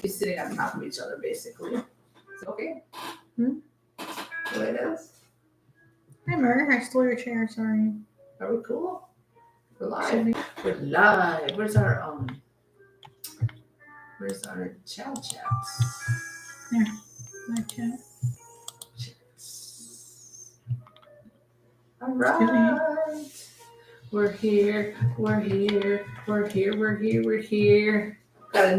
He's sitting on top of each other, basically. It's okay. The way it is. Hi, Mer. I stole your chair. Sorry. Are we cool? We're live. We're live. Where's our chats? There. My chat. All right. We're here. Got a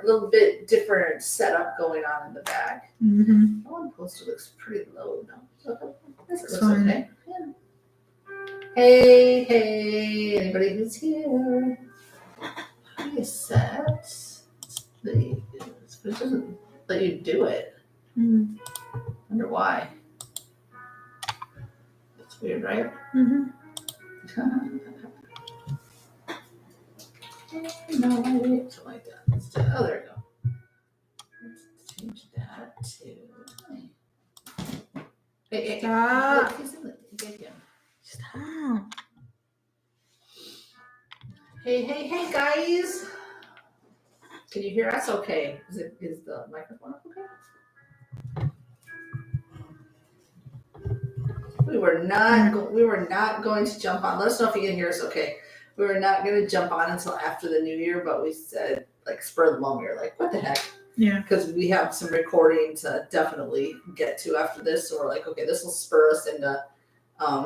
little bit different setup going on in the back. Mm-hmm. That one poster looks pretty low now. This looks Fine. okay. Yeah. Hey, anybody who's here? Reset. But it doesn't let you do it. Mm-hmm. Wonder why. That's weird, right? Mm-hmm. No, something like that. Oh, there we go. Let's change that to. Hey, Stop. look, he's in the. Get him. Stop. Hey, guys. Can you hear us? Okay. Is the microphone up okay? We were not going to jump on. Let us know if you can hear us okay. We were not going to jump on until after the new year, but we said, like, spur of the moment, we were like, what the heck? Yeah. Because we have some recording to definitely get to after this. So we're like, okay, this will spur us into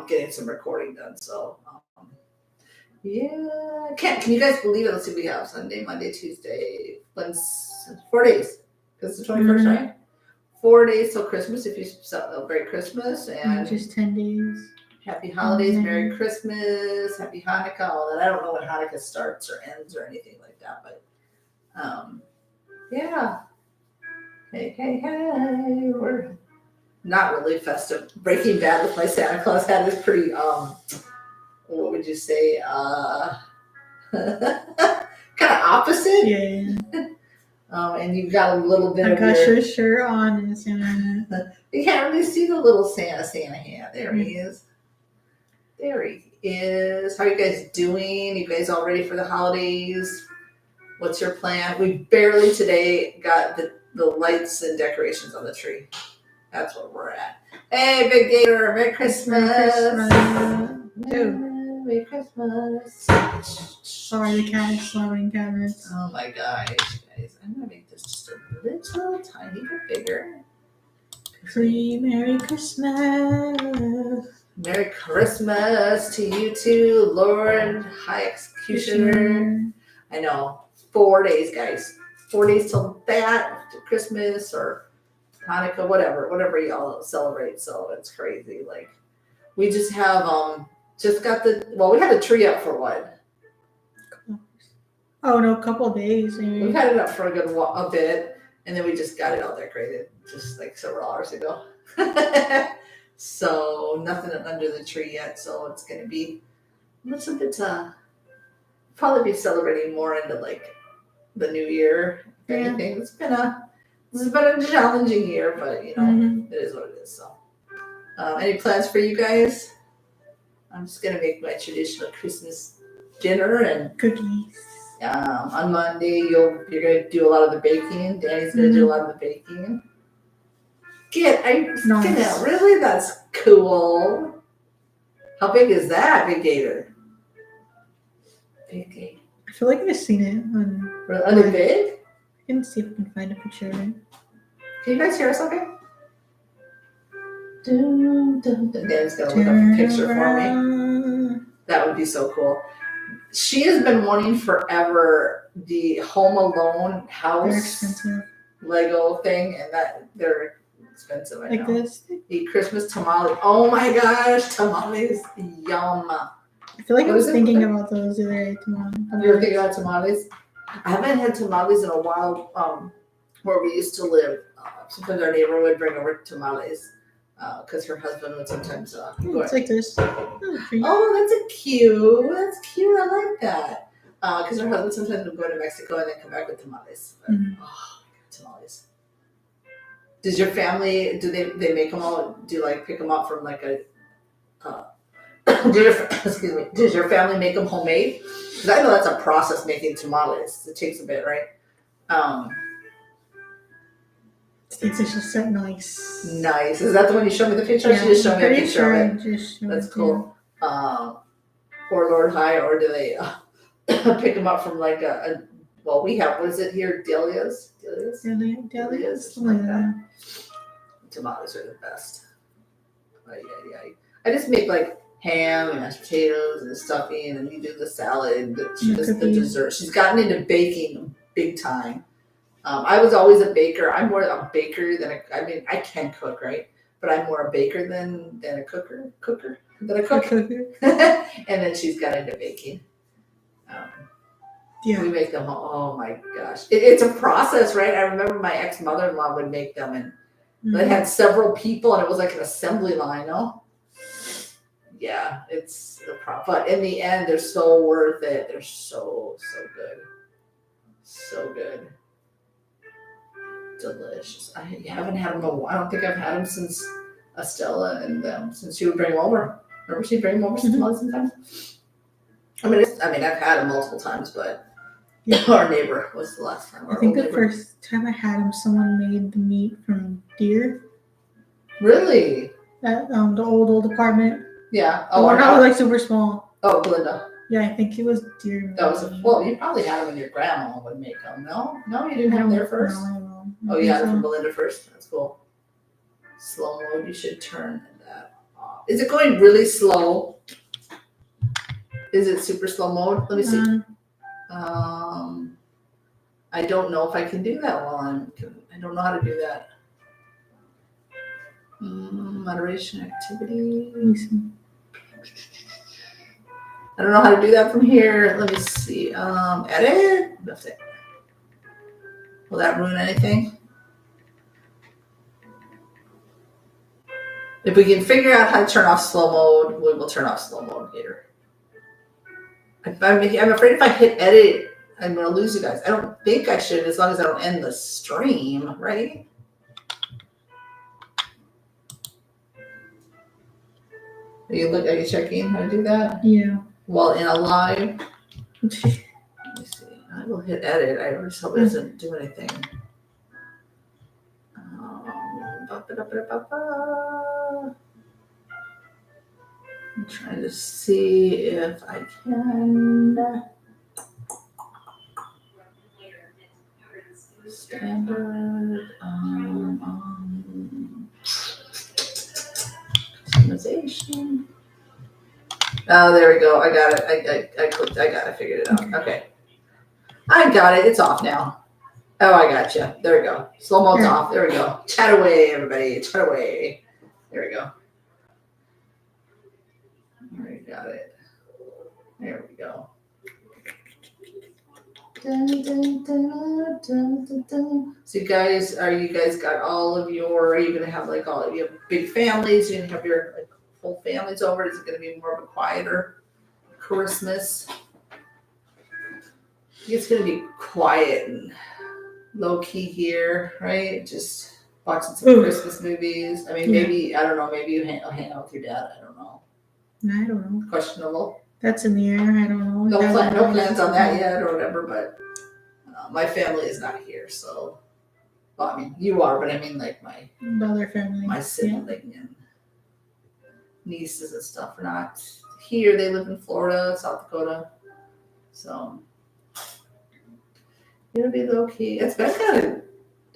getting some recording done. So, yeah. Can you guys believe it? Let's see, we have Sunday, Monday, Tuesday, 4 days. Because it's the 21st, right? 4 days till Christmas if you celebrate Christmas. And just 10 days. Happy holidays, Merry Christmas, Happy Hanukkah, all that. I don't know when Hanukkah starts or ends or anything like that, but yeah. Hey, we're not really festive. Breaking Bad with my Santa Claus hat is pretty, what would you say, kind of opposite. Yeah. And you've got a little bit I of got your shirt on and Santa hat. You can't really see the little Santa hat. There he is. There he is. How are you guys doing? You guys all ready for the holidays? What's your plan? We barely today got the lights and decorations on the tree. That's where we're at. Hey, Big Gator, Merry Christmas. Merry Christmas. Sorry, the cat is slamming cabinets. Oh my gosh, guys. I'm going to make this just a little tiny bit bigger. Merry Christmas. Merry Christmas to you too, Lord High Executioner. I know. 4 days, guys. 4 days till that, to Christmas or Hanukkah, whatever y'all celebrate. So it's crazy. Like, we just have just got we had the tree up for what? Oh no, a couple of days. Maybe. We've had it up for a bit, and then we just got it all decorated just like several hours ago. So nothing under the tree yet. So it's gonna be a little bit. Probably be celebrating more into like the new year. If anything, this has been a challenging year, but you know it is what it is. So, any plans for you guys? I'm just gonna make my traditional Christmas dinner and cookies. On Monday, you're gonna do a lot of the baking. Danny's gonna do a lot of the baking. Nice. Really? That's cool. How big is that, Big Gator? Big Gator. I feel like I've seen it on. Really big? I can see if I can find a picture of it. Can you guys hear us okay? Danny's gonna look up a picture for me. That would be so cool. She has been wanting forever the Home Alone house Lego thing, and that they're expensive. I know. This? Eat Christmas tamales. Oh my gosh, tamales! Yum. I feel like I was thinking about those the other day. You were thinking about tamales? I haven't had tamales in a while. Where we used to live, sometimes our neighbor would bring over tamales. Because her husband would sometimes it's like this. Oh, that's cute. That's cute. I like that. Because her husband sometimes would go to Mexico and then come back with tamales. But, oh my God, tamales. Does your family? Do they make them all? Do you like pick them up from like a? Excuse me. Does your family make them homemade? Because I know that's a process making tamales. It takes a bit, right? It's just so nice. Nice. Is that the one you showed me the picture? Yeah, She just showed me a pretty picture sure of I it. just showed That's it, cool. Or Lord High, or do they pick them up from like a well, we have, what is it here? Dahlias? Dahlias? Something like that. Tomatoes are the best. I just make like ham and mashed potatoes and stuffing, and you do the salad. She does the dessert. She's gotten into baking big time. I was always a baker. I'm more a baker than I mean, I can cook, right? But I'm more a baker than a cooker than a cook. And then she's got into baking. Yeah. We make them. Oh my gosh, it's a process, right? I remember my ex-mother-in-law would make them, and they had several people, and it was like an assembly line. No, yeah, it's the but in the end, they're so worth it. They're so good, so good, delicious. I haven't had them in a while. I don't think I've had them since Estella and since she would bring them over. Remember she'd bring them over sometimes. I mean, I've had them multiple times, but. Yeah. Our neighbor was the last time. I think the first time I had him, someone made the meat from deer. Really? At the old apartment. Yeah. Oh, the one that was like super small. Oh, Belinda. Yeah, I think it was deer meat. That was well. You probably had them when your grandma would make them. No, you didn't have them there first. No, I don't know. Oh, you had them from Belinda first. That's cool. Slow mode. You should turn that off. Is it going really slow? Is it super slow mode? Let me see. I don't know if I can do that I don't know how to do that. Moderation activity. I don't know how to do that from here. Let me see. Edit. That's it. Will that ruin anything? If we can figure out how to turn off slow mode, we will turn off slow mode here. I'm afraid if I hit edit, I'm going to lose you guys. I don't think I should, as long as I don't end the stream, right? Are you checking how to do that? Yeah. While in a live? Let me see. I will hit edit. I just hope it doesn't do anything. I'm trying to see if I can. Standard customization. Oh, there we go. I got it. I clicked. I got it. Figured it out. Okay. I got it. It's off now. Oh, I got you. There we go. Slow mode's off. There we go. Chat away, everybody. Chat away. There we go. All right, got it. There we go. Dun, dun, dun, dun, dun, dun. So you guys got all of your, are you going to have like all of you have big families? You're going to have your like whole families over? Is it going to be more of a quieter Christmas? I think it's going to be quiet and low key here, right? Just watching some Christmas movies. I mean, maybe, I don't know, maybe you hang out with your dad. I don't know. I don't know. Questionable. That's in the air. I don't know. No plans on that yet or whatever, but my family is not here, so. Well, I mean, you are, but I mean, like my other family, my sibling and nieces and stuff are not here. They live in Florida, South Dakota, so it'll be low key. It's been kind of,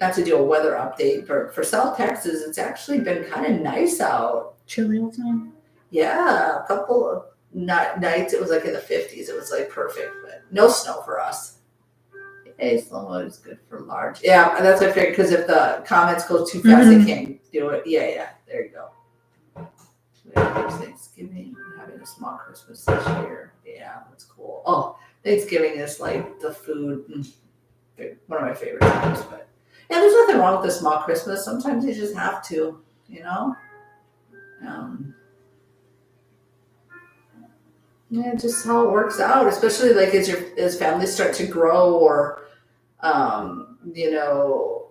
not to do a weather update, but for South Texas, it's actually been kind of nice out. Chilly all the time. Yeah, a couple of nights it was like in the 50s. It was like perfect, but no snow for us. Hey, slow mode is good for large. Yeah, that's what I figured, because if the comments go too fast, they can't do it. Yeah, there you go. Thanksgiving, having a small Christmas this year. Yeah, that's cool. Oh, Thanksgiving is like the food, one of my favorite times. But yeah, there's nothing wrong with a small Christmas. Sometimes you just have to, you know. Yeah, just how it works out, especially like as families start to grow, or you know,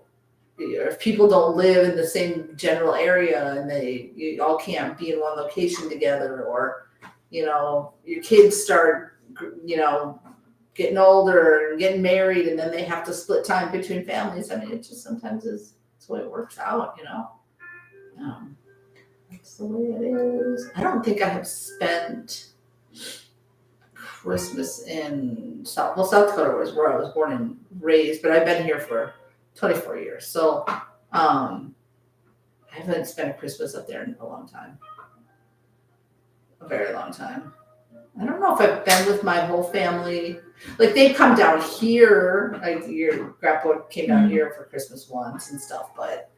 if people don't live in the same general area and you all can't be in one location together, or you know, your kids start, you know, getting older and getting married, and then they have to split time between families. I mean, it just sometimes is that's the way it works out, That's the way it is. I don't think I have spent Christmas in South Dakota was where I was born and raised, but I've been here for 24 years. So I haven't spent a Christmas up there in a long time. A very long time. I don't know if I've been with my whole family. Like they come down here, like your grandpa came down here for Christmas once and stuff, but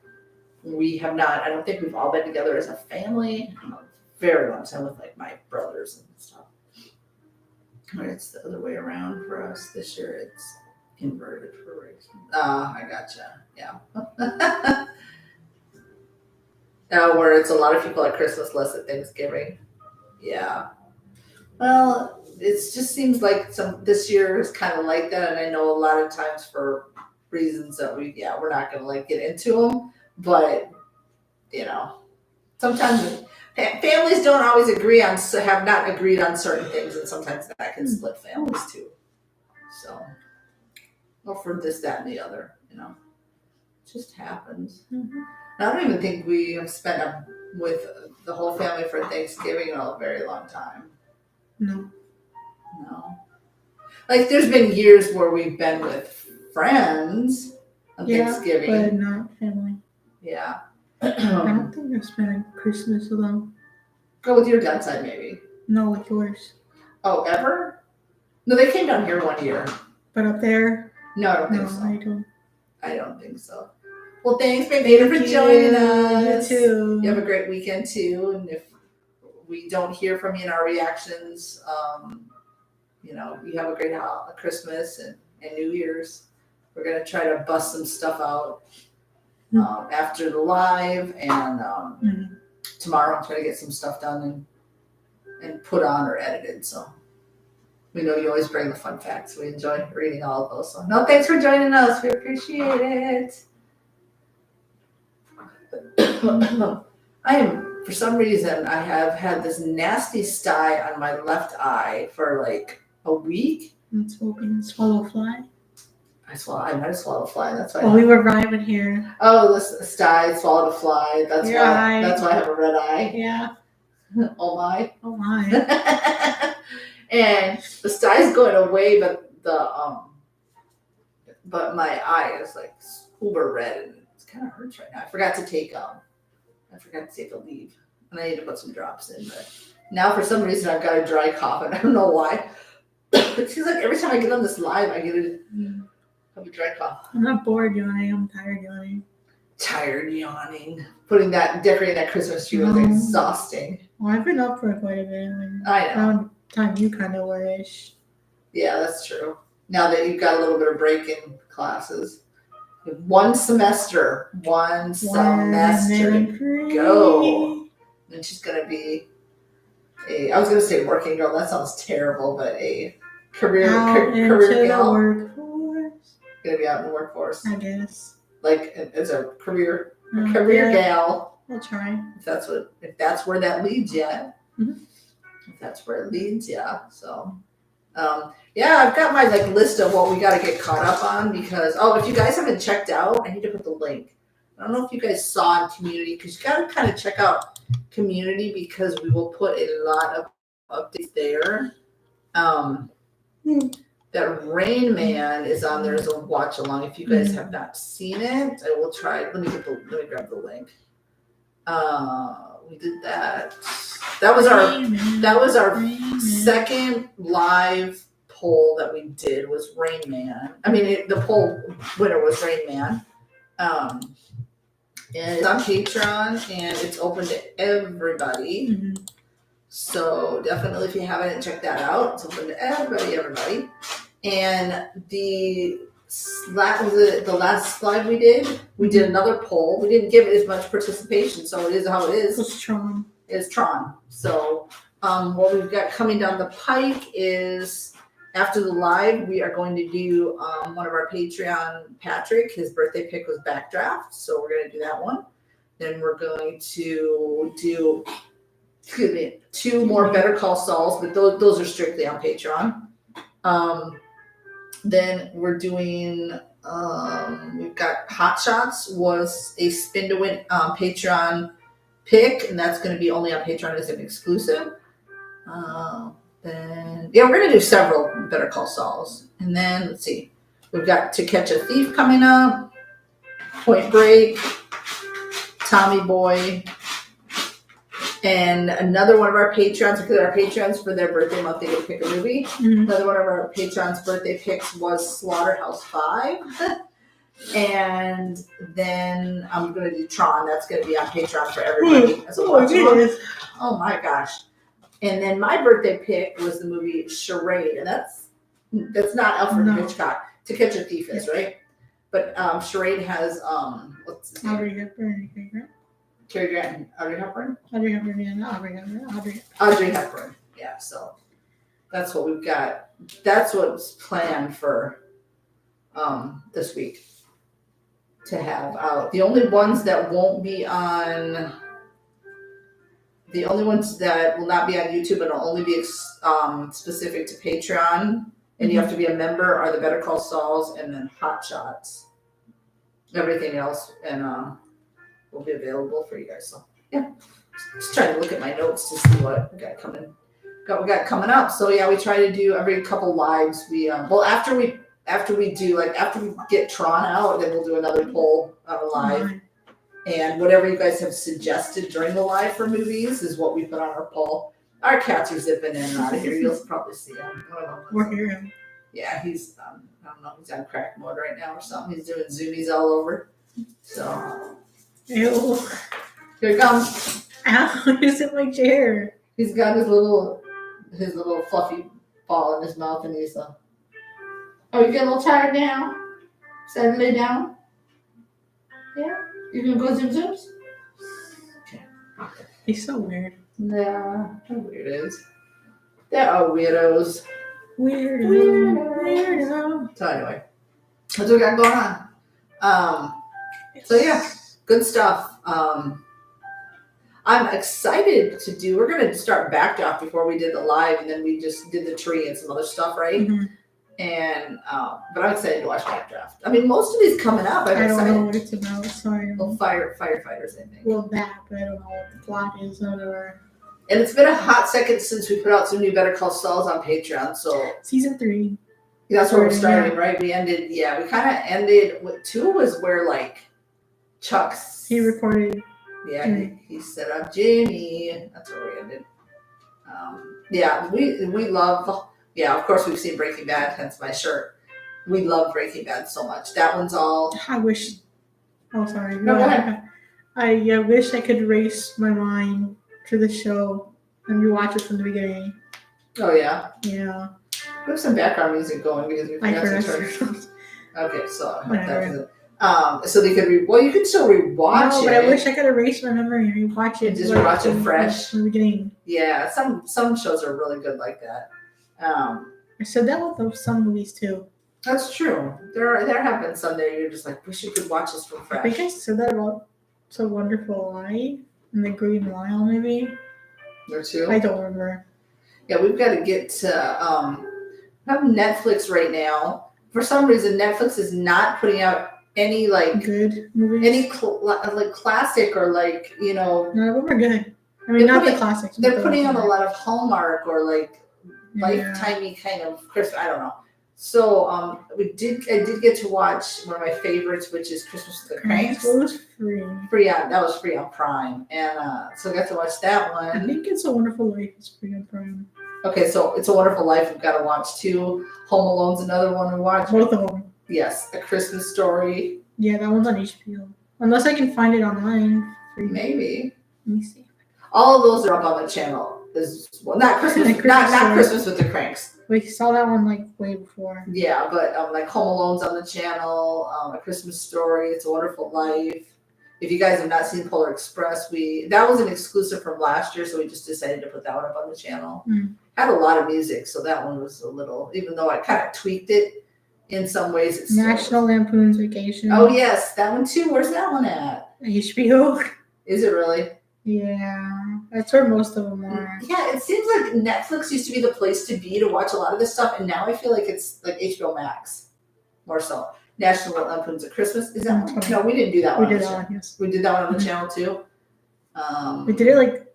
we have not, I don't think we've all been together as a family in a very long time with like my brothers and stuff. But it's the other way around for us this year. It's inverted for Rick. I gotcha. Yeah. Where it's a lot of people at Christmas, less at Thanksgiving. Yeah. Well, it just seems like this year is kind of like that, and I know a lot of times for reasons that we're not going to like get into them, but sometimes families don't always have not agreed on certain things, and sometimes that can split families too. So, well, for this, that, and the other, it just happens. Mm-hmm. I don't even think we have spent with the whole family for Thanksgiving in a very long time. No. Like there's been years where we've been with friends on Thanksgiving. But not family. Yeah. I don't think I've spent Christmas alone. Go with your dad's side, maybe. No, with yours. Oh, ever? No, they came down here one year. But up there? No, I don't think so. I don't think so. Well, thanks, Maida, for joining us. You too. You have a great weekend too, and if we don't hear from you in our reactions, you have a great Christmas and New Year's. We're going to try to bust some stuff out after the live, and tomorrow I'm trying to get some stuff done and put on or edited. So we know you always bring the fun facts. We enjoy reading all of those. So no, thanks for joining us. We appreciate it. For some reason, I have had this nasty sty on my left eye for like a week. It's hoping to swallow a fly. I might have swallowed a fly. That's why. We were rhyming here. Oh, the sty swallowed a fly. That's why. That's why I have a red eye. Yeah. Oh my. And the sty is going away, but but my eye is like super red and it kind of hurts right now. I forgot to take a leave, and I need to put some drops in. But now for some reason I've got a dry cough, and I don't know why. It seems like every time I get on this live, I have a dry cough. I'm not bored yawning. I'm tired yawning. Decorating that Christmas tree was exhausting. Well, I've been up for quite a bit. I know. Around time you kind of were-ish. Yeah, that's true. Now that you've got a little bit of break in classes. One semester to go. And she's going to be I was going to say working girl. That sounds terrible, but a career gal. Workforce. Going to be out in the workforce. I guess. Like as a career gal. I'll try. If that's where that leads you. Mm-hmm. If that's where it leads you. So, I've got my list of what we got to get caught up on because, if you guys haven't checked out, I need to put the link. I don't know if you guys saw in Community because you got to kind of check out Community because we will put a lot of updates there. That Rain Man is on there as a watch along. If you guys have not seen it, I will try. Let me grab the link. We did that. That was our second live poll that we did was Rain Man. I mean, the poll winner was Rain Man. And it's on Patreon and it's open to everybody. Mm-hmm. So definitely, if you haven't checked that out, it's open to everybody. And the last slide we did another poll. We didn't give it as much participation, so it is how it is. It's Tron. So what we've got coming down the pike is after the live, we are going to do one of our Patreon, Patrick. His birthday pick was Backdraft, so we're going to do that one. Then we're going to do, 2 more Better Call Sauls, but those are strictly on Patreon. Then we're doing We've got Hot Shots was a spin to win Patreon pick, and that's going to be only on Patreon as an exclusive. Then yeah, we're going to do several Better Call Sauls, and then let's see, we've got To Catch a Thief coming up, Point Break, Tommy Boy, and another one of our patrons, because our patrons for their birthday month they get to pick a movie. Mm-hmm. Another one of our patrons' birthday picks was Slaughterhouse 5. And then I'm going to do Tron. That's going to be on Patreon for everybody as a watch along. Oh my gosh. And then my birthday pick was the movie Charade. And that's not Alfred Hitchcock. To Catch a Thief is, right? But Charade has, what's his name? Audrey Hepburn, right? Cary Grant and Audrey Hepburn? Audrey Hepburn. Yeah, so that's what we've got. That's what's planned for this week to have out. The only ones that won't be on, the only ones that will not be on YouTube and will only be specific to Patreon, and you have to be a member, are the Better Call Sauls and then Hot Shots. Everything else and will be available for you guys. So yeah, just trying to look at my notes to see what we got coming coming up. So yeah, we try to do every couple lives. We after we get Tron out, then we'll do another poll on a live. And whatever you guys have suggested during the live for movies is what we put on our poll. Our cats are zipping in and out of here. You'll probably see him. We're hearing. Yeah, he's I don't know, he's on crack mode right now or something. He's doing zoomies all over. So Ew. Here he comes. Ow, he's in my chair. He's got his little fluffy ball in his mouth, and he's oh, you get a little tired now? Settle lay down. Yeah, you gonna go zooms? Okay. He's so weird. Yeah, how weird is. They are weirdos. Weirdo. So anyway, that's what we got going on. So yeah, good stuff. I'm excited to do. We're gonna start Backdraft before we did the live, and then we just did the tree and some other stuff, right? Mm-hmm. And but I'm excited to watch Backdraft. I mean, most of these coming up. I don't know what it's about. Sorry. Well, firefighters, I think. Well, that, but I don't know what the plot is or. And it's been a hot second since we put out some new Better Call Sauls on Patreon. So season 3. That's where we're starting, right? We kind of ended. 2 was where like Chuck's. He recorded. Yeah, he set up Jimmy. That's where we ended. Yeah, we love. Yeah, of course we've seen Breaking Bad, hence my shirt. We love Breaking Bad so much. That one's all. I wish. Oh, sorry. No, go ahead. I wish I could race my mind to the show and rewatch it from the beginning. Oh yeah. Yeah. We have some background music going because we forgot to turn. Okay, so whatever. So they could you can still rewatch it. No, but I wish I could erase my memory and rewatch it. And just watch it fresh from the beginning. Yeah, some shows are really good like that. I said that with some movies too. That's true. There have been some that you're just like, wish you could watch this from fresh. I think I said that about It's a Wonderful Life and The Green Mile, maybe. There too. I don't remember. Yeah, we've got to get to have Netflix right now. For some reason, Netflix is not putting out any like good movies, any like classic or like None of them are good. I mean, not the classics. They're putting on a lot of Hallmark or like lifetimey kind of Christmas. I don't know. So I did get to watch one of my favorites, which is Christmas with the Cranks. It was free. That was free on Prime, and so I got to watch that one. I think It's a Wonderful Life is free on Prime. Okay, so It's a Wonderful Life we've got to watch too. Home Alone's another one we watch. Both of them. Yes, A Christmas Story. Yeah, that one's on HBO. Unless I can find it online. Free. Maybe. Let me see. All of those are up on the channel. Not Christmas, not Christmas with the Cranks. We saw that one like way before. Yeah, but like Home Alone's on the channel. A Christmas Story. It's a Wonderful Life. If you guys have not seen Polar Express, that was an exclusive from last year, so we just decided to put that one up on the channel. Had a lot of music, so that one was a little, even though I kind of tweaked it in some ways. It's National Lampoon's Vacation. Oh yes, that one too. Where's that one at? HBO. Is it really? Yeah, that's where most of them are. Yeah, it seems like Netflix used to be the place to be to watch a lot of this stuff, and now I feel like it's like HBO Max more so. National Lampoon's at Christmas. Is that one? Okay. No, we didn't do that We one. did on the that channel. one, yes. We did that one on the Mhm. channel too. We did it like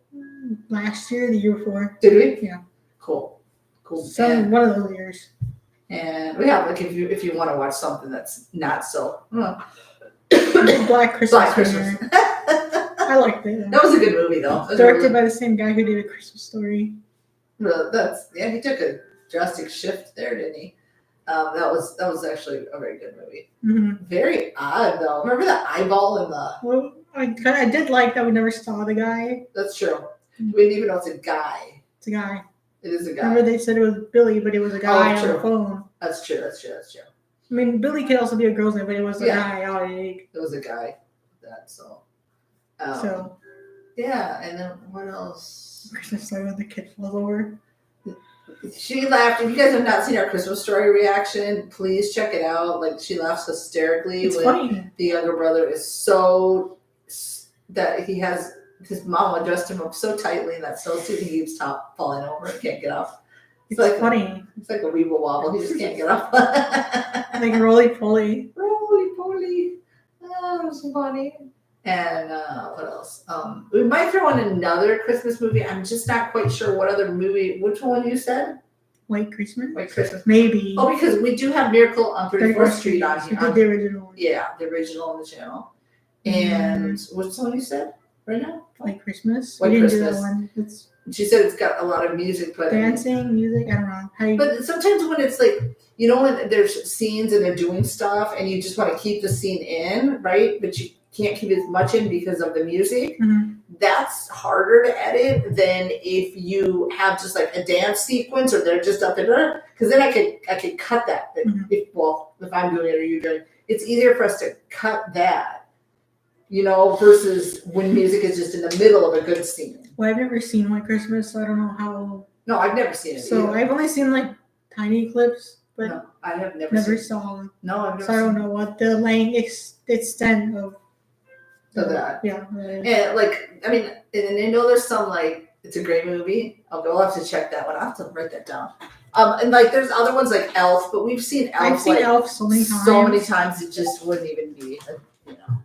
last year, the year before. Did we? Yeah. Cool. One of those years. And we have like if you want to watch something that's not so Black Christmas. Black Christmas. I liked it. That was a good movie though. Directed by the same guy who did A Christmas Story. He took a drastic shift there, didn't he? That was actually a very good movie. Mm-hmm. Very odd though. Remember the eyeball in the? Well, I did like that we never saw the guy. That's true. We didn't even know it's a guy. It's a guy. It is a guy. Remember they said it was Billy, but it was a guy on true. the phone. That's true. I mean, Billy could also be a girl's name, but it was a guy. It was a guy. So. So. Yeah, and then what else? Christmas Story when the kid falls over. She laughed. If you guys have not seen our Christmas Story reaction, please check it out. Like she laughs hysterically. It's funny. The younger brother is so that he has his mama dressed him up so tightly in that snowsuit he keeps falling over and can't get up. It's like funny. It's like a weeble wobble. He just can't get up. Like roly poly. Roly poly. Oh, it was funny. And what else? We might throw in another Christmas movie. I'm just not quite sure what other movie. Which one you said? White Christmas? White Christmas. Maybe. Oh, because we do have Miracle on 34th Street on here. We did the original one. Yeah, the original on the channel. And what's the one you said right now? White Christmas. White we didn't Christmas. do that one. It's she said it's got a lot of music, but dancing, music. I don't know. But sometimes when it's like, you know, when there's scenes and they're doing stuff, and you just want to keep the scene in, right? But you can't keep as much in because of the music. Mm-hmm. That's harder to edit than if you have just like a dance sequence or they're just up there. Because then I could cut that. Mm-hmm. If I'm doing it or you're doing it, it's easier for us to cut that, you know, versus when music is just in the middle of a good scene. Well, I've never seen White Christmas, so I don't know how. No, I've never seen it. So either. I've only seen like tiny clips, but no, I have never saw. No, I've never. So I don't know what the extent of that. Yeah. And like, I mean, and I know there's some like it's a great movie. I'll have to check that one. I'll have to write that down. And like there's other ones like Elf, but we've seen Elf. I've seen Elf so many times. So many times it just wouldn't even be. You know,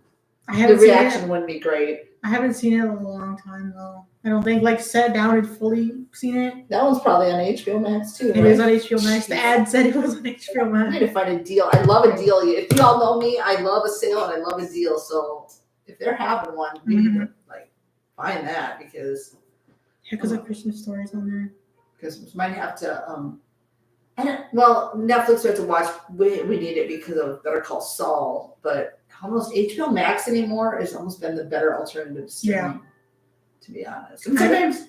the reaction wouldn't be great. I haven't seen it in a long time though. I don't think like sat down and fully seen it. That one's probably on HBO Max too. It is on HBO Max. The ad said it was on HBO Max. I need to find a deal. I love a deal. If you all know me, I love a sale and I love a deal. So if they're having one, we need to like find that because the Christmas Story's on there. Because we might have to. Netflix we have to watch. We need it because of Better Call Saul, but almost HBO Max anymore has almost been the better alternative streaming. Yeah. To be honest, and sometimes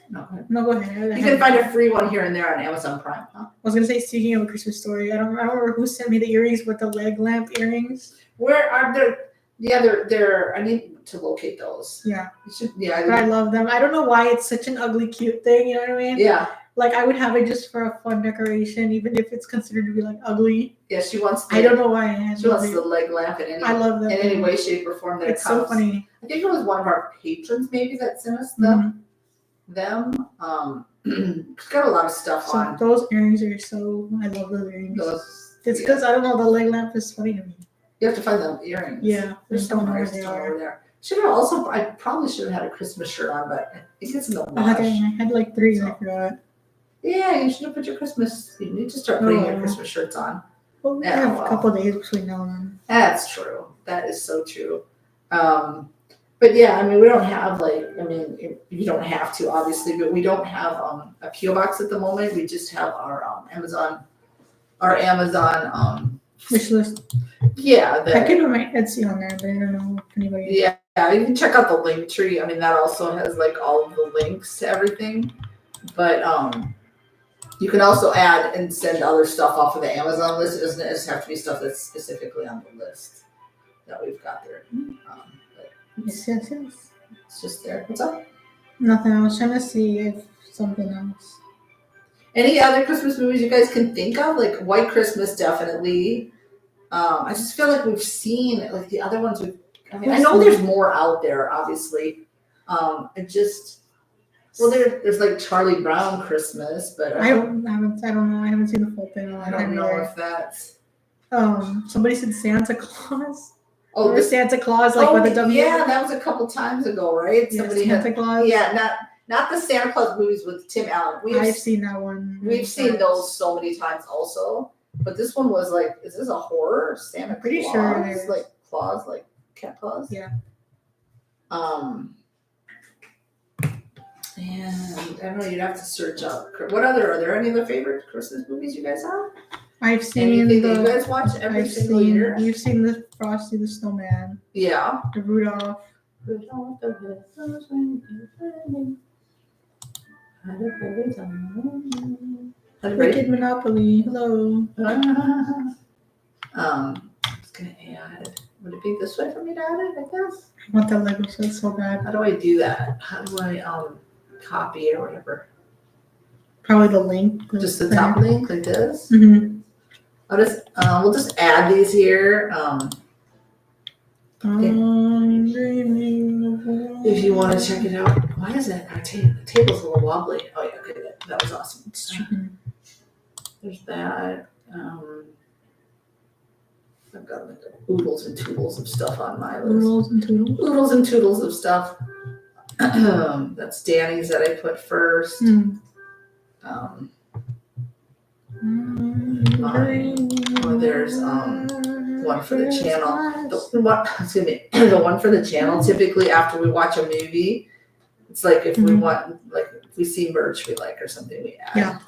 go ahead. You can find a free one here and there on Amazon Prime. Huh? I was gonna say, speaking of A Christmas Story, I don't remember who sent me the earrings with the leg lamp earrings. Where are they? Yeah, they're. I need to locate those. Yeah. But I love them. I don't know why it's such an ugly, cute thing. You know what I mean? Yeah. Like I would have it just for a fun decoration, even if it's considered to be like ugly. Yeah, she wants. I don't know why. She wants the leg lamp in I love them. In any way, shape, or form that it's it comes. so funny. I think it was one of our patrons maybe that sent us them. It's got a lot of stuff on. Those earrings are so. I love those earrings. It's because I don't know. The leg lamp is funny to me. You have to find the earrings. Yeah, there's some over there. Should have also. I probably should have had a Christmas shirt on, but it gets in the wash. I had like 3 and I forgot. Yeah, you should have put your Christmas. You need to start putting your Christmas shirts on. Well, we have a couple days between now and then. That's true. That is so true. But yeah, I mean, we don't have you don't have to obviously, but we don't have a PO box at the moment. We just have our Amazon wish list. Yeah, I could put my Etsy on there, but I don't know if anybody. Yeah, you can check out the link tree. I mean, that also has like all of the links to everything. But you can also add and send other stuff off of the Amazon list. It doesn't just have to be stuff that's specifically on the list that we've got there. Yes. It's just there. What's up? Nothing. I was trying to see if something else. Any other Christmas movies you guys can think of? Like White Christmas, definitely. I just feel like we've seen like the other ones. I know there's more out there, obviously. There's like Charlie Brown Christmas, but I don't know. I haven't seen the full thing. I don't know if that's. somebody said Santa Claus. Oh, Or Santa Claus, like with a W. Yeah, that was a couple times ago, right? Yeah, Somebody Santa had. Claus. Yeah, not the Santa Claus movies with Tim Allen. I've seen that one. We've seen those so many times also. But this one was like, is this a horror? Santa I'm pretty Claus? sure it is. Like Claus, like cat Claus? Yeah. And I don't know, you'd have to search up. What other, are there any other favorite Christmas movies you guys have? I've seen Anything that you guys watch every I've single seen, year? You've seen the Frosty the Snowman, Yeah. the Rudolph. Rudolph the red-nosed reindeer. Had a very time. Wicked Monopoly. Hello. It's gonna add it. Would it be this way for me to add it, I guess? I want that Lego set so bad. How do I do that? How do I copy it or whatever? Probably the link. Just the top link like this? Mm-hmm. I'll just we'll just add these here. If you want to check it out. Why is that? Our the table's a little wobbly. Oh yeah, okay, that was awesome. There's that. I've got like oodles and toodles of stuff on my list. Oodles and toodles. Oodles and toodles of stuff. That's Danny's that I put first. There's one for the channel. The one for the channel. Typically, after we watch a movie, it's like if we want, like if we see merch we like or something, we add. Yeah.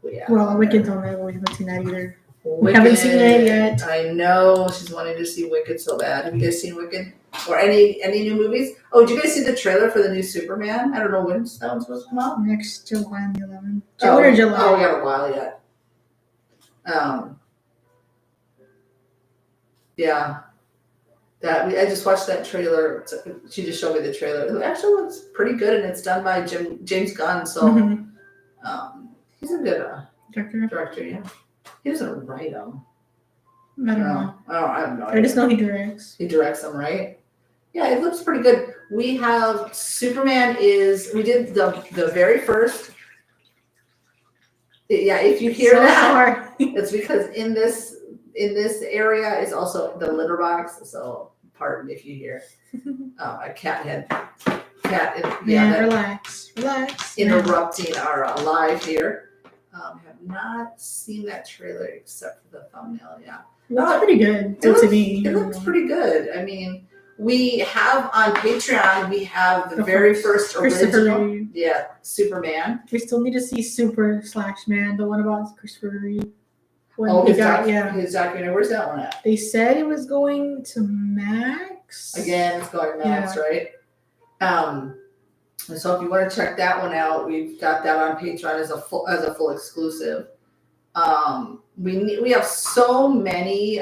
We add. Well, Wicked's on there. We haven't seen that either. Wicked, we haven't seen it yet. I know she's wanting to see Wicked so bad. Have you guys seen Wicked or any new movies? Oh, did you guys see the trailer for the new Superman? I don't know when that one's supposed to come out. Next July the 11th. June or July? Oh, we got a while yet. Yeah. I just watched that trailer. She just showed me the trailer. It actually looks pretty good, and it's done by James Gunn. So, he's a good director. Yeah, he doesn't write them. I don't know. I have no idea. I just know he directs. He directs them, right? Yeah, it looks pretty good. We have Superman. We did the very first. Yeah, if you hear that, it's because in this area is also the litter box. So pardon if you hear a cat. Relax. Interrupting our live here. Have not seen that trailer except for the thumbnail. Yeah, it looks pretty good. It looks pretty good. I mean, we have on Patreon. We have the very first original. Yeah, Superman. We still need to see Super/Man, the one about Christopher Reeve. His documentary. Where's that one at? They said it was going to Max. Again, it's going to Max, right? And so if you want to check that one out, we've got that on Patreon as a full exclusive. We have so many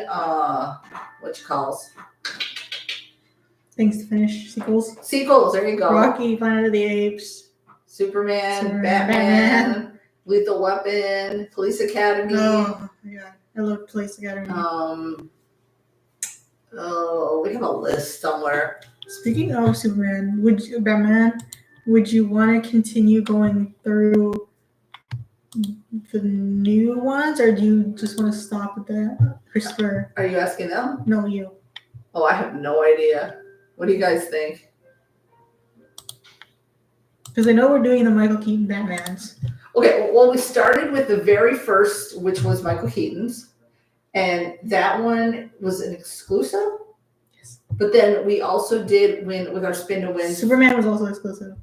things to finish. Sequels. There you go. Rocky, Planet of the Apes, Superman, Batman, Lethal Weapon, Police Academy. Oh my god, I love Police Academy. We have a list somewhere. Speaking of Superman, would you want to continue going through the new ones, or do you just want to stop at the Christopher? Are you asking them? No, you. Oh, I have no idea. What do you guys think? Because I know we're doing the Michael Keaton Batmans. Okay, well, we started with the very first, which was Michael Keaton's, and that one was an exclusive. Yes. But then we also did with our Spin to Wins. Superman was also exclusive.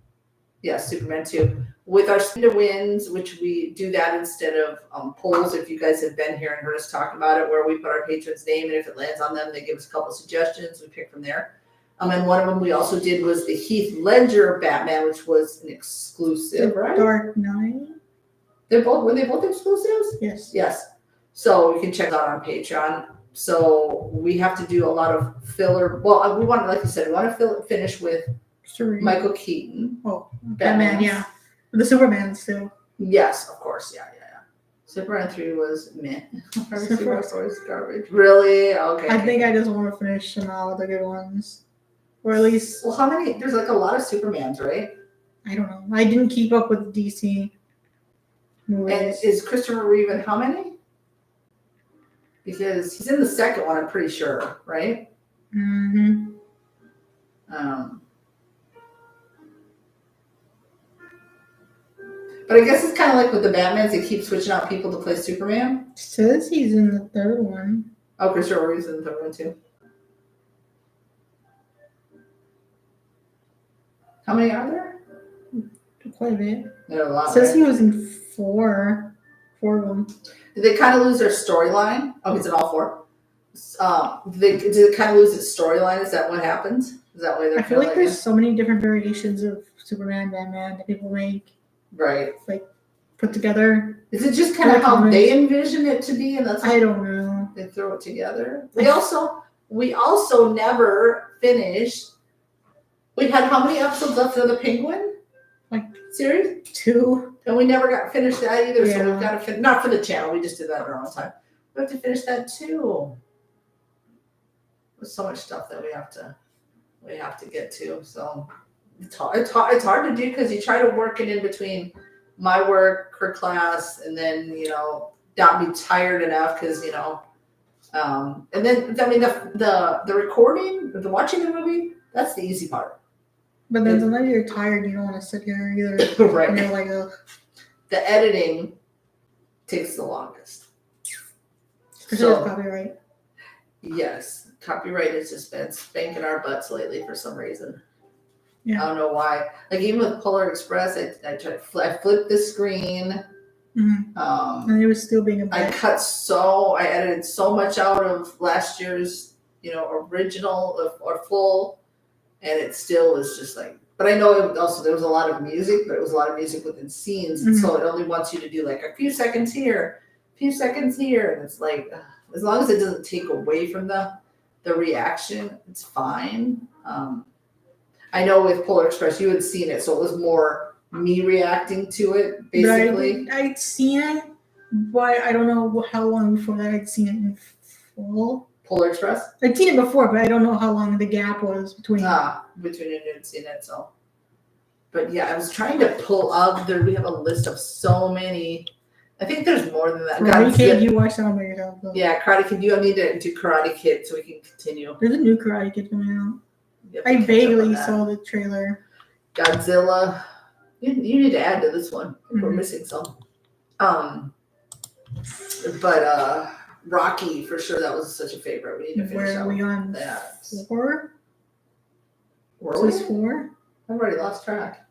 Yes, Superman too. With our Spin to Wins, which we do that instead of polls. If you guys have been here and heard us talk about it, where we put our patron's name, and if it lands on them, they give us a couple suggestions. We pick from there. And one of them we also did was the Heath Ledger Batman, which was an exclusive, right? Dark Knight. Were they both exclusives? Yes. Yes. So you can check that out on Patreon. So we have to do a lot of filler. Well, we want, like you said, we want to finish with Michael Keaton. Oh, Batman, yeah. The Supermans too. Yes, of course. Yeah. Superman 3 was meh. Superman 4 was garbage. Really? Okay. I think I just want to finish them all the good ones. Or at least... Well, how many? There's like a lot of Supermans, right? I don't know. I didn't keep up with DC movies. And is Christopher Reeve in how many? because he's in the second one. I'm pretty sure, right? Mm-hmm. But I guess it's kind of like with the Batmans. They keep switching out people to play Superman. Says he's in the third one. Oh, Christopher Reeve's in the third one too. How many are there? Quite a bit. There are a lot. Says Right? he was in four of them. Did they kind of lose their storyline? Oh, he's in all four. Did it kind of lose its storyline? Is that what happens? Is that why they're? I feel like there's so many different variations of Superman, Batman that people make. Right. Like put together. Is it just kind of how they envision it to be, and that's I don't know. They throw it together. We also never finished. We had how many episodes left of the Penguin? Like series? 2. And we never got finished that either. Yeah. So we've got to finish. Not for the channel. We just did that in our own time. We have to finish that too. There's so much stuff that we have to get to. So it's hard to do because you try to work it in between my work, her class, and then not be tired enough because and then I mean the recording, the watching the movie, that's the easy part. But then sometimes you're tired, you don't want to sit here either. Right. And you're like, ugh. The editing takes the longest. Especially with copyright. Yes, copyright has just been spanking our butts lately for some reason. Yeah. I don't know why. Like even with Polar Express, I flipped the screen. Mm-hmm. And it was still being a bit. I edited so much out of last year's, original or full, and it still was just like. But I know there was a lot of music, but it was a lot of music within scenes, and so it only wants you to do like a few seconds here, and it's like as long as it doesn't take away from the reaction, it's fine. I know with Polar Express, you had seen it, so it was more me reacting to it, basically. I'd seen it, but I don't know how long before that I'd seen it in full. Polar Express? I'd seen it before, but I don't know how long the gap was between. Between you and seeing it, so. But yeah, I was trying to pull up there. We have a list of so many. I think there's more than that. Karate Kid, you watched that one by yourself. Though. Yeah, Karate Kid. You need to do Karate Kid so we can continue. There's a new Karate Kid coming out. I vaguely saw the trailer. Godzilla. You need to add to this one. We're missing some. But Rocky, for sure, that was such a favorite. We need to finish Where are we on that. 4? Were we? 4? I've already lost track.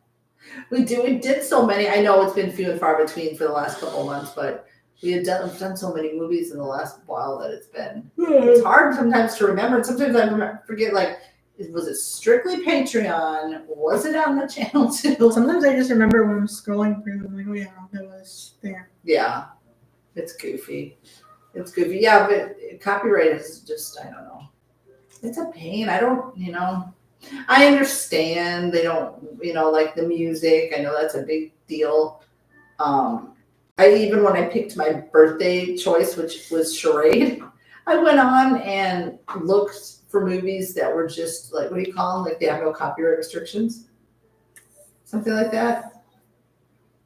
We did so many. I know it's been few and far between for the last couple of months, but we've done so many movies in the last while that it's hard sometimes to remember. And sometimes I forget, like, was it strictly Patreon? Was it on the channel too? Sometimes I just remember when I'm scrolling through, I'm like, oh yeah, that was there. Yeah, it's goofy. Yeah, but copyright is just, I don't know. It's a pain. I understand they don't, like the music. I know that's a big deal. When I picked my birthday choice, which was Charade, I went on and looked for movies that were just like, what do you call them? Like they have no copyright restrictions, something like that.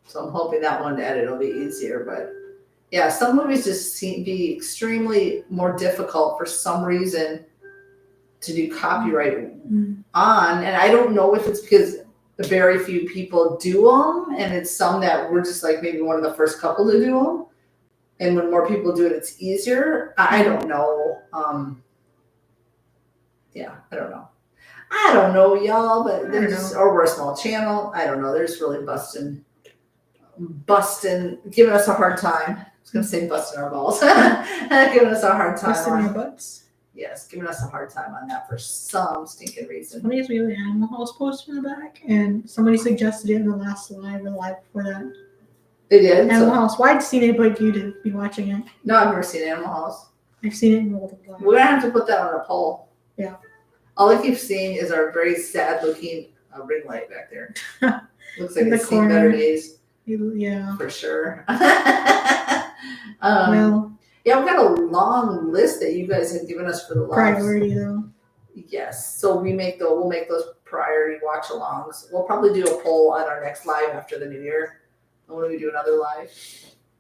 So I'm hoping that one to edit will be easier. But yeah, some movies just seem to be extremely more difficult for some reason to do copyright on, and I don't know if it's because very few people do them, and it's some that we're just like maybe one of the first couple to do them, and when more people do it, it's easier. I don't know. Yeah, I don't know. I don't know, y'all, but or we're a small channel. I don't know. They're just really busting, giving us a hard time. I was gonna say busting our balls, giving us a hard time. Busting our butts. Yes, giving us a hard time on that for some stinking reason. Funny is we have an Animal House poster in the back, and somebody suggested it in the last live or live before that. They did? Animal House. Well, I'd seen it, but you'd be watching it. No, I've never seen Animal House. I've seen it multiple times. We're going to have to put that on a poll. Yeah. All I keep seeing is our very sad-looking ring light back there. Looks like it's seen better days. Yeah. For sure. Well. Yeah, we've got a long list that you guys have given us for the lives. Priority, though. Yes. So we'll make those priority watch-alongs. We'll probably do a poll on our next live after the new year. When we do another live.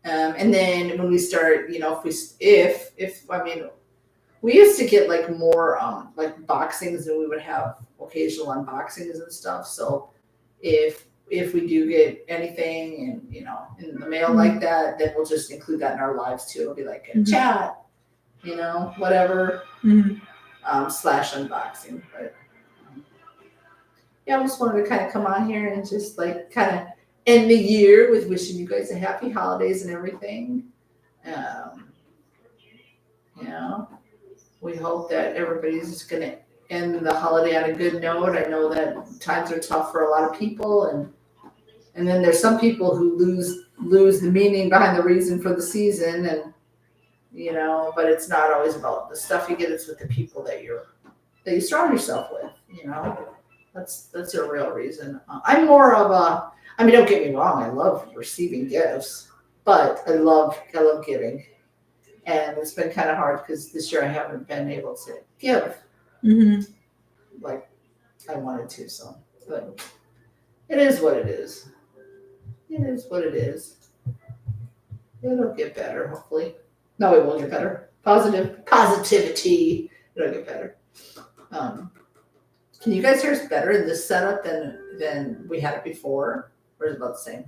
And then when we start, if I mean, we used to get like more like boxings, and we would have occasional unboxings and stuff. So if we do get anything and in the mail like that, then we'll just include that in our lives too. It'll be like a chat, whatever, slash unboxing. But yeah, I just wanted to kind of come on here and just like kind of end the year with wishing you guys a happy holidays and everything. We hope that everybody's just going to end the holiday on a good note. I know that times are tough for a lot of people, and then there's some people who lose the meaning behind the reason for the season, and but it's not always about the stuff you get. It's with the people that you surround yourself with. That's a real reason. I'm more of a. I mean, don't get me wrong. I love receiving gifts, but I love giving. And it's been kind of hard because this year I haven't been able to give like I wanted to. So, but it is what it is. It is what it is. It'll get better, hopefully. No, it will get better. Positivity. It'll get better. Can you guys hear us better in this setup than we had it before? Or is it about the same?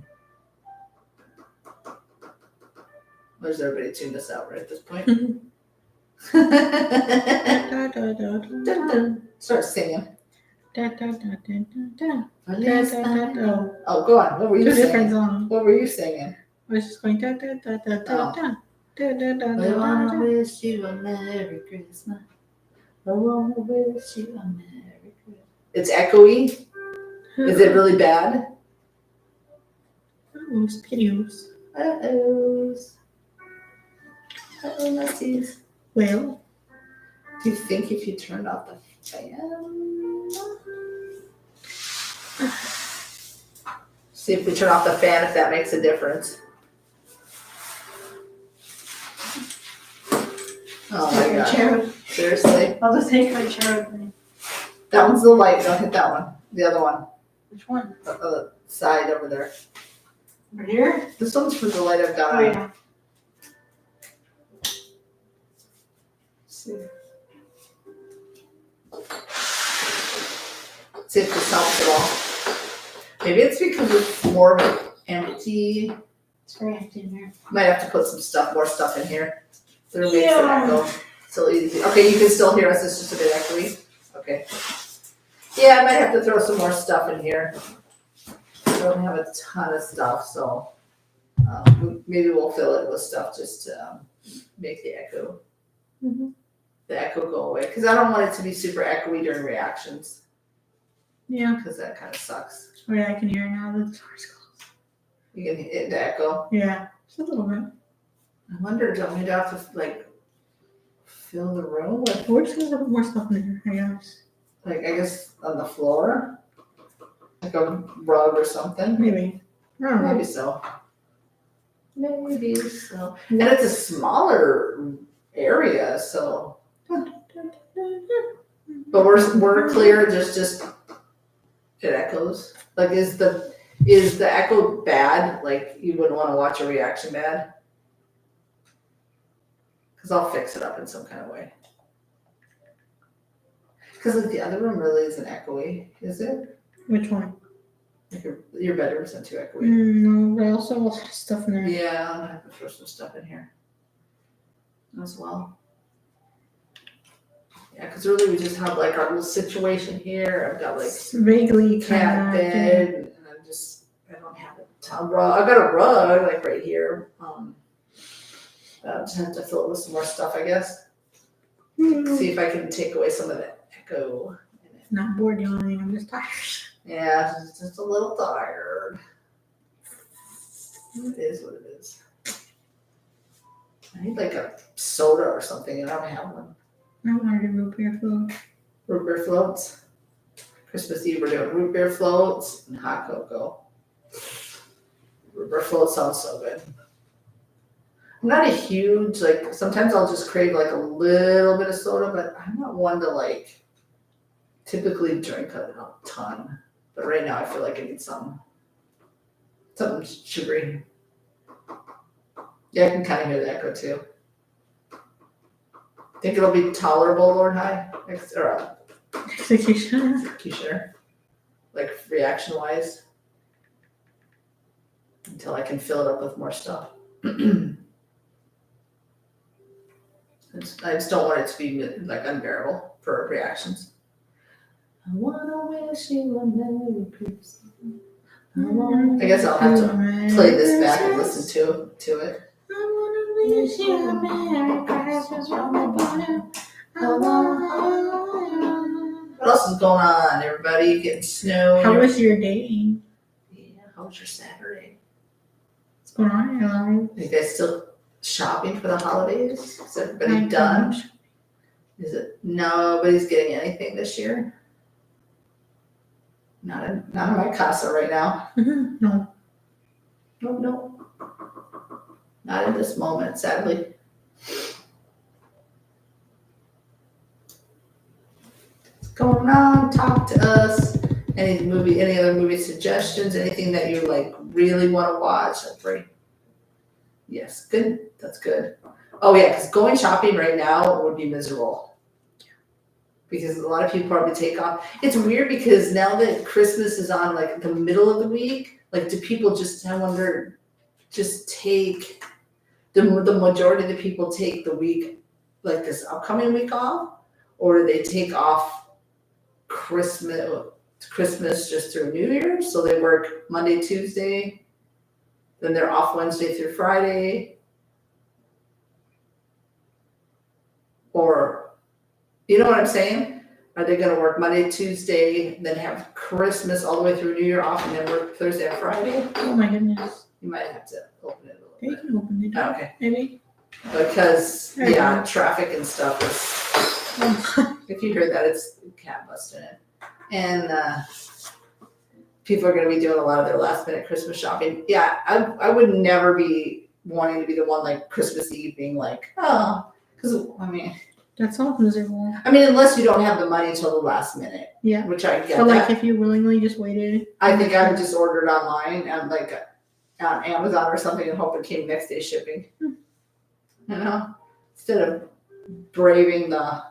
Or does everybody tune this out right at this point? Start singing. Oh, go on. What were you singing? What were you singing? I was just going da da da da da da. I wanna wish you a Merry Christmas. I wanna wish you a Merry Christmas. It's echoey. Is it really bad? Videos. Let's Well, do you think if you turned off the fan? See if we turn off the fan, if that makes a difference. Oh my god. Chair. Seriously? I'll just take my chair with me. That one's the light. Don't hit that one. The other one. Which one? The side over there. Over here? This one's for the light I've got Oh on. yeah. See if this helps at all. Maybe it's because it's more empty. It's very empty in there. Might have to put more stuff in here. So it makes it echo. Still easy. Okay, you can still hear us. It's just a bit echoey. Okay. Yeah, I might have to throw some more stuff in here. I don't have a ton of stuff, so maybe we'll fill it with stuff just to make the echo. The echo go away, because I don't want it to be super echoey during reactions. yeah. Because that kind of sucks. Oh yeah, I can hear now the door's closed. You can hit the echo. Yeah, just a little bit. I wonder, don't we have to like fill the room with, We're just gonna put more stuff in there, I guess. like, I guess on the floor, like a rug or something. Maybe. I don't know. Maybe so. Maybe so. And it's a smaller area, so. But we're clear. Just it echoes. Like, is the echo bad? Like, you wouldn't want to watch a reaction bad? Because I'll fix it up in some kind of way. Because like the other room really isn't echoey, is it? Which one? Like your bedroom isn't too echoey. No, but I also have a lot of stuff in there. Yeah, I'm gonna have to throw some stuff in here as well. Yeah, because really we just have like our little situation here. I've got like It's vaguely cat kind of. bed, and I don't have a ton rug. I've got a rug like right here. I'll just have to fill it with some more stuff, I guess. See if I can take away some of the echo. Not bored yawning, I'm just tired. Yeah, just a little tired. It is what it is. I need like a soda or something, and I don't have one. I wanted root beer float. Root beer floats. Christmas Eve we're doing root beer floats and hot cocoa. Root beer float sounds so good. I'm not a huge, like, sometimes I'll just crave like a little bit of soda, but I'm not one to like typically drink a ton. But right now I feel like I need something sugary. Yeah, I can kind of hear the echo too. Think it'll be tolerable, Lord High? Or Execution. executioner? Like reaction wise? Until I can fill it up with more stuff. I just don't want it to be like unbearable for reactions. I wanna wish you a Merry Christmas. I guess I'll have to play this back and listen to it. I wanna wish you a Merry Christmas from the bottom. What else is going on, everybody? Getting snow. How was your day? Yeah, how was your Saturday? What's going on in your life? Are you guys still shopping for the holidays? Is everybody done? Is it nobody's getting anything this year? Not in my casa right now. No. No. Not in this moment, sadly. What's going on? Talk to us. Any other movie suggestions? Anything that you like really want to watch? That's right. Yes, good. That's good. Oh yeah, because going shopping right now would be miserable. Because a lot of people probably take off. It's weird because now that Christmas is on like the middle of the week, like do people just, I wonder, just take the majority of the people take the week, like this upcoming week off, or do they take off Christmas just through New Year's? So they work Monday, Tuesday, then they're off Wednesday through Friday, or you know what I'm saying? Are they going to work Monday, Tuesday, then have Christmas all the way through New Year off, and then work Thursday and Friday? Oh my goodness. You might have to open it a little You bit. can open the door. Okay. Maybe. Because, There you yeah, go. traffic and stuff is, if you hear that, it's cat busting it. And people are going to be doing a lot of their last minute Christmas shopping. Yeah, I would never be wanting to be the one like Christmas Eve being like, oh, because, That sounds miserable. unless you don't have the money till the last minute, Yeah. which I get But like that. if you willingly just waited. I think I would just order it online and like on Amazon or something and hope it came next day shipping. You know, instead of braving the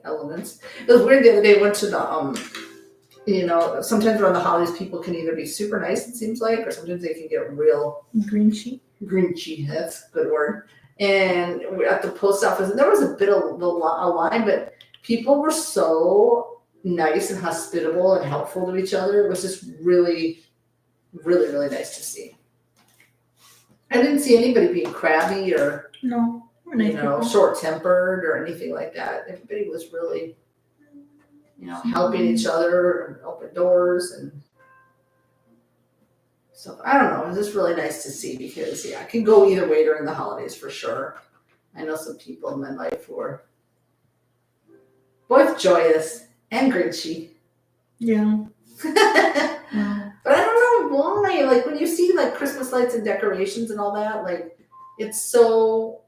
elements. It was weird the other day. I went to the sometimes around the holidays people can either be super nice, it seems like, or sometimes they can get real Green sheet. grinchy. That's a good word. And we're at the post office, and there was a bit of a line, but people were so nice and hospitable and helpful to each other. It was just really, really, really nice to see. I didn't see anybody being crabby or No. We're nice people. short-tempered or anything like that. Everybody was really, helping each other and open doors and so I don't know. It was just really nice to see because I can go either way during the holidays for sure. I know some people in my life who are both joyous and grinchy. Yeah. But I don't know why. Like when you see like Christmas lights and decorations and all that, like it's so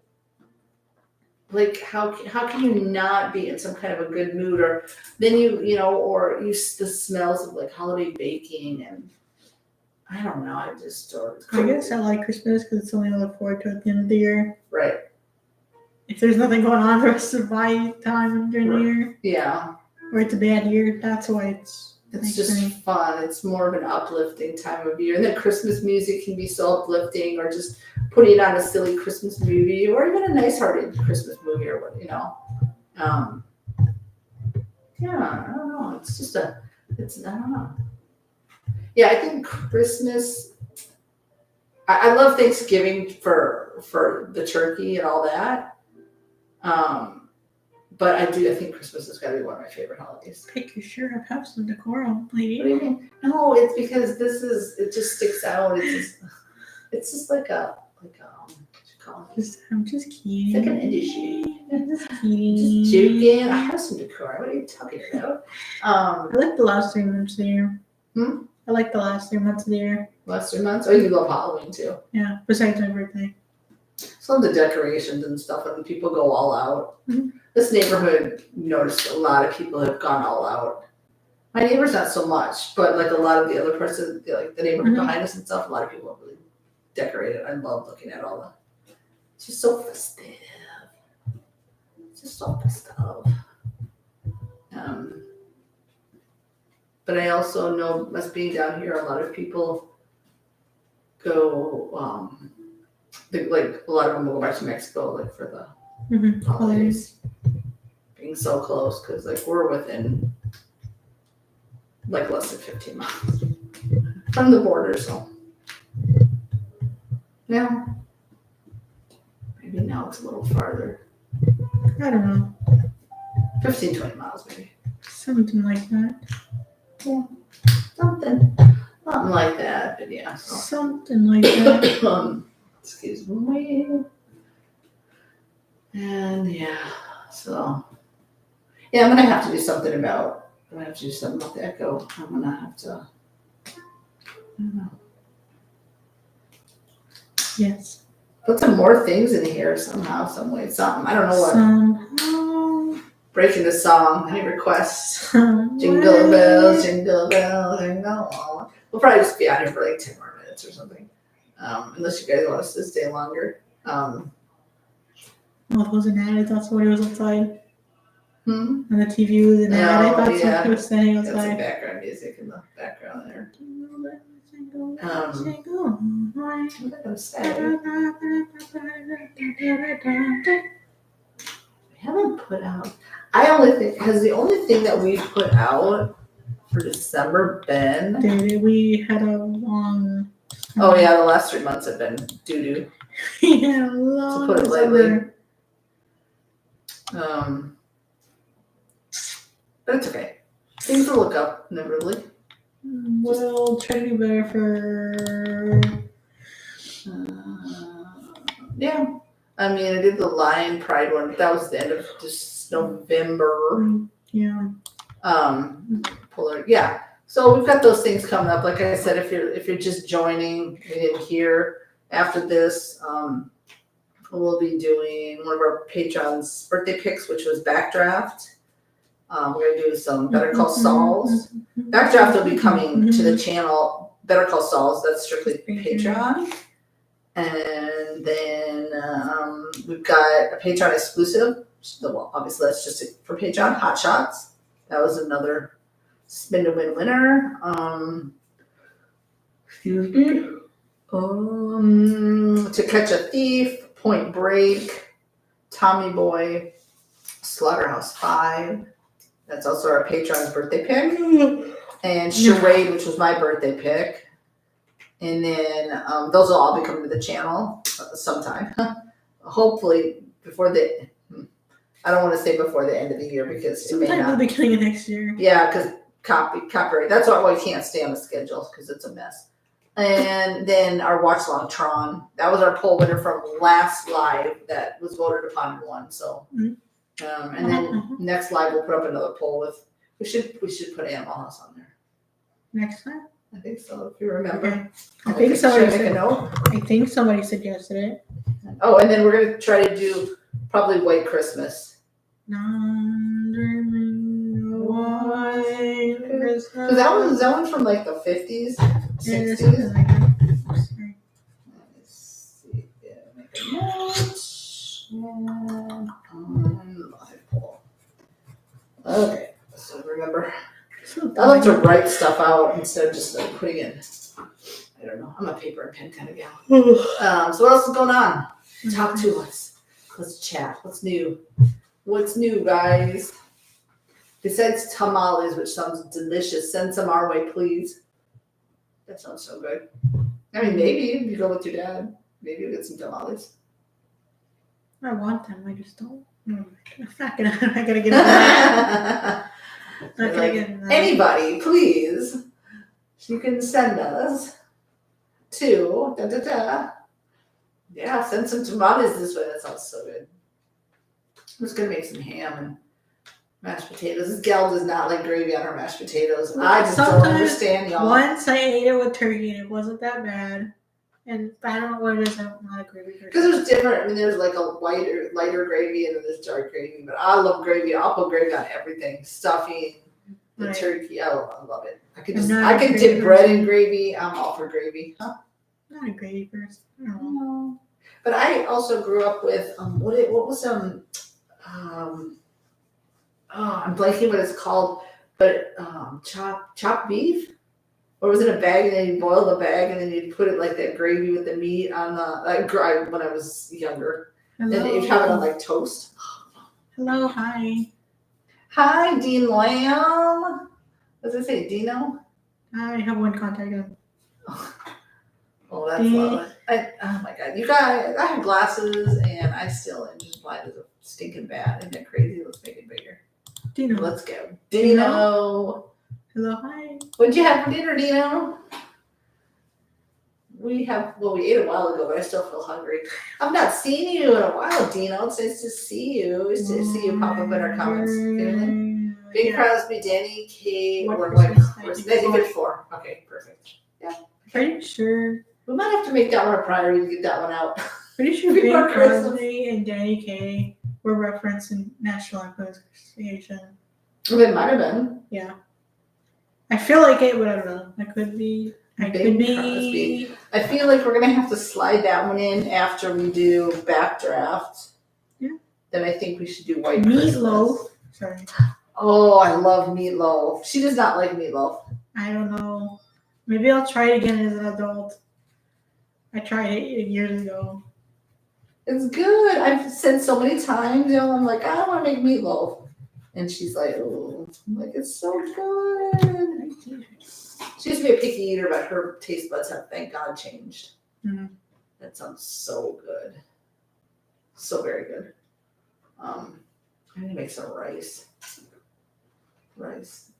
like how can you not be in some kind of a good mood, or then the smells of like holiday baking and I don't know. I guess I like Christmas because it's something to look forward to at the end of the year. Right. If there's nothing going on the rest of my time during the year, Yeah. or it's a bad year, that's why it's It's nice for me. just fun. It's more of an uplifting time of year. And then Christmas music can be so uplifting, or just putting on a silly Christmas movie, or even a nice-hearted Christmas movie, or what. Yeah, I don't know. It's just I don't know. Yeah, I think Christmas. I love Thanksgiving for the turkey and all that. But I think Christmas has got to be one of my favorite holidays. Pick your shirt up, have some decorum, lady. What do you mean? No, it's because it just sticks out. It's just like what you call it? I'm just kidding. It's like an industry. I'm just kidding. Just joking. I have some decor. What are you talking about? I like the last 3 months of the year. Hmm? I like the last 3 months of the year. Last 3 months? Oh, you love Halloween too. Yeah, besides my birthday. Some of the decorations and stuff, and people go all out. Mhm. This neighborhood, noticed a lot of people have gone all out. My neighbors not so much, but like a lot of the other parts of the neighborhood Mhm. behind us and stuff, a lot of people have really decorated. I love looking at all the. It's just so festive. It's just so festive. But I also know, us being down here, a lot of people go. Like a lot of them will go back to Mexico, like for the Mhm. holidays. Being so close, because like we're within like less than 15 miles from the border, so yeah. Maybe now it's a little farther. I don't know. 15, 20 miles maybe. Something like that. Something like that, but yeah. So. Something like that. Excuse me. And yeah, so yeah, I'm gonna have to do something about. I'm gonna have to do something about the echo. I'm gonna have to. I don't know. Yes. Put some more things in here somehow, some way, something. I don't know what. Somehow. Breaking the song. Any requests? Some Jingle way. bells, jingle bells, jingle all. We'll probably just be out here for like 10 more minutes or something. Unless you guys want us to stay longer. Oh, it was an ad. I thought somebody was outside. Hmm? On the TV was an ad. I Oh, thought yeah. somebody was standing Got some outside. background music in the background there. What What was I gonna say? We haven't put out. I only think has the only thing that we put out for December been. Did we had a long. Oh yeah, the last 3 months have been doo doo. Yeah, long. To put it lightly. But it's okay. Things will look up inevitably. We'll try to do better for. Yeah. I mean, I did the Lion Pride one, but that was the end of just November. Yeah. Yeah. So we've got those things coming up. Like I said, if you're just joining, we didn't hear after this, we'll be doing one of our patrons' birthday picks, which was Backdraft. We're gonna do some Better Call Sauls. Backdraft will be coming to the channel. Better Call Sauls. That's strictly Patreon. And then we've got a Patreon exclusive. Well, obviously that's just for Patreon. Hot Shots. That was another spin to win winner. Excuse me. To Catch a Thief, Point Break, Tommy Boy, Slaughterhouse 5. That's also our Patreon's birthday pick. And Charade, which was my birthday pick. And then those will all be coming to the channel sometime. Hopefully before I don't want to say before the end of the year because it may Sometime not. at the beginning of next year. Yeah, because copyright. That's why we can't stay on the schedule because it's a mess. And then our watch long Tron. That was our poll winner from last live that was voted upon and won. So, and then next live we'll put up another poll with. We should put Animal House on there. Next time. I think so. If you remember. Okay. I think somebody Should I make a note? I think somebody suggested it. Oh, and then we're gonna try to do probably White Christmas. Because that one's from like the 50s, 60s. Let's see. Yeah, make a note. And live poll. Okay, so remember, I like to write stuff out instead of just like putting in. I don't know. I'm a paper and pen kind of gal. So what else is going on? Talk to us. Let's chat. What's new? What's new, guys? Besides tamales, which sounds delicious, send some our way, please. That sounds so good. I mean, maybe if you go with your dad, maybe you'll get some tamales. I want them. I just don't. I'm not gonna get that. Not gonna get that. Anybody, please. You can send us to Yeah, send some tamales this way. That sounds so good. I'm just gonna make some ham and mashed potatoes. This gal does not like gravy on her mashed potatoes. I just don't understand, y'all. Once I ate it with turkey and it wasn't that bad. And I don't know what it is. I don't like gravy. Because there's different. I mean, there's like a lighter gravy and then there's dark gravy. But I love gravy. I'll put gravy on everything. Stuffing, the turkey. I love it. I could dip bread in gravy. I'm all for gravy. Huh? Not a great person. I don't know. No. But I also grew up with what was oh, I'm blanking what it's called, but chopped beef, or was it a bag and then you boil the bag and then you put it like that gravy with the meat on the when I was younger, and you'd have it on like toast. Hello, hi. Hi, Dean Lamb. What does it say, Dino? I have one contact him. Oh, that's lovely. Oh my god, you guys! I have glasses and I still am just blind as a stinking bat. Isn't that crazy? Let's make it bigger. Dino. Let's go, Dino. Hello, hi. What'd you have for dinner, Dino? We ate a while ago, but I still feel hungry. I've not seen you in a while, Dino. It's nice to see you. It's nice to see you pop up in our comments. Feeling it? Bing Crosby, Danny, Kate, What or Christmas what? night did Night you Good watch? 4. Okay, perfect. Pretty sure. We might have to make that one a priority to get that one out. Pretty sure Before Bing Christmas. Crosby and Danny Kaye were referenced in National Lampoon's Association. It might have been. Yeah. I feel like it, but I don't know. I could be. I Bing could be. Crosby. I feel like we're gonna have to slide that one in after we do Backdraft. Yeah. Then I think we should do White Meatloaf. Christmas. Sorry. Oh, I love Meatloaf. She does not like Meatloaf. I don't know. Maybe I'll try it again as an adult. I tried it years ago. It's good. I've said so many times, I'm like, I want to make meatloaf. And she's like, oh, I'm like, it's so good. She used to be a picky eater, but her taste buds have, thank God, changed. Mhm. That sounds so good. So very good. I need to make some rice. Rice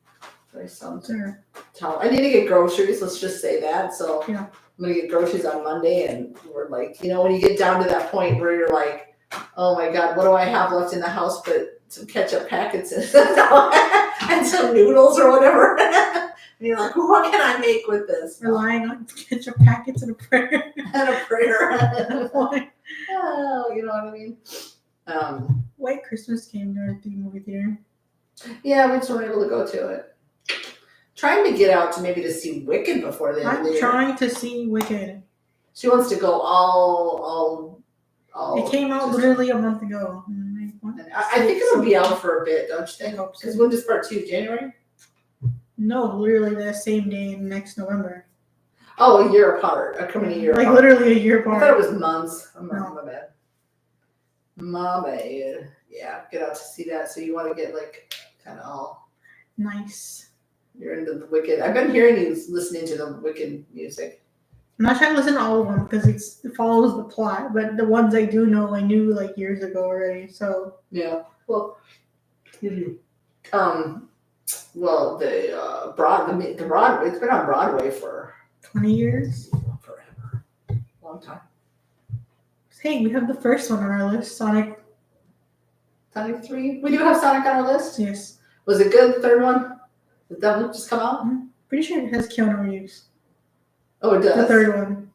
sounds Sure. I need to get groceries, let's just say that. So Yeah. I'm gonna get groceries on Monday, and we're like, when you get down to that point where you're like, oh my God, what do I have left in the house but some ketchup packets and some noodles or whatever. And you're like, well, what can I make with this? Relying on ketchup packets and a prayer. And a prayer. Oh, you know what I mean? White Christmas came to the movie theater. Yeah, we just weren't able to go to it. Trying to get out to see Wicked before the end of the I'm year. trying to see Wicked. She wants to go all. It came out just- literally a month ago. I think it'll be out for a bit, don't you I think? hope so. Because when does part 2? January? No, literally the same day next November. Oh, a year apart. Coming a year Like apart. literally a year I apart. thought it was months. No. My bad. My bad. Yeah, get out to see that. So you want to get kind of all. Nice. You're into the Wicked. I've been hearing you listening to the Wicked music. I'm not trying to listen to all of them because it follows the plot, but the ones I do know I knew years ago already. So Yeah. Well. Well, the Broadway. It's been on Broadway for 20 years. forever. Long time. Hey, we have the first one on our list, Sonic. Sonic 3. We do have Sonic on our list. Yes. Was it good? The third one? Did that one just come out? Pretty sure it has Keanu Reeves. Oh, it does. The third one.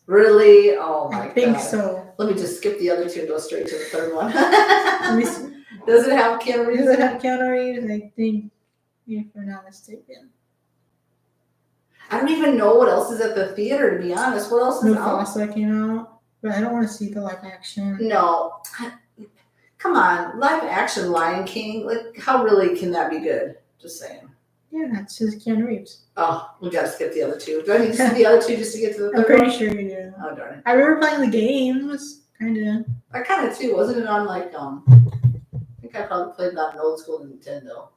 Really? Oh my god. I think so. Let me just skip the other two and go straight to the third one. Let me see. Does it have Keanu Reeves? Does it have Keanu Reeves? I think, if I'm not mistaken. I don't even know what else is at the theater, to be honest. What else is out? Mufasa came out, but I don't want to see the live action. No. Come on. Live action Lion King. How really can that be good? Just saying. Yeah, that's just Keanu Reeves. Oh, we gotta skip the other two. Do I need to see the other two just to get to the I'm third pretty one? sure you do. Oh, darn it. I remember playing the games, kind of. I kind of too. Wasn't it on I think I probably played it on an old school Nintendo.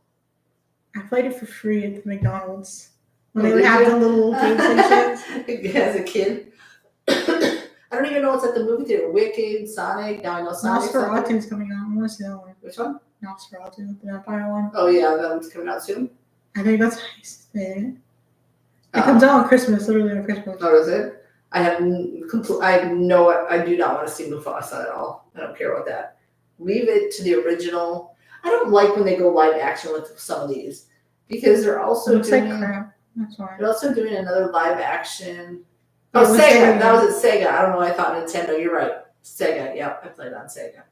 I played it for free at the McDonald's. When Oh, they would did have you? the little game stations. As a kid. I don't even know what's at the movie theater. Wicked, Sonic. Now I know Sonic. Nosferatu's coming out. I want to see that one. Which one? Nosferatu, the vampire one. Oh yeah, that one's coming out soon. I think that's how you say it. It comes out on Christmas, literally on Christmas. Oh, is it? I do not want to see Mufasa at all. I don't care about that. Leave it to the original. I don't like when they go live action with some of these because they're also It looks doing. like crap. That's why. They're also doing another live action. Yeah, Oh, it was Sega. Sega. That was at Sega. I don't know why I thought Nintendo. You're right. Sega. Yeah, I played on Sega.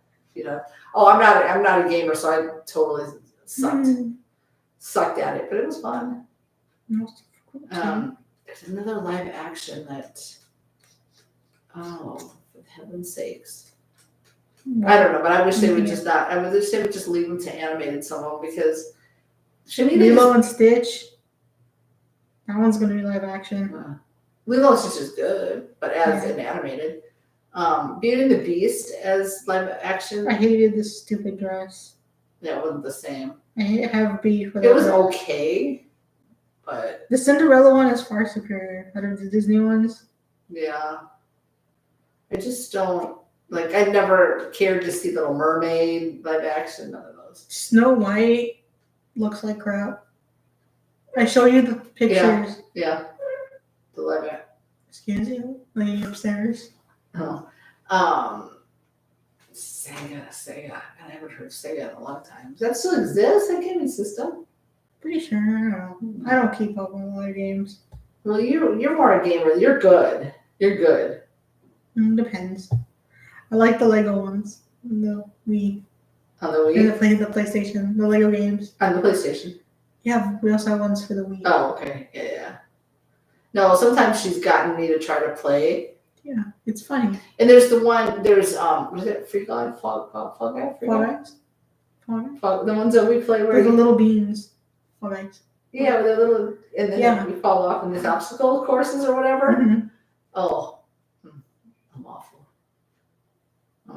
Oh, I'm not a gamer, so I totally sucked at it, but it was fun. There's another live action that Oh, for heaven's sakes. I don't know, but I wish they would just not. I wish they would just leave them to animated some of them because shouldn't they Lilo and Stitch. That one's gonna be live action. Lilo and Stitch is good, but as an animated. Beauty and the Beast as live action. I hated this stupid dress. Yeah, it wasn't the same. I have beef with it. It was okay, but the Cinderella one is far superior out of the Disney ones. yeah. I just don't like. I never cared to see Little Mermaid live action. None of those. Snow White looks like crap. I show you the pictures. Yeah. The live action. Excuse you, lady upstairs. Oh. Sega. I haven't heard of Sega in a long time. Does that still exist? That gaming system? Pretty sure. I don't know. I don't keep up with a lot of games. Well, you're more a gamer. You're good. You're good. Depends. I like the Lego ones. The Wii. On the Wii? And the PlayStation. The Lego games. On the PlayStation. Yeah, we also have ones for the Wii. Oh, okay. Yeah. No, sometimes she's gotten me to try to play. Yeah, it's funny. And there's the one, was it Free God? Fall Guy? Free Fall God? Guys? Fall Guys? The ones that we play where Like the little beans. Fall Guys. yeah, with the little, and then we fall off in these obstacle courses or whatever. Mm-hmm. Oh, I'm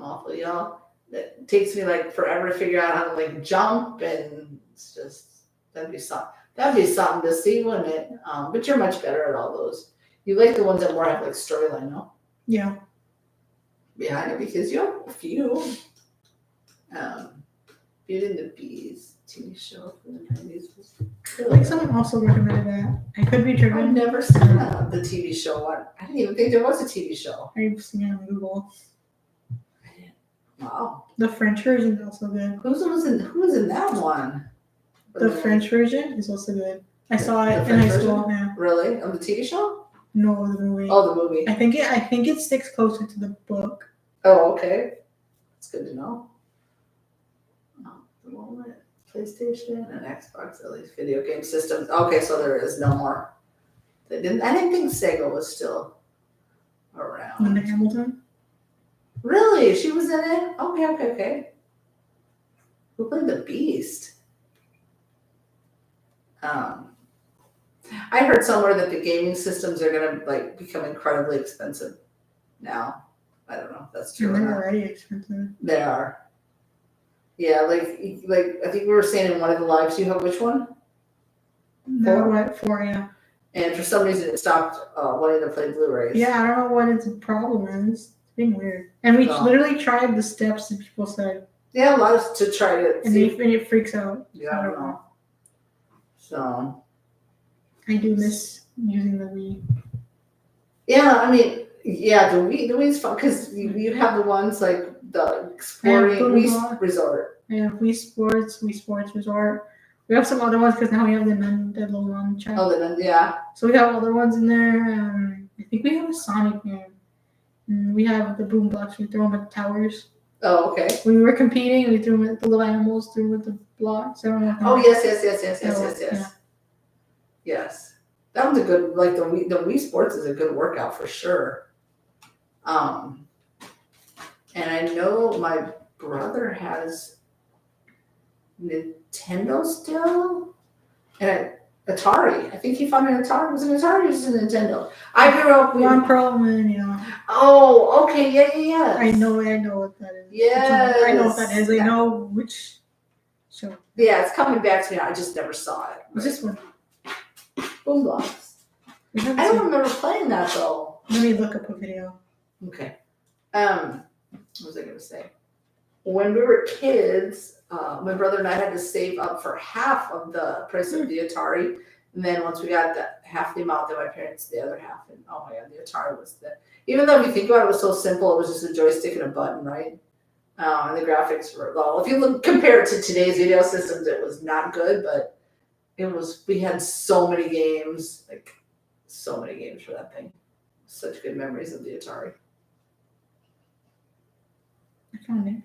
awful, y'all. It takes me like forever to figure out how to like jump, and it's just that'd be something to see, wouldn't it? But you're much better at all those. You like the ones that more have like storyline, no? Yeah. Behind it because you have a few. Beauty and the Beast TV show from the 90s was good. I think someone also recommended that. I could be I've driven. never seen the TV show. I didn't even think there was a TV show. I've seen it on Google. Wow. The French version is also good. Who was in that one? The French version is also good. I saw it The in high French school. version? Yeah. Really? On the TV show? No, the movie. Oh, the movie. I think it sticks closer to the book. Oh, okay. That's good to know. The moment, PlayStation and Xbox, at least video game systems. Okay, so there is no more. I didn't think Sega was still around. Linda Hamilton. Really? She was in it? Okay. Who played the Beast? I heard somewhere that the gaming systems are gonna like become incredibly expensive now. I don't know if that's true or They're not. already expensive. They are. Yeah, like I think we were saying in one of the lives, you have which one? No, what for? Yeah. And for some reason it stopped wanting to play Blu-rays. Yeah, I don't know what its problem is. It's being weird. And we literally tried the steps that people said. Yeah, a lot of to try to and see. And it freaks out. Yeah, I don't know. So. I do miss using the Wii. Yeah, I mean, yeah, the Wii's fun because you have the ones like the exploring Wii Resort. Yeah, Wii Sports Resort. We have some other ones because now we have the little nunchuck. Oh, yeah. So we have other ones in there. I think we have a Sonic game. And we have the boom blocks. We throw them at the towers. Oh, okay. When we were competing, we threw them at the little animals, threw them at the blocks. Oh, yes. Yes. That one's a good, like the Wii Sports is a good workout for sure. And I know my brother has Nintendo still, and Atari. I think he found an Atari. Was it an Atari or was it a Nintendo? I grew up with One Pro and Oh, okay, yeah. I know what that is. Yes. I know what that is. I know which show. Yeah, it's coming back to me. I just never saw it. What's this one? Boom Blocks. I don't remember playing that though. Let me look up a video. Okay. What was I going to say? When we were kids, my brother and I had to save up for half of the price of the Atari. And then once we got half the amount, then my parents the other half. And oh my God, the Atari was even though if you think about it, it was so simple, it was just a joystick and a button, right? And the graphics were low. If you compare it to today's video systems, it was not good, but we had so many games, for that thing. Such good memories of the Atari. I found it.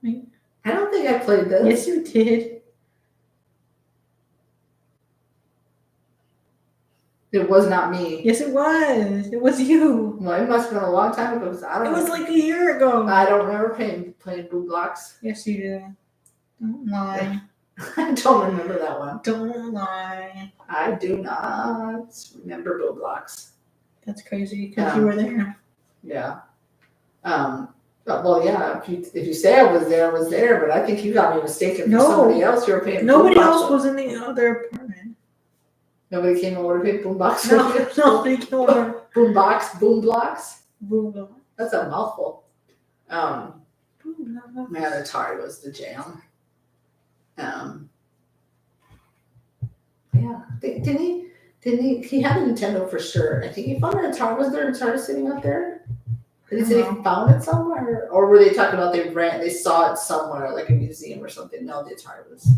Wait. I don't think I played this. Yes, you did. It was not me. Yes, it was. It was you. Well, it must have been a long time ago because I don't It was know. like a year ago. I don't remember playing Boo Blocks. Yes, you did. Don't lie. I don't remember that one. Don't lie. I do not remember Boo Blocks. That's crazy because you were there. Yeah. Well, yeah. If you say I was there. But I think you got me mistaken for somebody else. You were paying. Nobody else was in the other apartment. Nobody came over to pay Boombox. No, nobody came over. Boombox, Boom Blocks. Boom Blocks. That's a mouthful. Boom Blocks. Man, Atari was the jam. Yeah. Didn't he? He had a Nintendo for sure. I think he found an Atari. Was there an Atari sitting out there? Did he say he found it somewhere? Or were they talking about they saw it somewhere, like a museum or something? No, the Atari was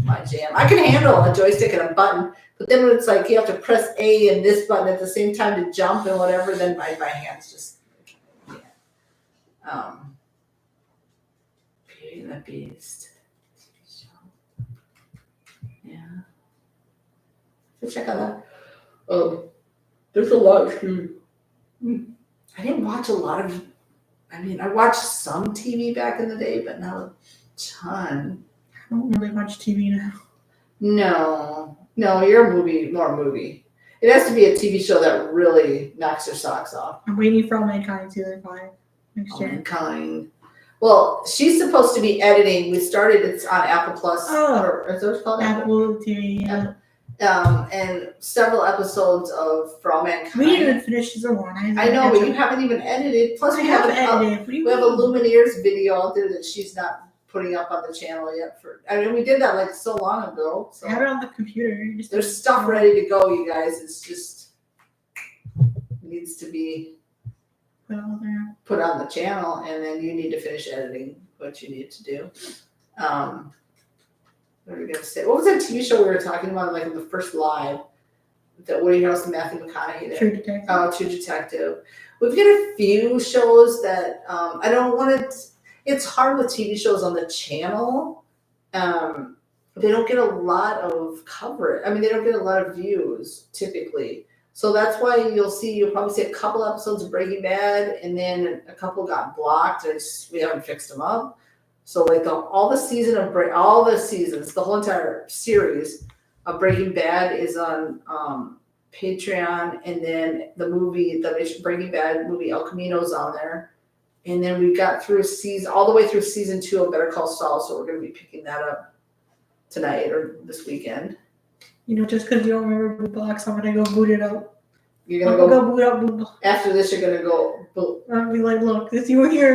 my jam. I can handle a joystick and a button, but then when it's like you have to press A and this button at the same time to jump and whatever, then my hands just can't. Beauty and the Beast. Yeah. So check out that. There's a lot too. I didn't watch a lot of. I mean, I watched some TV back in the day, but not a ton. I don't really watch TV now. No, you're more movie. It has to be a TV show that really knocks your socks off. I'm waiting for All Mankind season 5 next year. Mankind. Well, she's supposed to be editing. We started. It's on Apple Plus. Or is that what it's called? Apple TV. Yeah. And several episodes of For All Mankind. We didn't even finish season 1. I know, but you haven't even edited. Plus, we have edited. We have a Lumineers video out there that she's not putting up on the channel yet. We did that like so long ago. So I have it on the computer. there's stuff ready to go, you guys. It's just needs to be put on the channel, and then you need to finish editing what you need to do. What were we gonna say? What was that TV show we were talking about, like in the first live? That Woody Harrelson, Matthew McConaughey did. True Detective. Oh, True Detective. We've got a few shows that I don't want to. It's hard with TV shows on the channel. They don't get a lot of coverage. I mean, they don't get a lot of views typically. So that's why you'll probably see a couple episodes of Breaking Bad, and then a couple got blocked, and we haven't fixed them up. So like all the seasons, the whole entire series of Breaking Bad is on Patreon, and then the Breaking Bad movie El Camino's on there. And then we got through all the way through season 2 of Better Call Saul, so we're going to be picking that up tonight or this weekend. Just because you don't remember Boot Blocks, I'm going to go boot it up. You're going to go boot up Boot Blocks. After this, you're going to go. I'll be like, look, this you were here.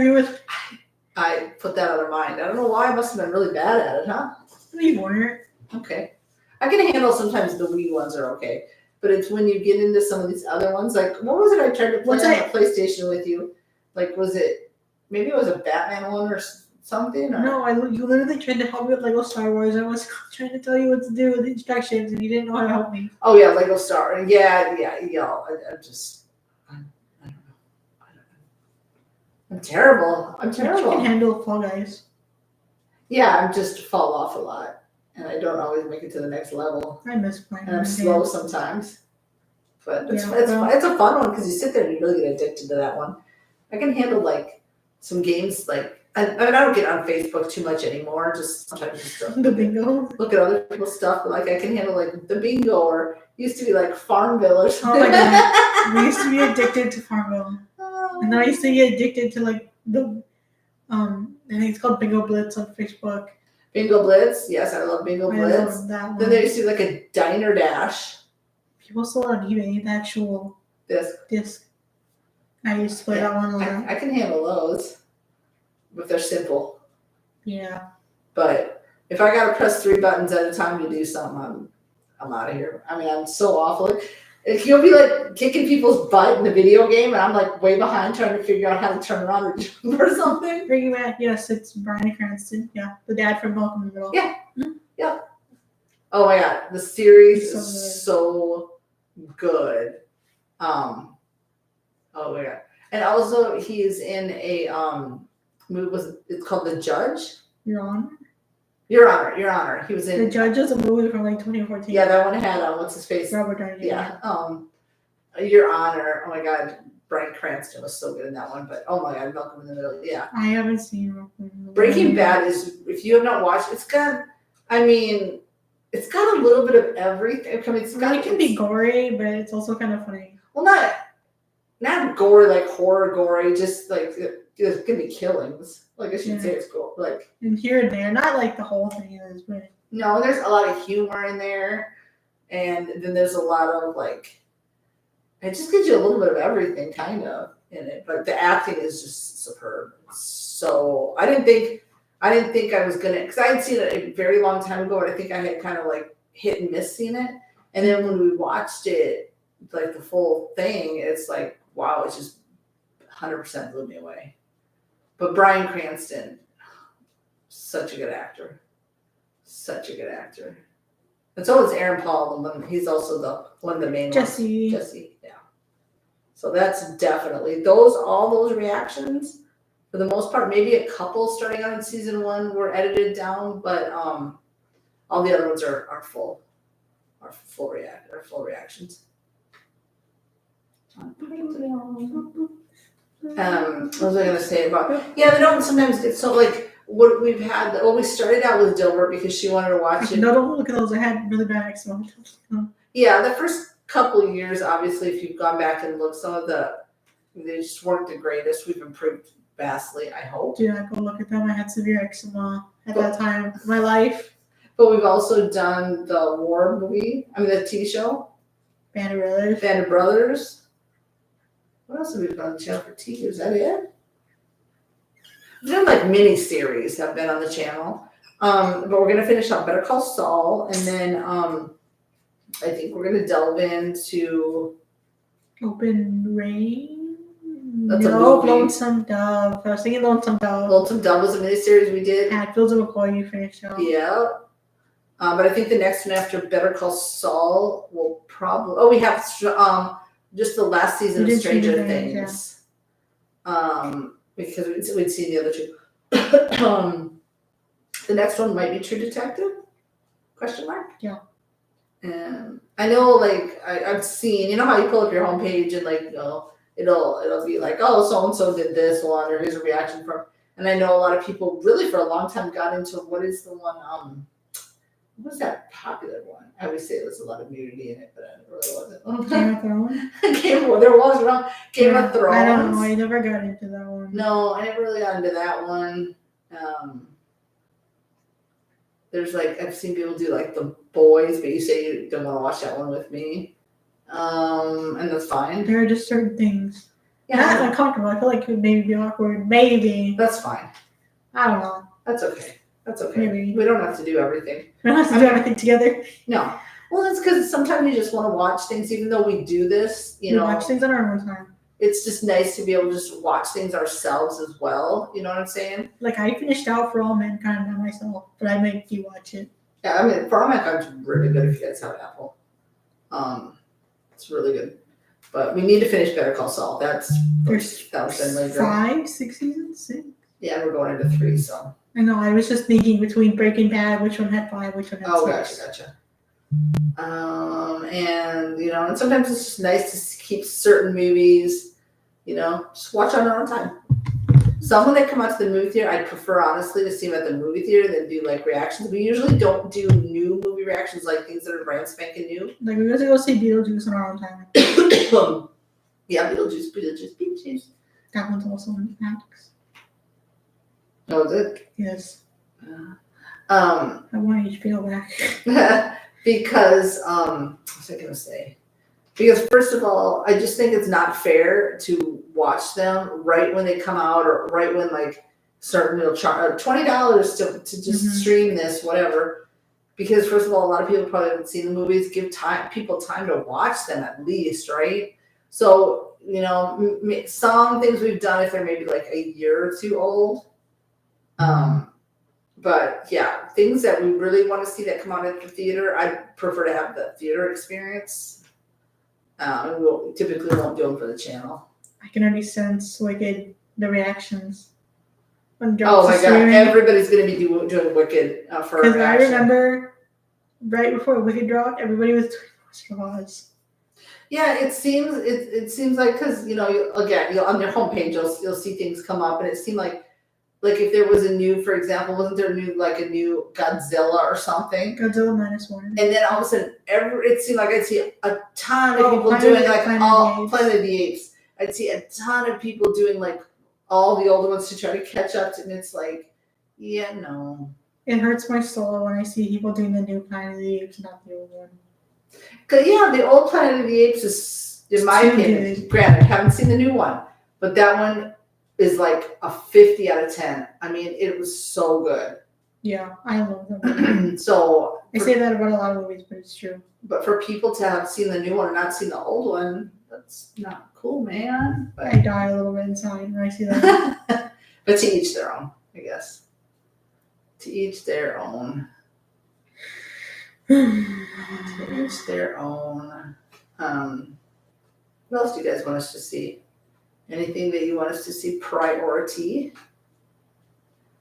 I put that out of mind. I don't know why. I must have been really bad at it, huh? You weren't. Okay. I can handle sometimes the Wii ones are okay. But it's when you get into some of these other ones, like, what was it I tried to play on the PlayStation with you? Like, maybe it was a Batman one or something? Or? No, you literally tried to help me with Lego Star Wars. I was trying to tell you what to do with the instructions, and you didn't know how to help me. Oh, yeah, Lego Star Wars. Yeah. I don't know. I'm terrible. You can handle Fall Guys. Yeah, I'm just fall off a lot, and I don't always make it to the next level. I miss playing. And I'm slow sometimes. But it's a fun one because you sit there and you really get addicted to that one. I can handle like some games like I don't get on Facebook too much anymore. Just sometimes the bingo. Look at other people's stuff. But like I can handle like the bingo or used to be like Farmville or something. Oh my god, we used to be addicted to Farmville, and then I used to get addicted to like the I think it's called Bingo Blitz on Facebook. Bingo Blitz, yes, I love Bingo Blitz. I love that one. Then there used to be like a Diner Dash. People sold on eBay the actual disc. I used to play that one a lot. I can handle those, but they're simple. Yeah. But if I gotta press 3 buttons at a time to do something, I'm out of here. I mean, I'm so awful. You'll be like kicking people's butt in the video game, and I'm like way behind trying to figure out how to turn around or jump or something. Bringing back, yes, it's Bryan Cranston. Yeah, the dad from Malcolm in the Middle. Yeah. Mm-hmm. Yeah. Oh my god, the series is so good. Oh my god. And also he is in a movie it's called The Judge. Your Honor? Your Honor. He was in The Judge is a movie from like 2014. Yeah, that one had what's his face? Robert Downey. Yeah. Your Honor. Oh my God, Bryan Cranston was so good in that one. But oh my God, Malcolm in the Middle. Yeah. I haven't seen Breaking Bad is, if you have not watched, it's got a little bit of everything. I mean, it can be gory, but it's also kind of funny. Well, not gory like horror gory, just like it's gonna be killings. Like I should say, it's cool. Like and here and there, not like the whole thing is, but no, there's a lot of humor in there, and then there's a lot of like, it just gives you a little bit of everything kind of in it. But the acting is just superb. So I didn't think I was gonna, because I had seen it a very long time ago, and I think I had kind of like hit and miss seen it, and then when we watched it, like the full thing, it's like wow, it's just 100% blew me away. But Bryan Cranston, such a good actor. And so is Aaron Paul. He's also one of the main Jesse. ones. Jesse, yeah. So that's definitely all those reactions, for the most part, maybe a couple starting out in season 1 were edited down, but all the other ones are full reactions. What was I gonna say about? Yeah, they don't sometimes get so like what we've had. Well, we started out with Dilbert because she wanted to watch it. No, don't look at those. I had really bad eczema. Yeah, the first couple of years, obviously, if you've gone back and looked, they just weren't the greatest. We've improved vastly, I hope. Do not go look at them. I had severe eczema at that time of my life. But we've also done the war movie. I mean, the TV show. Band of Brothers. What else have we done on the channel for TV? Is that it? We've done like mini series have been on the channel. But we're gonna finish up Better Call Saul, and then I think we're gonna delve into Open Rain. That's a movie. Lonesome Dove. I was thinking Lonesome Dove. Lonesome Dove was a miniseries we did. Hatfields and McCoy, you finished up. Yeah. But I think the next one after Better Call Saul will probably. We have just the last season of Stranger Things. Yeah. Because we'd seen the other two. The next one might be True Detective? Question mark? Yeah. And I know, like, I've seen, you know how you pull up your homepage and, like, it'll be like, oh, so-and-so did this one, or here's a reaction from, and I know a lot of people really for a long time got into what is the one, what was that popular one? I always say there's a lot of nudity in it, but it really wasn't. Game of Thrones? There was one. Game of Thrones. I don't know. I never got into that one. No, I never really got into that one. There's like, I've seen people do like The Boys, but you say you don't want to watch that one with me. And that's fine. There are just certain things. Yeah. Not uncomfortable. I feel like it would maybe be awkward. Maybe. That's fine. I don't know. That's okay. Maybe. We don't have to do everything. We don't have to do everything together. No. Well, it's because sometimes you just want to watch things, even though we do this, we watch things on our own time. It's just nice to be able to just watch things ourselves as well. You know what I'm saying? Like, I finished out For All Mankind by myself, but I make you watch it. Yeah, I mean, For All Mankind's really good if you guys have Apple. It's really good. But we need to finish Better Call Saul. There's 5, 6 seasons? 6? Yeah, we're going into 3, so. I know, I was just thinking between Breaking Bad, which one had 5, which one had 6. Gotcha. And, and sometimes it's just nice to keep certain movies, just watch on our own time. Some when they come out to the movie theater, I'd prefer, honestly, to see them at the movie theater than do, like, reactions. We usually don't do new movie reactions, like things that are brand spanking new. Like, we used to go see Beetlejuice on our own time. Yeah, Beetlejuice. That one's also on Netflix. Oh, is it? Yes. I want HBO back. Because, what was I going to say? Because, first of all, I just think it's not fair to watch them right when they come out or right when, like, certain charge $20 to just stream this, whatever. Because, first of all, a lot of people probably haven't seen the movies. Give people time to watch them at least, right? So, some things we've done if they're maybe like a year or two old. But yeah, things that we really want to see that come out at the theater, I'd prefer to have the theater experience. And we typically won't do them for the channel. I can already sense the reactions. when Oh Jobs my is god, streaming. everybody's gonna be doing Wicked for Because I action. remember right before Wicked dropped, everybody was doing Wizard of Oz. Yeah, it seems like because you on your homepage you'll see things come up, and it seemed like if there was a new, for example, wasn't there a new Godzilla or something? Godzilla -1. And then all of a sudden, it seemed like I'd see a ton of Oh, people Planet doing of- like Planet of all the Apes. Planet of the Apes. I'd see a ton of people doing like all the older ones to try to catch up to, and it's like, yeah, no. It hurts my soul when I see people doing the new Planet of the Apes, not the old one. Cause yeah, the old Planet of the Apes is, in my Too opinion, good. granted, haven't seen the new one, but that one is like a 50 out of 10. I mean, it was so good. Yeah, I love them. So I say that about a lot of movies, but it's true. but for people to have seen the new one and not seen the old one, that's not cool, man. But, I die a little bit inside when I see that. but to each their own, I guess. To each their own. To each their own. What else do you guys want us to see? Anything that you want us to see priority?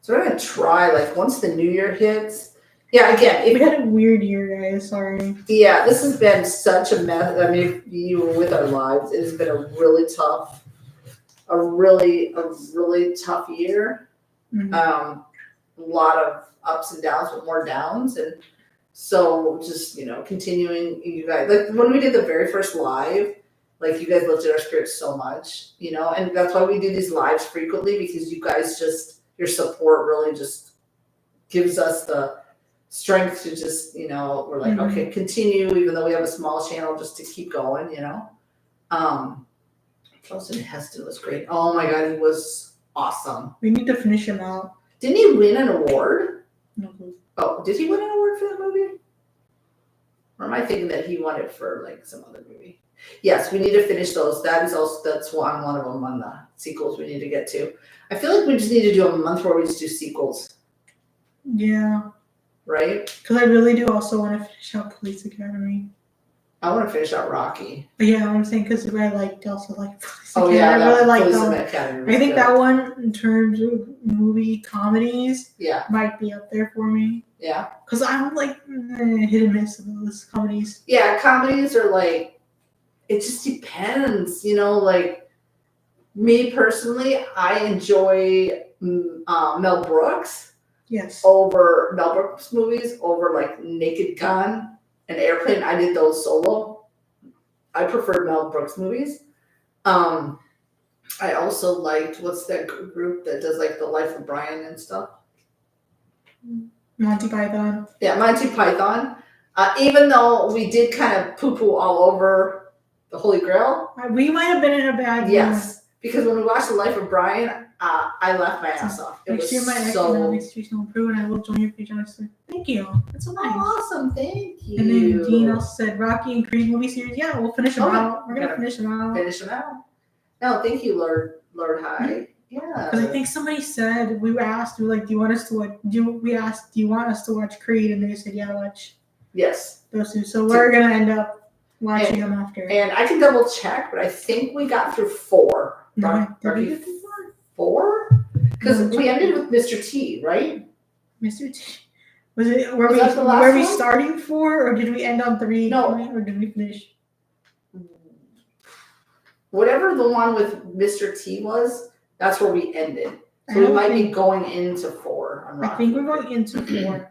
So we're gonna try, like, once the new year hits. Yeah, again, We had a weird year, guys. Sorry. yeah, this has been such a mess. I mean, if you were with our lives, it has been a really tough year. Mhm. A lot of ups and downs, but more downs. And so just, continuing, you guys, like when we did the very first live, like you guys lifted our spirits so much, and that's why we do these lives frequently, because you guys your support really just gives us the strength to just, we're like, Mhm. okay, continue, even though we have a small channel, just to keep going, Charleston Heston was great. Oh my God, he was awesome. We need to finish him out. Didn't he win an award? No clue. Oh, did he win an award for that movie? Or am I thinking that he won it for like some other movie? Yes, we need to finish those. That's one of them on the sequels we need to get to. I feel like we just need to do a month where we just do sequels, Yeah, right? because I really do also want to finish out Police Academy. I want to finish out Rocky. But yeah, I'm saying because I also like Police Oh Academy. yeah, I really like Police that. Academy was I think good. that one, in terms of movie comedies, Yeah, might be up there for me. yeah. Because I'm like hit and miss of those comedies. Yeah, comedies are like, it just depends, like me personally, I enjoy Mel Brooks Yes. over Mel Brooks movies over like Naked Gun and Airplane. I did those solo. I prefer Mel Brooks movies. I also liked, what's that group that does like the Life of Brian and stuff? Monty Python. Yeah, Monty Python. Even though we did kind of poo-poo all over the Holy Grail. We might have been in a bad Yes, because when we watched the Life of Brian, I laughed my ass off. It Next year, my was so economic situation will improve, and I will join your page honestly. Thank you. That's so nice. awesome. Thank you. And then Dean also said Rocky and Creed movie series. Yeah, we'll finish them Okay. out. We're gonna finish them out. Finish them out. No, thank you, Lord High. Yeah. Because I think somebody said we asked, we were like, do you want us to watch? We asked, do you want us to watch Creed? And they said, yeah, watch Yes. those two. So we're gonna end up watching them after. And I can double check, but I think we got through 4. No, did Rocky we get through 4? Because we ended with Mr. T, right? Mr. T. Was it? Were Was we? that the last Were we one? starting 4, or did we end on 3? No. Or did we finish? Whatever the one with Mr. T was, that's where we ended. I So we don't might be think- going into 4 on Rocky. I think we're going into 4. I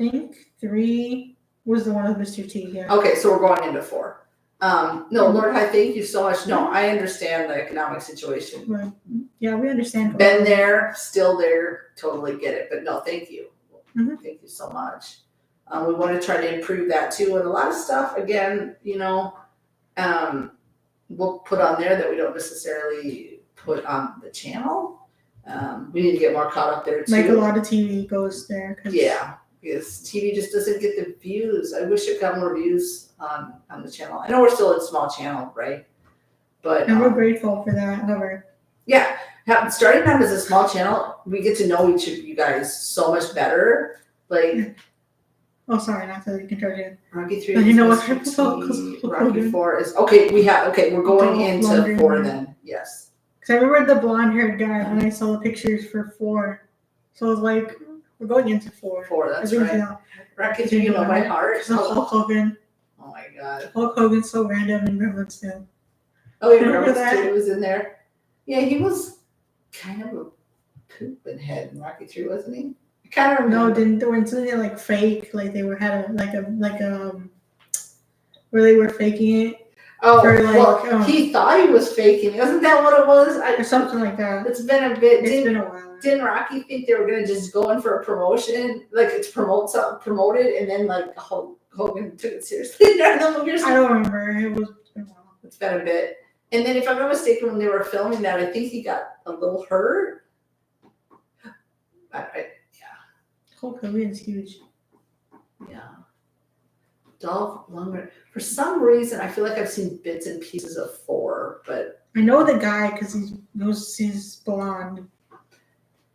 think 3 was the one with Mr. T. Yeah. Okay, so we're going into 4. No, Lord High, thank you so much. No, I understand the economic situation. Right. Yeah, we understand. Been there, still there, totally get it. But no, thank you. Mhm. Thank you so much. We want to try to improve that too. And a lot of stuff, again, we'll put on there that we don't necessarily put on the channel. We need to get more caught up there too. Like a lot of TV goes there. 'Cause Yeah, because TV just doesn't get the views. I wish it got more views on the channel. I know we're still a small channel, right? But And we're grateful for that. However, yeah, starting out as a small channel, we get to know each of you guys so much better. Like oh, sorry, not to interrupt. Rocky 3, But you know what? Mr. T, Rocky 4 is okay. We're going Dolph into Lundgren. 4 then. Yes. Because I remember the blonde-haired guy when I saw the pictures for 4. So I was like, we're going into 4. 4, that's I think, right. yeah. Rocky 3, you know my heart. The Hulk Hogan. Oh my god. Hulk Hogan's so random in Gremlins too. Oh, yeah, Remember Gremlins that? 2 was in there. Yeah, he was kind of a pooping head in Rocky 3, wasn't he? I kind of remember. No, didn't they were something like fake, like they were had a where they were faking it Oh, for, like, well, he thought he was faking. Wasn't that what it was? or something like that. It's been a bit. It's been a while. Didn't Rocky think they were gonna just go in for a promotion, like to promote something, promoted, and then like Hogan took it seriously during the movie or I something? don't remember. It's been a while. It's been a bit. And then, if I'm not mistaken, when they were filming that, I think he got a little hurt. Hulk Hogan's huge. Yeah. Dolph Lundgren. For some reason, I feel like I've seen bits and pieces of 4, but I know the guy because he's blonde.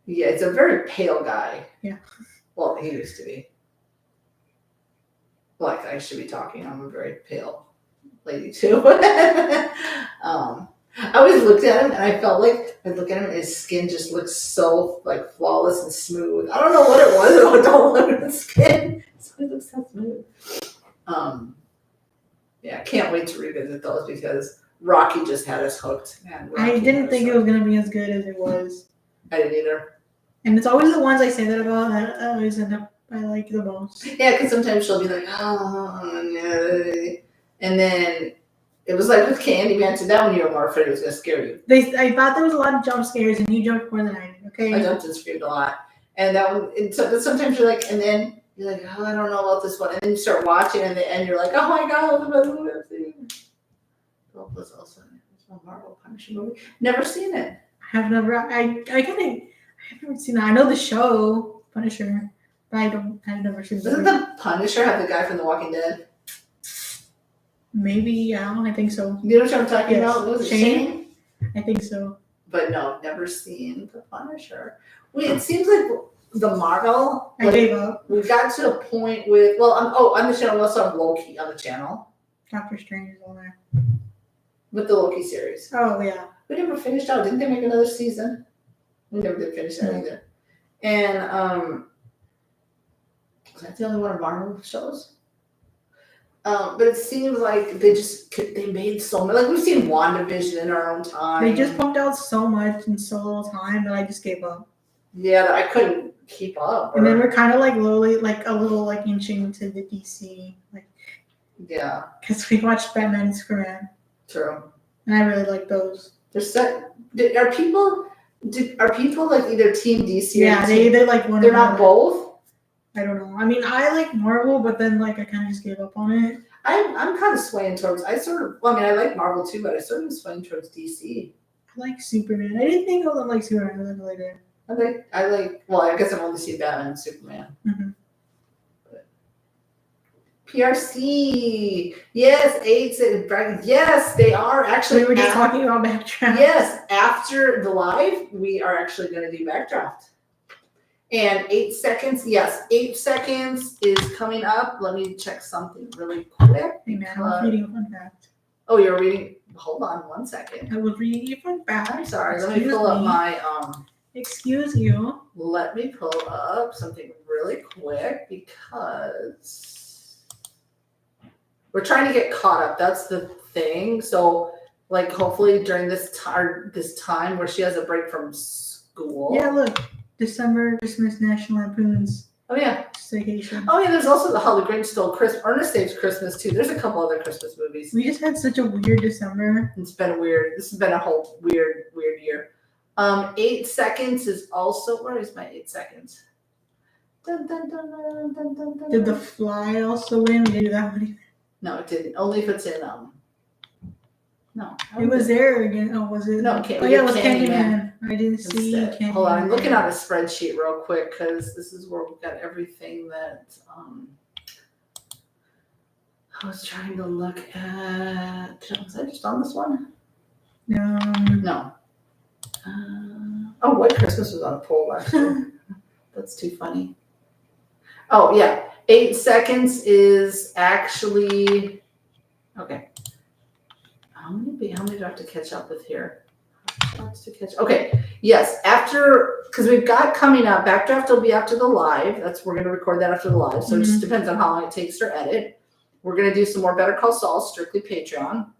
yeah, it's a very pale guy. Yeah. Well, he used to be. Like I should be talking. I'm a very pale lady too. I always looked at him and I felt like I look at him and his skin just looks so like flawless and smooth. I don't know what it was about Dolph Lundgren's skin. It looks so smooth. Yeah, can't wait to revisit those because Rocky just had us hooked. Man, I didn't think it was gonna be as good as it was. I didn't either. And it's always the ones I say that about that I always end up I like the most. Yeah, because sometimes she'll be like, oh, no. And then it was like with Candyman, so that one you were more afraid it was going to scare you. I thought there was a lot of jump scares, and you jumped more than I did. Okay. I jumped and screamed a lot. And that one, and so, but sometimes you're like, and then you're like, oh, I don't know about this one. And then you start watching, and the end you're like, oh my God, what the movie I've seen. Well, was also a Marvel Punisher movie. Never seen it. I have never. I haven't seen that. I know the show Punisher, but I've never seen it. Doesn't the Punisher have the guy from The Walking Dead? Maybe, yeah, I think so. You know what I'm talking Yes. about? Was it Shane? Shane? I think so. But no, never seen The Punisher. Wait, it seems like the Marvel. I gave up. We got to a point with on the channel we also have Loki on the channel Doctor Strange is on there. with the Loki series. Oh yeah. We never finished out. Didn't they make another season? We never did finish that either. And was that the only one of Marvel shows? But it seems like they made so much. Like we've seen WandaVision in our own time. They just pumped out so much in so little time that I just gave up. Yeah, I couldn't keep up. And then we're kind of like lowly, like a little like inching to the DC, like yeah, because we watched Batman and Superman, true. and I really like those. Are people like either Team DC? Yeah, or they either like one. They're or not the both. I don't know. I mean, I like Marvel, but then like I kind of just gave up on it. I'm kind of swaying towards. I like Marvel too, but I sort of swaying towards DC. I like Superman. I didn't think I was like Superman. I really did. I guess I've only seen Batman and Superman. Mm-hmm. But PRC, yes, AIDS and brackets, yes, they are actually. We were just talking about Backdraft. Yes, after the live, we are actually going to do Backdraft. And 8 seconds, yes, 8 seconds is coming up. Let me check something really quick. Hey man, I was reading a fun fact. Oh, you're reading. Hold on 1 second. I was reading a fun fact. I'm sorry. Let me pull up my Excuse you. Let me pull up something really quick because we're trying to get caught up. That's the thing. So, like, hopefully during this time where she has a break from school. Yeah, look, December Christmas National Lampoon's Oh yeah. Staycation. Oh yeah. There's also the How the Grinch Stole Christmas. Ernest Saves Christmas too. There's a couple other Christmas movies. We just had such a weird December. It's been weird. This has been a whole weird year. 8 seconds is also. Where is my 8 seconds? Dun, dun, dun, dun, dun, dun, dun, Did The Fly also win? We didn't do that one either. No, it didn't. Only if it's in No. It was there again. Oh, was it? No, Candyman. Oh yeah, it was Candyman. I didn't see Candyman. Hold on, I'm looking at a spreadsheet real quick because this is where we've got everything that I was trying to look at. Was I just on this one? No. White Christmas was on a poll last year. That's too funny. Oh yeah, 8 seconds is actually okay. How many do I have to catch up with here? Lots to catch. Okay, yes. Because we've got coming up, Backdraft will be after the live. We're going to record that after the live. So it just depends on how long it takes to edit. We're going to do some more Better Call Saul, strictly Patreon.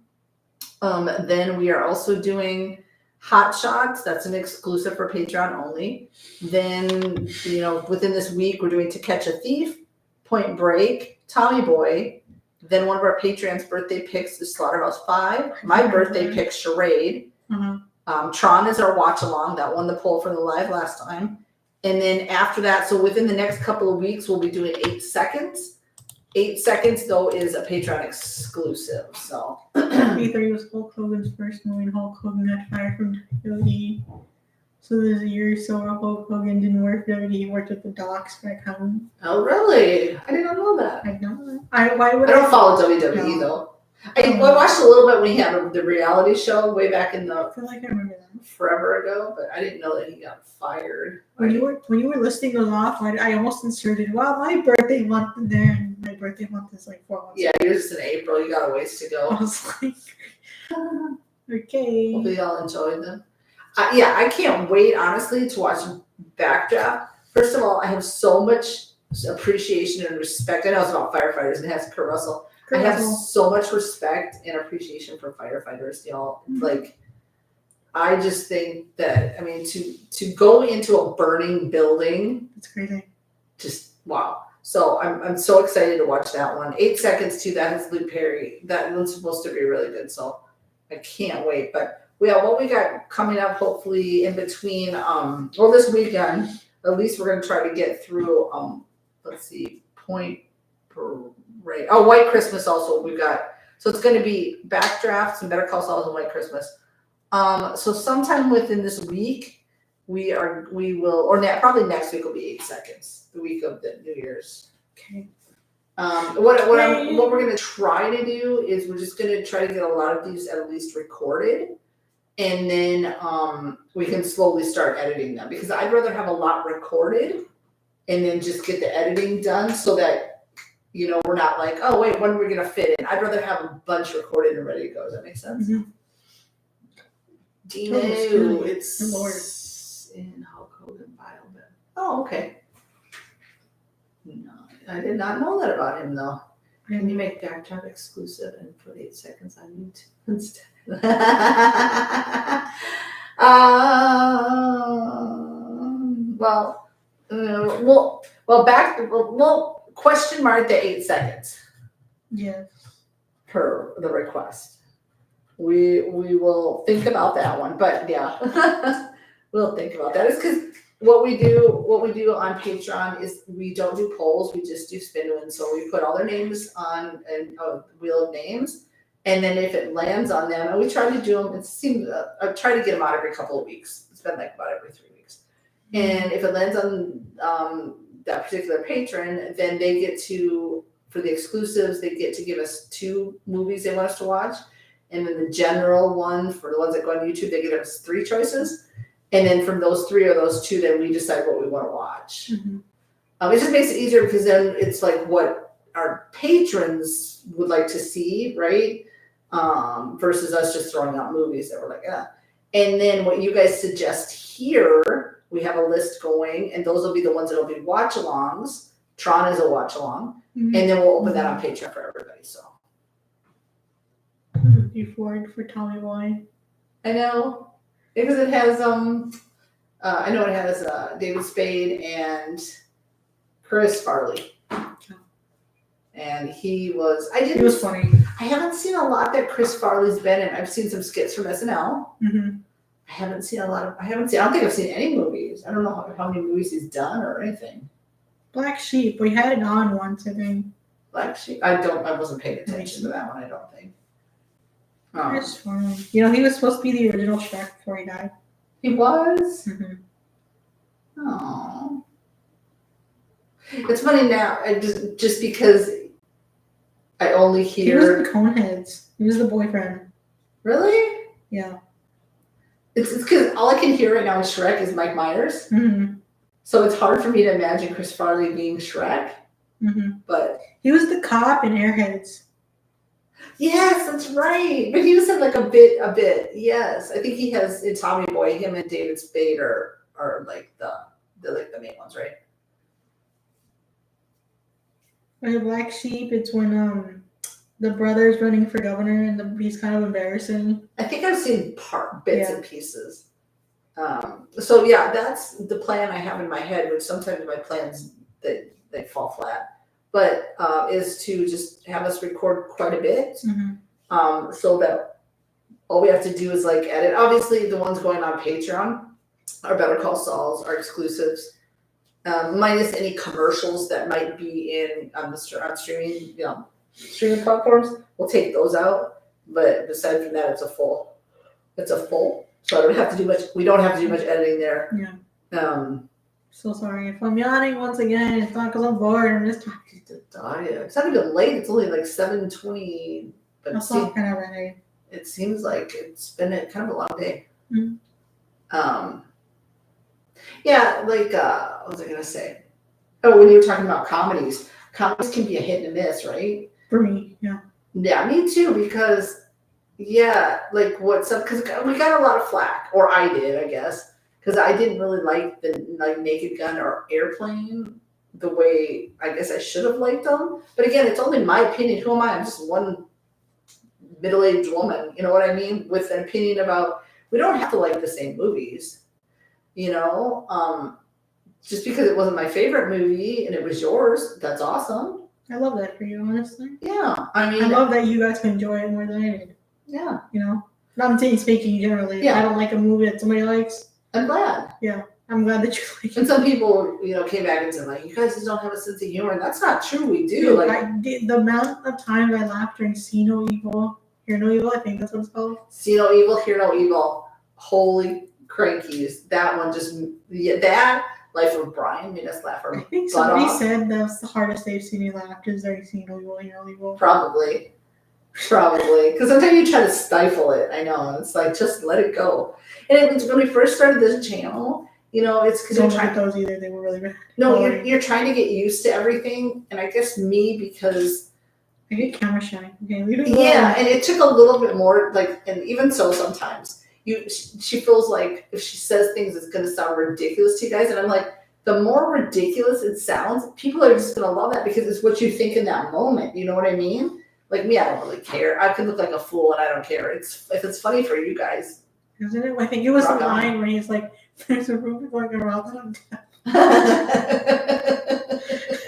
Then we are also doing Hot Shots. That's an exclusive for Patreon only. Then, within this week, we're doing To Catch a Thief, Point Break, Tommy Boy. Then one of our Patreon's birthday picks is Slaughterhouse-5. My birthday pick, Charade. Tron is our watch along. That won the poll for the live last time. And then after that, so within the next couple of weeks, we'll be doing 8 Seconds. 8 Seconds, though, is a Patreon exclusive. So E3 was Hulk Hogan's first movie, and Hulk Hogan got fired from WWE. So there's a year or so where Hulk Hogan didn't work for WWE. He worked with the Docs back home. Oh, really? I didn't know that. I know. Why would I don't follow WWE, No. though. I watched a little bit when he had the reality show way back in I feel like I remember that. forever ago, but I didn't know that he got fired. When you were listing those off, I almost inserted, well, my birthday month in there, and my birthday month is like 4 months. Yeah, yours is in April. You got a ways to I go. was like, okay. Hopefully y'all enjoyed them. I can't wait, honestly, to watch Backdraft. First of all, I have so much appreciation and respect. I know it's about firefighters and it has Kurt Russell. I have so much respect and appreciation for firefighters, y'all. Like, I just think that, to go into a burning building, It's crazy. just wow. So I'm so excited to watch that one. 8 Seconds too. That is Luke Perry. That one's supposed to be really good. So I can't wait. But what we got coming up, hopefully in between, this weekend, at least we're gonna try to get through. Let's see, Point Break. Oh, White Christmas also we've got. So it's gonna be Backdraft, some Better Call Saul, and White Christmas. So sometime within this week, probably next week will be 8 Seconds, the week of the New Year's. Okay. What we're gonna try to do is we're just gonna try to get a lot of these at least recorded, and then we can slowly start editing them, because I'd rather have a lot recorded and then just get the editing done so that we're not like, oh wait, when are we gonna fit in? I'd rather have a bunch recorded and ready to go. Does that make sense? Mm-hmm. Dino, it's in Hulk Hogan bio. Oh, okay. No, I did not know that about him though. Can you make Backdraft exclusive and put 8 Seconds on YouTube instead? We'll question mark the 8 Seconds. Yes. Per the request. We will think about that one, but yeah, we'll think about that. It's because what we do on Patreon is we don't do polls, we just do spin wins. So we put all their names on a wheel of names, and then if it lands on them, and we try to do them. It seems I try to get them out every couple of weeks. It's been like about every 3 weeks, and if it lands on that particular patron, then they get to, for the exclusives, they get to give us 2 movies they want us to watch. And then the general one, for the ones that go on YouTube, they give us 3 choices. And then from those 3 or those 2, then we decide what we want to watch. Mm-hmm. It just makes it easier, because then it's like what our patrons would like to see, right? Versus us just throwing out movies that we're like, yeah. And then what you guys suggest here, we have a list going, and those will be the ones that will be watch-alongs. Tron is a watch-along. Mm-hmm. And then we'll open that on Patreon for everybody, so. You forward for Tommy Boy. I know, because it has I know it has David Spade and Chris Farley, and he was funny. I haven't seen a lot that Chris Farley's been in. I've seen some skits from SNL. Mm-hmm. I don't think I've seen any movies. I don't know how many movies he's done or anything. Black Sheep. We had it on once, I think. Black Sheep. I wasn't paying attention to that one. I don't think. Chris Farley. He was supposed to be the original Shrek before he died. He was. Mm-hmm. Oh, it's funny now. Just because I only He hear. was in Coneheads. He was the boyfriend. Really? Yeah. It's because all I can hear right now in Shrek is Mike Myers. Mm-hmm. So it's hard for me to imagine Chris Farley being Shrek. Mm-hmm. But he was the cop in Airheads. Yes, that's right. But he was in like a bit. Yes, I think he has in Tommy Boy. Him and David Spade are like the main ones, right? The Black Sheep, it's when the brother's running for governor and he's kind of embarrassing. I think I've seen bits and pieces. So yeah, that's the plan I have in my head. Which sometimes my plans they fall flat, but is to just have us record quite a bit, so that all we have to do is like edit. Obviously, the ones going on Patreon are Better Call Saul's, are exclusives. Minus any commercials that might be on streaming, streaming platforms. We'll take those out, but aside from that, it's a full. So I don't have to do much. We don't have to do much editing there. Yeah. So sorry if I'm yawning once again. It's not because I'm bored. I'm just talking to die. It's not even late. It's only like 7:20. But that's all kind of right. It seems like it's been kind of a long day. Mm-hmm. Yeah, like what was I gonna say? Oh, when you were talking about comedies can be a hit and a miss, right? For me, yeah. Yeah, me too. Because like what's up? Because we got a lot of flack, or I did, I guess, because I didn't really like the Naked Gun or Airplane the way I guess I should have liked them. But again, it's only my opinion. Who am I? I'm just one middle-aged woman. You know what I mean? With an opinion about. We don't have to like the same movies. Just because it wasn't my favorite movie and it was yours, that's awesome. I love that for you, honestly. Yeah, I mean, I love that you guys can enjoy it more than I did. Yeah. I'm speaking generally. Yeah. If I don't like a movie that somebody likes, I'm glad. Yeah, I'm glad that you like it. And some people, came back and said, like, you guys just don't have a sense of humor. And that's not true. We do. Dude, like the amount of times I laughed during See No Evil, Hear No Evil, I think that's what it's called. See No Evil, Hear No Evil. Holy crankies. That one that Life of Brian made us laugh. I think somebody said that's the hardest they've seen me laugh is during See No Evil, Hear No Evil. Probably. Because sometimes you try to stifle it. I know. And it's like, just let it go. And it was when we first started this channel, it's because don't look at those either. They were really bad. No, you're trying to get used to everything. And I guess me, because I get camera shy. Okay, leave it alone. Yeah, and it took a little bit more, and even so sometimes she feels like if she says things, it's going to sound ridiculous to you guys. And I'm like, the more ridiculous it sounds, people are just going to love that because it's what you think in that moment. You know what I mean? Like me, I don't really care. I can look like a fool and I don't care. If it's funny for you guys. Isn't it? I think it was the line where he's like, there's a room going around that I'm deaf.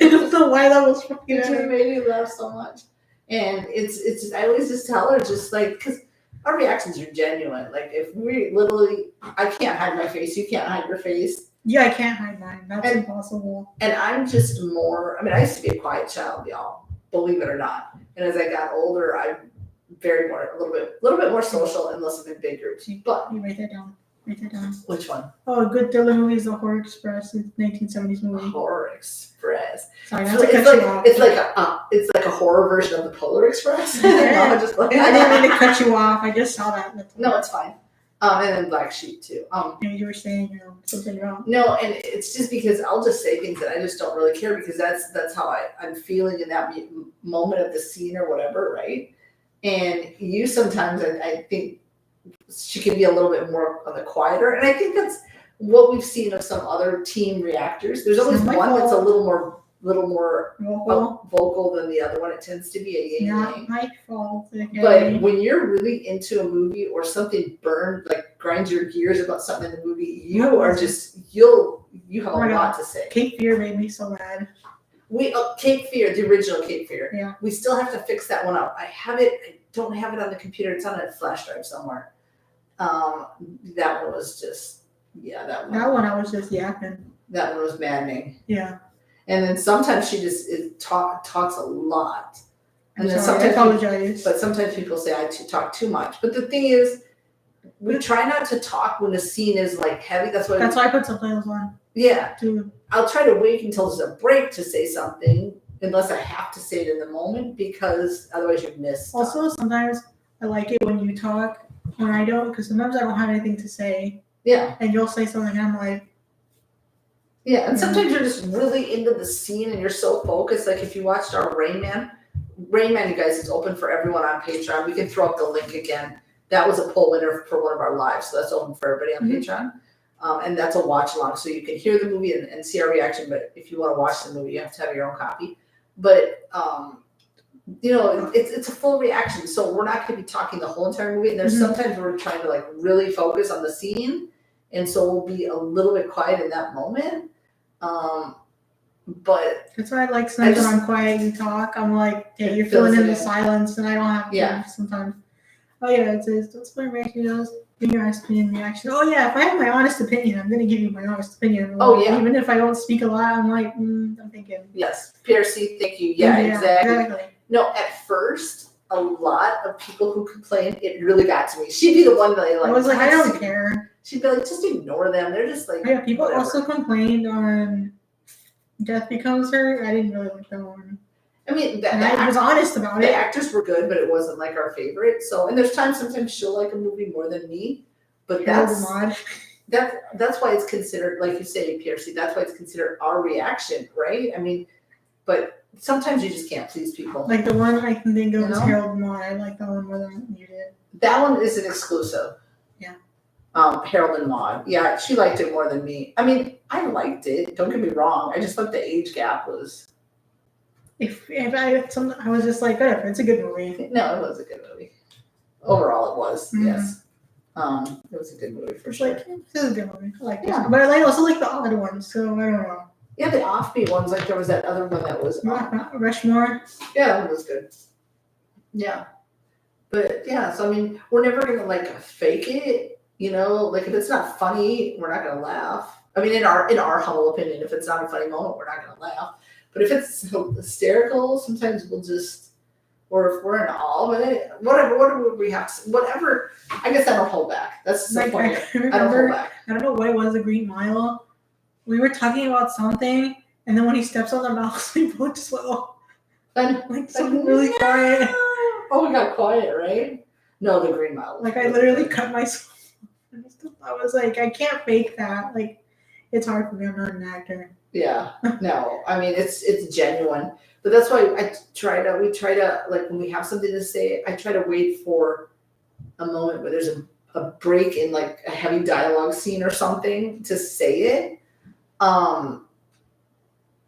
I don't know why that was funny. It just made me laugh so much. And it's I always just tell her, just like, because our reactions are genuine. Like, if we literally, I can't hide my face, you can't hide your face. Yeah, I can't hide mine. That's impossible. And I'm just more, I used to be a quiet child, y'all, believe it or not. And as I got older, I'm a little bit more social and less of in big groups. But you write that down. Write that down. Which one? Oh, a good thriller movie is The Horror Express. It's a 1970s movie. Horror Express. Sorry, not to cut you off. It's like a horror version of the Polar Express. Yeah. Just like, I didn't mean to cut you off. I just saw that. No, it's fine. And then Black Sheep too. You were saying something wrong. No, and it's just because I'll just say things that I just don't really care because that's how I'm feeling in that moment of the scene or whatever, right? And you sometimes, I think she can be a little bit more on the quieter, and I think that's what we've seen of some other team reactors. There's always one that's a little more vocal than the other one. It tends to be a yin yang. Not my fault. Okay. But when you're really into a movie or something grinds your gears about something in the movie, you are just you have a lot to say. Cape Fear made me so mad. Cape Fear, the original Cape Fear. Yeah. We still have to fix that one up. I have it. I don't have it on the computer. It's on a flash drive somewhere. That one was just that one I was just yapping. That one was maddening. Yeah. And then sometimes she just talks a lot. And then I apologize. But sometimes people say I talk too much. But the thing is, we try not to talk when the scene is like heavy. That's why I put subtitles on. Yeah. I'll try to wait until there's a break to say something, unless I have to say it in the moment, because otherwise you've missed stuff. Also, sometimes I like it when you talk, when I don't, because sometimes I don't have anything to say. Yeah. And you'll say something, and I'm like. Yeah, and sometimes you're just really into the scene and you're so focused. Like if you watched our Rain Man, Rain Man, you guys, is open for everyone on Patreon. We can throw up the link again. That was a poll winner for one of our lives, so that's open for everybody on Patreon. And that's a watch along, so you can hear the movie and see our reaction. But if you want to watch the movie, you have to have your own copy. But it's a full reaction, so we're not going to be talking the whole entire movie. And there's sometimes we're trying to like really focus on the scene, and so we'll be a little bit quiet in that moment. But that's why I like sometimes when I'm quiet, you talk. I'm like, yeah, you're filling in the silence, and I don't have to sometimes. Oh yeah, it says that's my reaction does. Give your honest opinion reaction. Oh yeah, if I have my honest opinion, I'm gonna give you my honest opinion. Oh yeah. Even if I don't speak a lot, I'm like, I'm thinking. Yes, PRC, thank you. Yeah, exactly. No, at first, a lot of people who complained, it really got to me. She'd be the one that like. I was like, I don't care. She'd be like, just ignore them. They're just like. Yeah, people also complained on Death Becomes Her. I didn't really like that one. I mean, I was honest about it. The actors were good, but it wasn't like our favorite. So, and there's sometimes she'll like a movie more than me, but that's why it's considered, like you say, PRC. That's why it's considered our reaction, right? I mean, but sometimes you just can't please people. Like the one I can think of is Harold and Maude. I like that one more than you did. That one is an exclusive. Yeah. Harold and Maude. Yeah, she liked it more than me. I mean, I liked it. Don't get me wrong. I just thought the age gap was. If I was just like, whatever, it's a good movie. No, it was a good movie. Overall, it was. Yes. It was a good movie for sure. Like, this is a good movie. I like this one. But I also like the odd ones, so I don't know. Yeah, the offbeat ones, like there was that other one that was Rushmore. Yeah, that one was good. Yeah. But yeah, so I mean, we're never gonna like fake it, like if it's not funny, we're not gonna laugh. I mean, in our humble opinion, if it's not a funny moment, we're not gonna laugh. But if it's hysterical, sometimes we'll just, or if we're in awe with it, whatever we have to, whatever. I guess I don't hold back. That's the point. I don't hold back. I don't know what it was, the Green Mile. We were talking about something, and then when he steps on the mouse, we both just went, something really quiet. Oh, we got quiet, right? No, the Green Mile. Like I literally cut myself. I was like, I can't fake that. Like, it's hard for me. I'm not an actor. Yeah, no, I mean it's genuine, but that's why we try to like when we have something to say, I try to wait for a moment where there's a break in like a heavy dialogue scene or something to say it,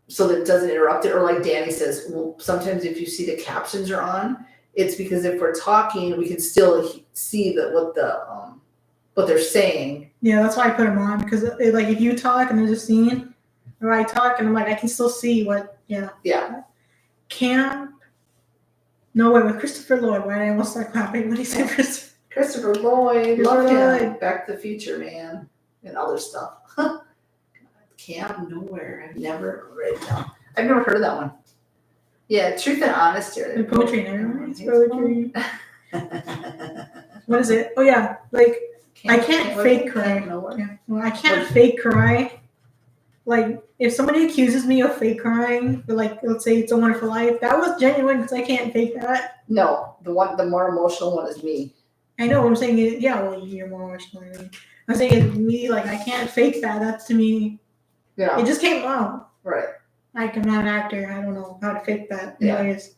so that it doesn't interrupt it. Or like Danny says, well, sometimes if you see the captions are on, it's because if we're talking, we can still see what they're saying. Yeah, that's why I put them on, because like if you talk and there's a scene. Or I talk and I'm like, I can still see what, Yeah. Camp. No way, with Christopher Lloyd. Why did I almost start clapping when he said Christopher Lloyd? Love him. Back to the Future, man. And other stuff. Camp Nowhere. I've never read it down. I've never heard of that one. Yeah, Truth and Honesty. The poetry and everything. It's poetry. What is it? Oh, yeah. Like, I can't fake cry. Yeah. Well, I can't fake cry. Like, if somebody accuses me of fake crying, like, let's say It's a Wonderful Life, that was genuine because I can't fake that. No, the more emotional one is me. I know what I'm saying. You're more emotional than me. I'm saying it's me, like, I can't fake that. That's to me. Yeah. It just came out. Right. Like, I'm not an actor. I don't know how to fake that. Yeah. Anyways.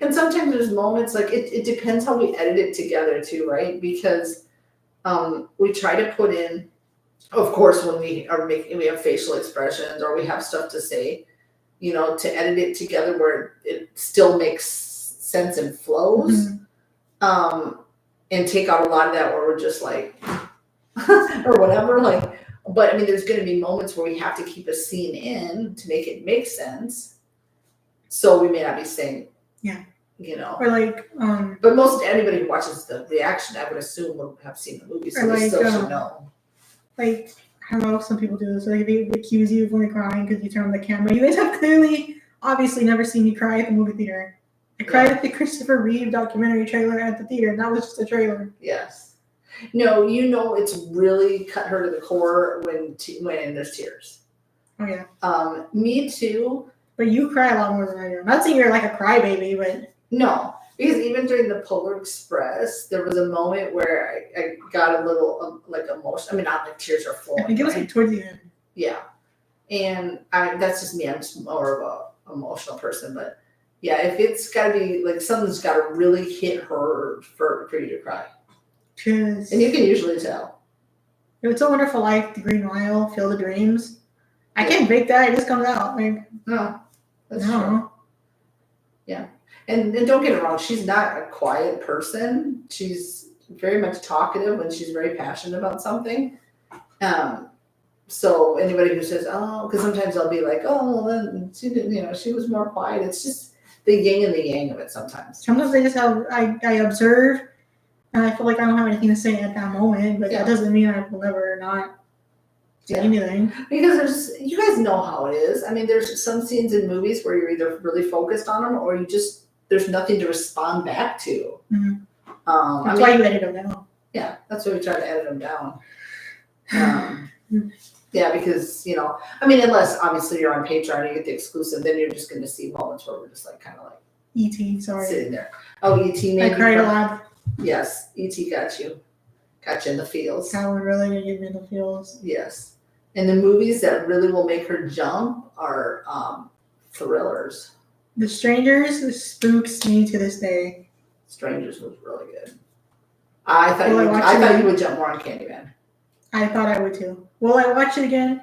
And sometimes there's moments, like, it depends how we edit it together, too, right? Because we try to put in, of course, when we have facial expressions or we have stuff to say, to edit it together where it still makes sense and flows, and take out a lot of that where we're just like, or whatever. Like, but I mean, there's going to be moments where we have to keep a scene in to make it make sense. So we may not be saying, or like, but most anybody who watches the reaction, I would assume, will have seen the movie, so they still should know. Like, I don't know if some people do this. Like, they accuse you of only crying because you turn on the camera. You guys have obviously never seen me cry at the movie theater. I cried at the Christopher Reeve documentary trailer at the theater, and that was just a trailer. Yes. No, it's really cut her to the core when there's tears. Oh, yeah. Me too. But you cry a lot more than I do. I'm not saying you're like a crybaby, but... No. Because even during the Polar Express, there was a moment where I got a little like emotional. I mean, not like tears are flowing. I think it was like towards the end. Yeah, and that's just me. I'm just more of a emotional person. But Yeah, if it's got to be like something's got to really hit her for you to cry, Because and you can usually tell. It's a Wonderful Life, The Green Mile, Field of Dreams. I can't fake that. It just comes out. Like, No, that's no. true. Yeah, and don't get it wrong. She's not a quiet person. She's very much talkative when she's very passionate about something. So anybody who says, "Oh," because sometimes I'll be like, "Oh, then she didn't," she was more quiet. It's just the yin and the yang of it sometimes. Sometimes I just have, I observe, and I feel like I don't have anything to say at that moment, but Yeah. that doesn't mean I will never not say Yeah. anything. Because you guys know how it is. I mean, there's some scenes in movies where you're either really focused on them or there's nothing to respond back to. Mhm. I That's mean, why you edit them down. yeah, that's why we try to edit them down. Yeah, because I mean, unless obviously you're on Patreon and you get the exclusive, then you're just going to see moments where we're just like kind of like E.T., sorry. sitting there. Oh, E.T. I made cried you a cry. lot. Yes, E.T. got you in the feels. That one really did give me the feels. Yes, and the movies that really will make her jump are thrillers. The Strangers spooks me to this day. Strangers was really good. I thought Will I watch it you again? would jump more on Candyman. I thought I would too. Will I watch it again?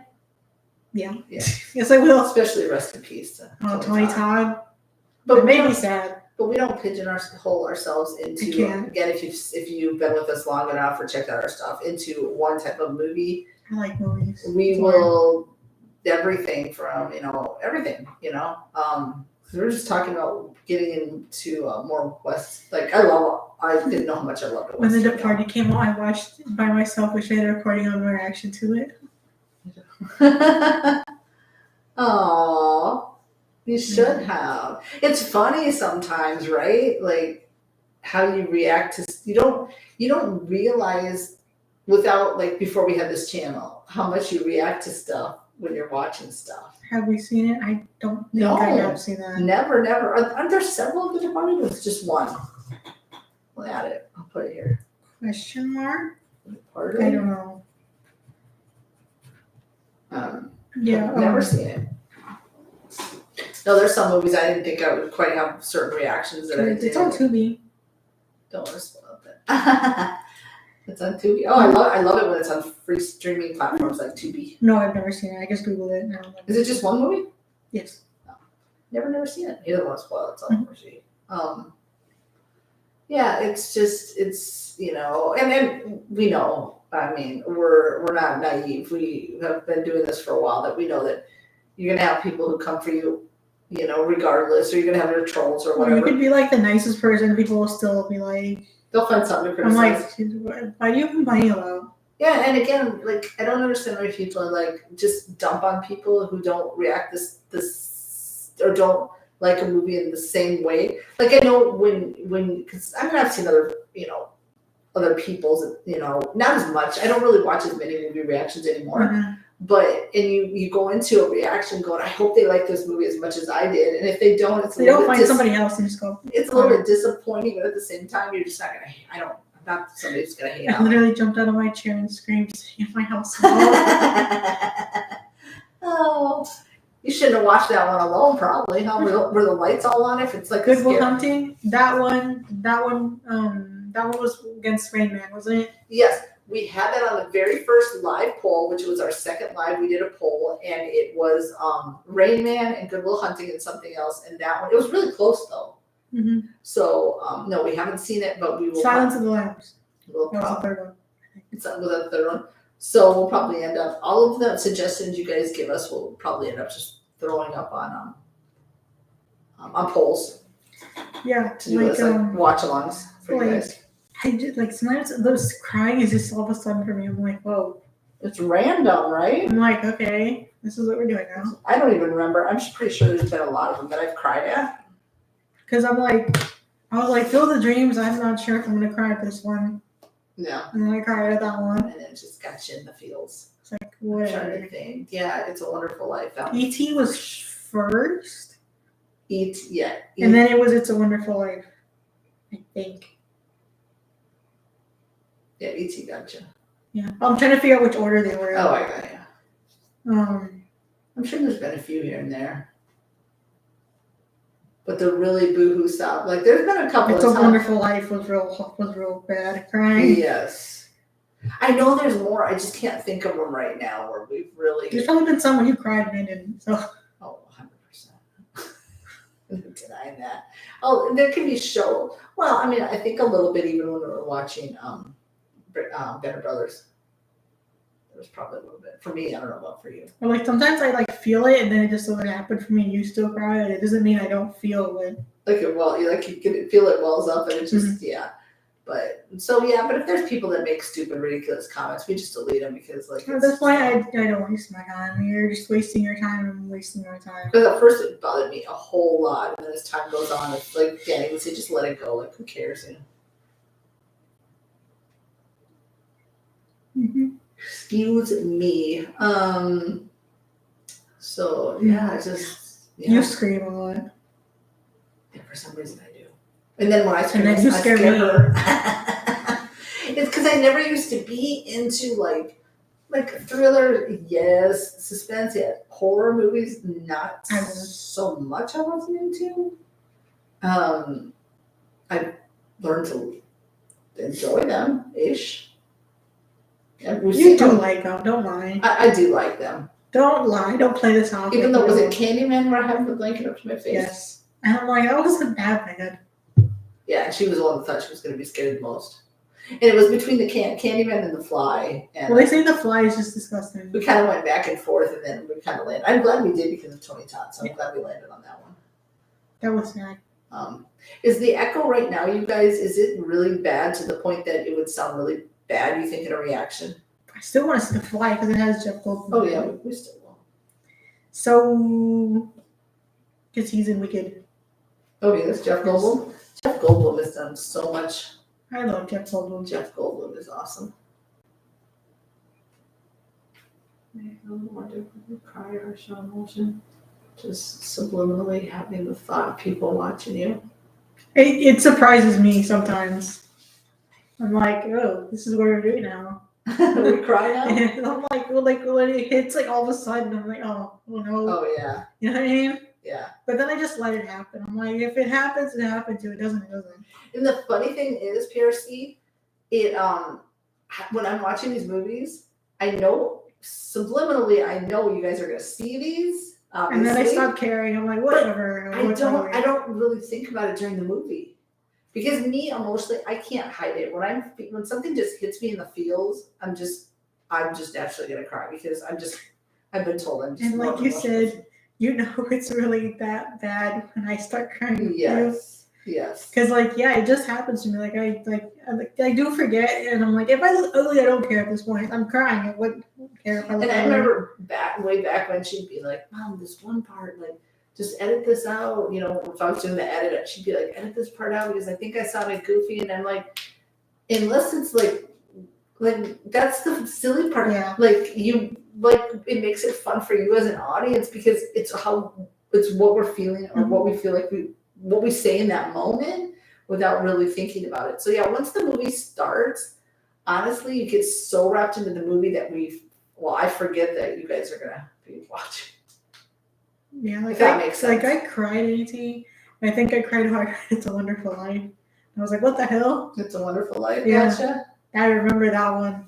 Yeah. Yeah. Yes, I will. Especially rest in peace to Tony Todd. But It we made me don't, sad. but we don't pigeonhole ourselves into You can't. again if you've been with us long enough or checked out our stuff into one type of movie. I like movies. We It's will everything from everything. So we're just talking about getting into more West. Like I didn't know how much I loved it. When The Departed came out, I watched by myself, which I had a recording of my reaction to it. Aww, you should have. It's funny sometimes, right? Like how you react to you don't realize without like before we had this channel how much you react to stuff when you're watching stuff. Have we seen it? I don't think No. I have seen that. Never. Aren't there several of the Departed? It's just one. We'll add it. I'll put it here. Question mark? Departed. I don't know. Yeah. Never seen it. No, there's some movies I didn't think I would quite have certain reactions that I did. It's on Tubi. Don't want to spoil that. It's on Tubi. Oh, I love it when it's on free streaming platforms like Tubi. No, I've never seen it. I just Googled it. And I don't know. Is it just one movie? Yes. Never seen it. He doesn't want to spoil it. It's on free. Yeah, it's and we know. I mean, we're not naive. We have been doing this for a while. That we know that you're gonna have people who come for you, regardless, or you're gonna have your trolls or Or whatever. you could be like the nicest person, people will still be like, They'll find something to I'm criticize. like, why do you complain about? Yeah, and again, like I don't understand why people are like just dump on people who don't react this or don't like a movie in the same way. Like I know when because I've seen other people's not as much. I don't really watch as many movie reactions anymore. Mm-hmm. But you go into a reaction going, I hope they like this movie as much as I did, and if they don't, it's a They little don't bit find somebody else and just go. it's a little bit disappointing, but at the same time, you're just not gonna. I'm not somebody who's gonna hate I on me. literally jumped out of my chair and screamed in my house. Oh, you shouldn't have watched that one alone. Probably. Huh? Were the lights all on? If it's like Good a Will scare. Hunting. That one was against Rain Man, wasn't it? Yes, we had that on the very first live poll, which was our second live. We did a poll, and it was Rain Man and Good Will Hunting and something else. And that one, it was really close though. Mm-hmm. So no, we haven't seen it, but we will. Silence of the Lambs. We'll That was the probably, third one. it's with that third one. So we'll probably end up all of the suggestions you guys give us. We'll probably end up just throwing up on polls Yeah, to do as like watch-alongs for you guys. I did like sometimes those crying is just all of a sudden for me. I'm like, whoa. It's random, right? I'm like, okay, this is what we're doing now. I don't even remember. I'm just pretty sure there's been a lot of them that I've cried at. Because I was like, Field of Dreams. I'm not sure if I'm gonna cry at this one. Yeah. And then I cried at that one. And then it just got you in the feels. It's like, I'm trying to whatever. think. Yeah, It's a Wonderful Life. That one. E.T. was first, And and then it was It's a Wonderful Life, I think. yeah, E.T. got you. Yeah, I'm trying to figure out which order they were in. Oh, I got you. Um, I'm sure there's been a few here and there. but the really boohoo stuff, like there's been a couple It's of a times. Wonderful Life was real bad. Crying. Yes, I know there's more. I just can't think of them right now where we've really. There's probably been someone who cried and I didn't. So Oh, 100%. I'm not denying that. Oh, there can be show. Well, I mean, I think a little bit even when we were watching Band of Brothers. There was probably a little bit for me. I don't know about for you. or like sometimes I like feel it and then it just doesn't happen for me and you still cry. It doesn't mean I don't feel it. Like you can feel it wells up and it just yeah. But so yeah, but if there's people that make stupid, ridiculous comments, we just delete them because like. At this point, I don't waste my time. You're just wasting your time and wasting our time. Because at first it bothered me a whole lot, and then as time goes on, it's like Danny would say, just let it go. Like who cares? You know? Mm-hmm. Excuse me. So yeah, I just You scream a lot. Yeah, for some reason I do. And then when I scream, And then you I scare me. her. It's because I never used to be into like thriller, yes, suspense, yeah, horror movies, not I was. so much. I wasn't into. I learned to enjoy them ish. And we've You seen do them. like them. Don't lie. I do like them. Don't lie. Don't play this off. Even like though you was it don't. Candyman where I had the blanket up to my face? Yes. And I'm like, that wasn't that bad. Yeah, and she was the one that thought she was going to be scared the most. And it was between the Candyman and the Fly. And Well, they say the fly is just disgusting. we kind of went back and forth, and then we kind of landed. I'm glad we did because of Tony Todd, so I'm glad we landed on that one. That was sad. Is the echo right now, you guys, is it really bad to the point that it would sound really bad, you think, in a reaction? I still want to see the fly because it has Jeff Goldblum. Oh, yeah, we still will. So, because he's in Wicked. Oh, yeah, that's Jeff Goldblum. Jeff Goldblum has done so much. I love Jeff Goldblum. Jeff Goldblum is awesome. I don't want to cry or show emotion. Just subliminally having the thought of people watching you. It surprises me sometimes. I'm like, oh, this is what we're doing now. We cry now? And I'm like when it hits like all of a sudden, I'm like, oh no. Oh, yeah. You know what I mean? Yeah. But then I just let it happen. I'm like, if it happens, it happens. If it doesn't, it doesn't. And the funny thing is, PRC, when I'm watching these movies, I know subliminally, I know you guys are gonna see these. Obviously, And then I stop caring. I'm like, whatever. I don't really think about it during the movie because me emotionally, I can't hide it. When something just hits me in the feels, I'm just naturally gonna cry because I've been told I'm just. And like more you emotional. said, you know it's really that bad when I start crying. Yes. Yes. Because it just happens to me. I do forget, and I'm like, if I look ugly, I don't care at this point. I'm crying. I wouldn't care if I look And I ugly. remember way back when she'd be like, Mom, this one part, like, just edit this out. You know, if I was doing the edit, she'd be like, edit this part out because I think I sounded goofy. And I'm like, unless it's like that's the silly part. Yeah. It makes it fun for you as an audience because it's what we're feeling or what we feel like what we say in that moment without really thinking about it. So yeah, once the movie starts, honestly, you get so wrapped into the movie that I forget that you guys are gonna be watching. Yeah, If that makes sense. I cried at ET. I think I cried hard. It's a Wonderful Life. I was like, what the hell? It's a Wonderful Life. Yeah. Gotcha. I remember that one.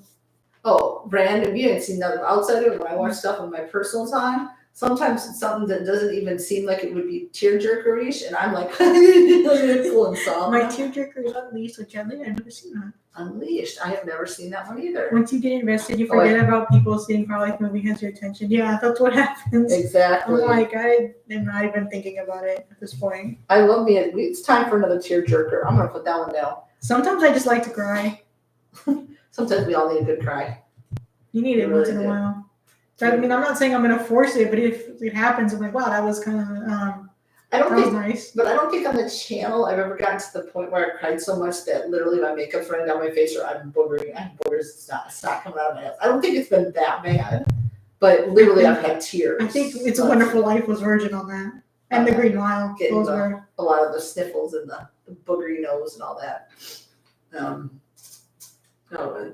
Oh, random. You didn't see nothing outside of it. When I watch stuff on my personal time, sometimes it's something that doesn't even seem like it would be tearjerkerish, and I'm like, pulling song. My tearjerker is Unleashed with Gently. I've never seen that. Unleashed. I have never seen that one either. Once you get invested, you forget about people seeing how the movie has your attention. Yeah, that's what happens. Exactly. I'm like, I am not even thinking about it at this point. I love me. It's time for another tearjerker. I'm gonna put that one down. Sometimes I just like to cry. Sometimes we all need a good cry. You need it You once really in a do. while. I mean, I'm not saying I'm gonna force it, but if it happens, I'm like, wow, that was kind of I don't that was think, nice. but I don't think on the channel I've ever gotten to the point where I cried so much that literally my makeup's running down my face or I'm boogering. I have boogers. It's not coming out of my ass. I don't think it's been that bad, but literally I've had tears. I think It's a Wonderful Life was virgin on that, and The Green Mile. Getting Those the- were. A lot of the sniffles and the boogery nose and all that.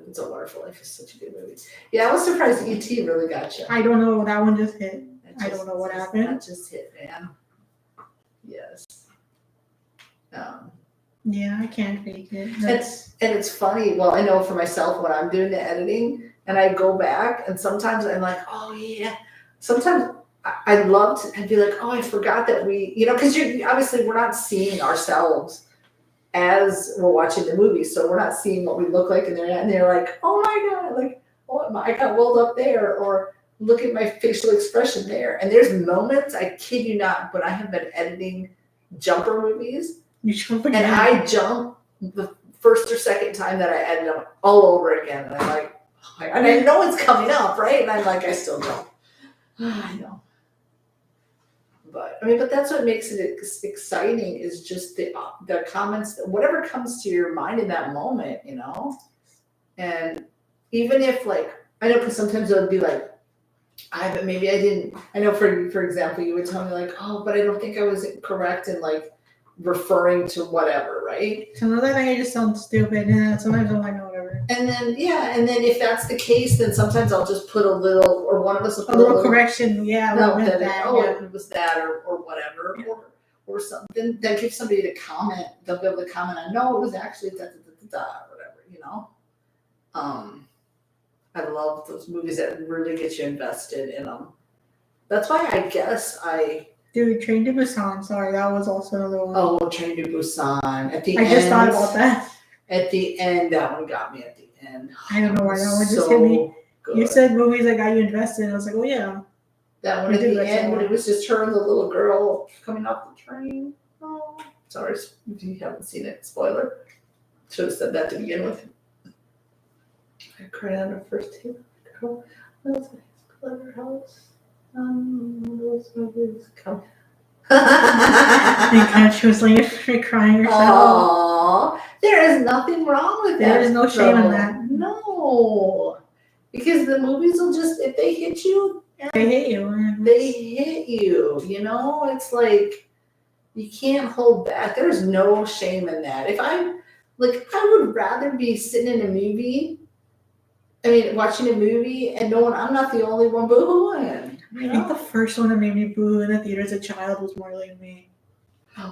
It's a Wonderful Life. It's such a good movie. Yeah, I was surprised E.T. really got you. I don't know. That one just hit. That I don't know what happened. That just hit, man. Yes. Yeah, I can't fake it. That's And it's funny. Well, I know for myself when I'm doing the editing and I go back and sometimes I'm like, oh yeah. Sometimes I'd love to and be like, oh, I forgot that because obviously we're not seeing ourselves as we're watching the movie, so we're not seeing what we look like, and they're like, oh my god, like, oh, I got rolled up there, or look at my facial expression there. And there's moments, I kid you not, when I have been editing jumper movies, you jump and again. I jump the first or second time that I edit them all over again, and I'm like, oh my god, and I know it's coming up, right? And I'm like, I still don't. I know. But that's what makes it exciting is just the comments, whatever comes to your mind in that moment, And even if I know because sometimes it would be like, maybe I didn't. I know for example, you would tell me like, oh, but I don't think I was correct in referring to whatever, right? Sometimes I think I just sound stupid, and sometimes I'm like, oh, whatever. And then if that's the case, then sometimes I'll just put a little, or one of us will put a little correction. Yeah, no, that, it was that or whatever, or something. Then give somebody to comment. They'll be able to comment on, no, it was actually whatever, I love those movies that really get you invested in them. That's why I guess Dude, Train to Busan. Sorry, that was also another one. Oh, Train to Busan. At the end. I just thought about that. At the end, that one got me at the end. I don't know why that one just hit me. Good. You said movies that got you invested, and I was like, oh yeah. That one at the end when it was just her and the little girl coming off the train. Oh, sorry if you haven't seen it. Spoiler. Should have said that to begin with. I cried on her first day. Girl, that's my clever house. Those movies come. And she was like crying herself. Aww, there is nothing wrong with that. There is no shame in that. No, because the movies will just, if they hit you, they hit you. They hit you. It's like you can't hold back. There's no shame in that. If I would rather be sitting in a movie. Watching a movie and knowing I'm not the only one boohooing. I think the first one that made me boo in the theater as a child was Marley and Me.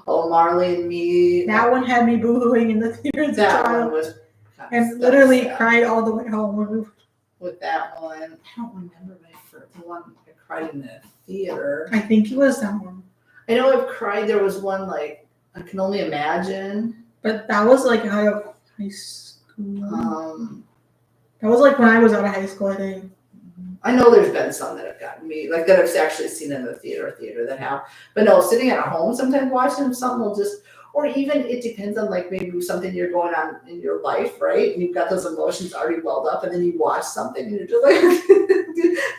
Oh, Marley and Me. That one had me boohooing in the theater as a child. That one was and literally cried all the way home. With that one, I don't remember the one I cried in the theater. I think it was that one. I know I've cried. There was one I Can Only Imagine. But that was out of high school. That was when I was out of high school, I think. I know there's been some that have gotten me, that I've actually seen in the theater that have. But no, sitting at home sometimes watching something will just, or even it depends on maybe something you're going on in your life, right? And you've got those emotions already welled up and then you watch something and you're just like,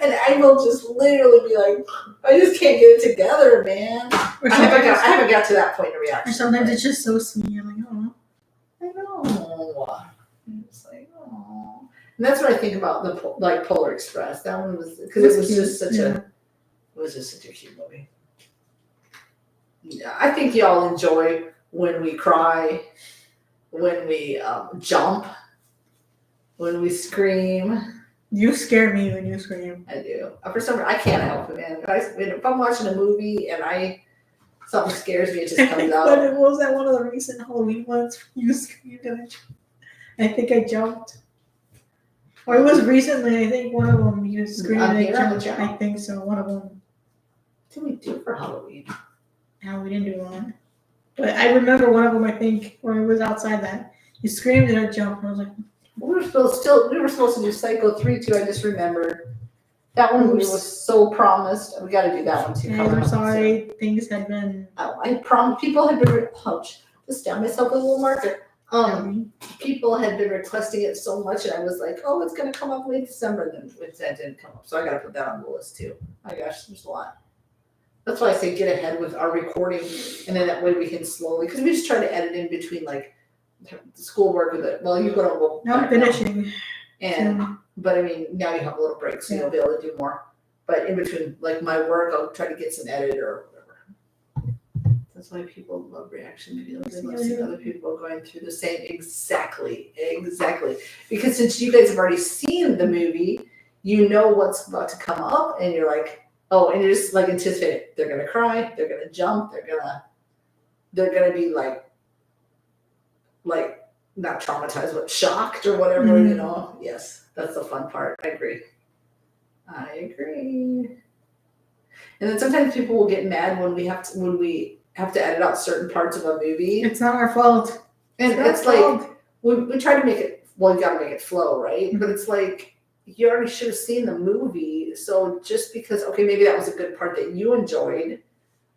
and I will just literally be like, I just can't get it together, man. I haven't got to that point of reaction. Or sometimes it's just so sweet. You're like, oh. I know. I'm just like, oh. And that's what I think about the Polar Express. That one was because it was just such a cute movie. Yeah, I think y'all enjoy when we cry, when we jump, when we scream. You scare me when you scream. I do. For some reason, I can't help it, man. If I'm watching a movie and something scares me, it just comes out. But it was at one of the recent Halloween ones. You screamed and I think I jumped. Or it was recently, I think one of them you screamed and I jumped. I think so, one of them. What did we do for Halloween? No, we didn't do one. But I remember one of them, I think, where it was outside that. You screamed and I jumped. And I was like, we were supposed to do Psycho 3 too, I just remembered. That one was so promised. We got to do that one too. I'm sorry, things had been. I promise. People had been. Ouch! Just stab myself with a little marker. People had been requesting it so much, and I was like, "Oh, it's gonna come up late December." And then that didn't come up, so I got to put that on the list too. My gosh, there's a lot. That's why I say get ahead with our recording, and then that way we can slowly, because we just try to edit in between the schoolwork with it. Well, you go to. Now I'm finishing. But now you have a little break, so you'll be able to do more. But in between, my work, I'll try to get some edit or whatever. That's why people love reaction videos. They love seeing other people going through the same exactly. Because since you guys have already seen the movie, you know what's about to come up, and you're like, oh, and you're just anticipating they're gonna cry, they're gonna jump, they're gonna be like not traumatized, but shocked or whatever, Mhm. you know. Yes, that's the fun part. I agree. And then sometimes people will get mad when we have to edit out certain parts of a movie. It's not our fault. And not it's our like fault. we try to make it, well, you gotta make it flow, right? Mhm. But it's like you already should have seen the movie. So just because, okay, maybe that was a good part that you enjoyed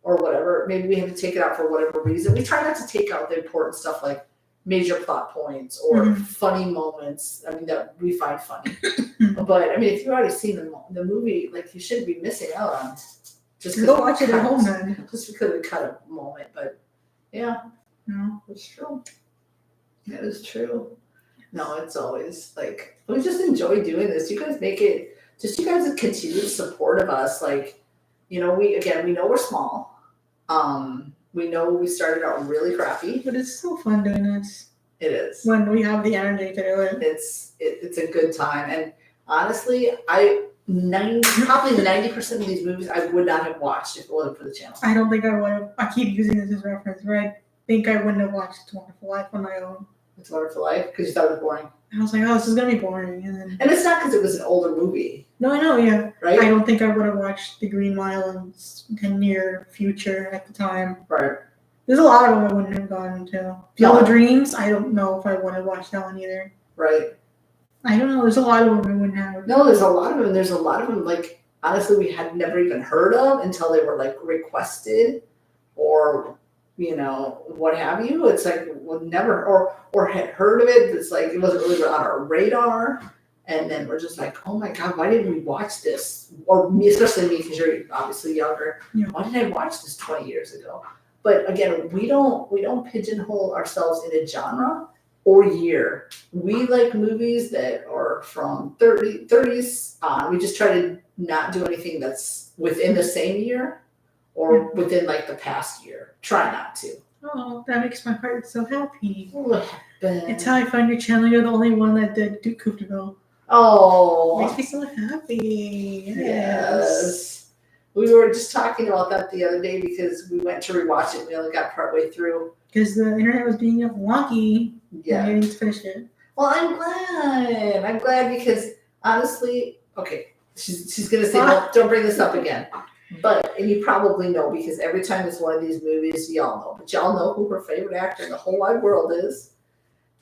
or whatever, maybe we have to take it out for whatever reason. We try not to take out the important stuff like major plot points or Mhm. funny moments. I mean, that we find funny. But I mean, if you've already seen the movie, like you shouldn't be missing out on just because Go watch it at home then. Just because we cut a moment. But yeah, No. it's true. That is true. No, it's always like we just enjoy doing this. You guys make it. Just you guys' continued support of us. Like, you know, we know we're small. We know we started out really crappy. But it's so fun doing this. It is. When we have the energy to do it. It's a good time. And honestly, probably 90% of these movies I would not have watched if it wasn't for the channel. I don't think I would have. I keep using this as reference, but I think I wouldn't have watched It's a Wonderful Life on my own. It's a Wonderful Life because you thought it was boring. I was like, oh, this is gonna be boring, and it's not because it was an older movie. No, I know, yeah. Right? I don't think I would have watched The Green Mile in 10-year future at the time. Right. There's a lot of them I wouldn't have gone to. Field of Dreams, I don't know if I would have watched that one either. Right. I don't know. There's a lot of them I wouldn't have. No, there's a lot of them. There's a lot of them, like, honestly, we had never even heard of until they were, like, requested or, you know, what have you. It's like, we'll never, or had heard of it. It's like, it wasn't really on our radar. And then we're just like, oh my God, why didn't we watch this? Or me, especially me, because you're obviously younger. Yeah. Why did I watch this 20 years ago? But again, we don't pigeonhole ourselves in a genre or year. We like movies that are from 30s on. We just try to not do anything that's within the same year or within like the past year. Try not to. Oh, that makes my heart so happy. What happened? It's how I found your channel. You're the only one that did Duke Coupeville. Oh. Makes me so happy. Yes. We were just talking about that the other day because we went to rewatch it. We only got partway through. Because the internet was being wonky. Yeah. I didn't finish it. Well, I'm glad. I'm glad because honestly, okay, she's gonna say, well, don't bring this up again. But, and you probably know because every time it's one of these movies, y'all know. But y'all know who her favorite actor in the whole wide world is.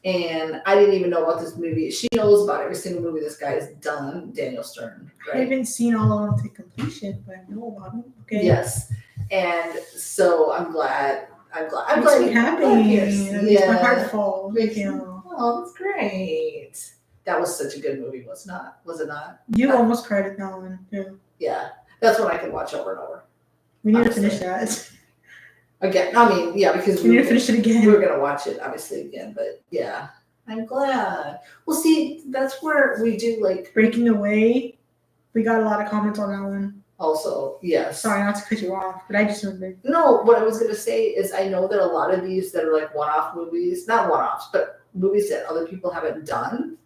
And I didn't even know about this movie. She knows about every single movie this guy has done, Daniel Stern. Right? I haven't seen all of them to completion, but I know about them. Okay. Yes. And so I'm glad. I'm Makes glad me happy. It makes my heart full. Thank you. Oh, that's great. That was such a good movie, was it not? You almost cried at that one, too. Yeah. That's one I can watch over and over. We need Honestly. to finish that. Again, I mean, yeah, because we need to finish it again. We were gonna watch it obviously again, but yeah, I'm glad. Well, see, that's where we do like Breaking Away. We got a lot of comments on that one. Also, yes. Sorry not to cut you off, but I just remembered. No, what I was gonna say is I know that a lot of these that are like one-off movies, not one-offs, but movies that other people haven't done,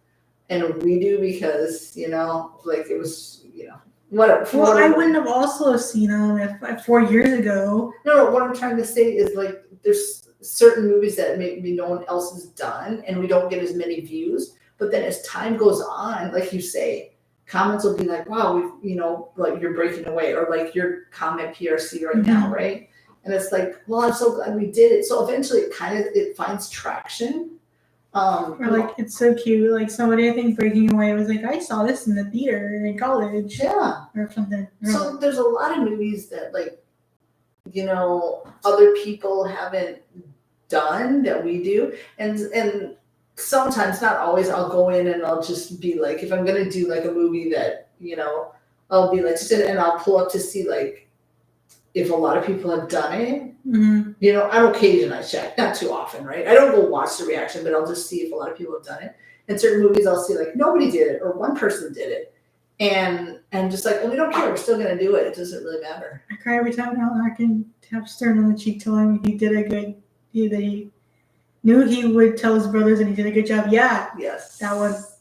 and we do because you know, like it was, you know. Well, I wouldn't have also seen them if 4 years ago. No, what I'm trying to say is like there's certain movies that maybe no one else has done and we don't get as many views. But then as time goes on, like you say, comments will be like, wow, we've, you know, like you're breaking away or like your comment PRC right now, right? And it's like, well, I'm so glad we did it. So eventually it finds traction. Or like it's so cute. Like somebody I think Breaking Away was like, I saw this in the theater in college. Yeah. Or something. So there's a lot of movies that like, you know, other people haven't done that we do. And sometimes, not always, I'll go in and I'll just be like, if I'm gonna do like a movie that, you know, I'll be like, and I'll pull up to see like if a lot of people have done it. Mm-hmm. You know, on occasion I check, not too often, right? I don't go watch the reaction, but I'll just see if a lot of people have done it. And certain movies I'll see like nobody did it or one person did it. And just like, well, we don't care, we're still gonna do it. It doesn't really matter. I cry every time now I can tap Stern on the cheek telling him he did a good he knew he would tell his brothers and he did a good job. Yeah. Yes. That was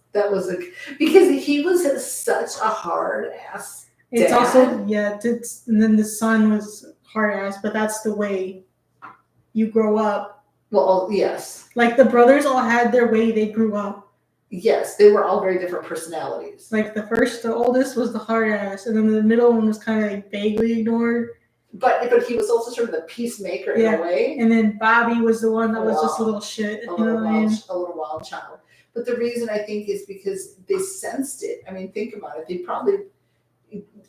because he was such a hard ass. It's dad. Also and then the son was hard ass, but that's the way you grow up Well, yes. Like the brothers all had their way they grew up. Yes, they were all very different personalities. Like the oldest was the hard ass, and then the middle one was kind of like vaguely ignored. But he was also sort of the peacemaker in a way. And then Bobby was the one that was just a Wow. little shit. A little wild child. But the reason I think is because they sensed it. I mean, think about it. They probably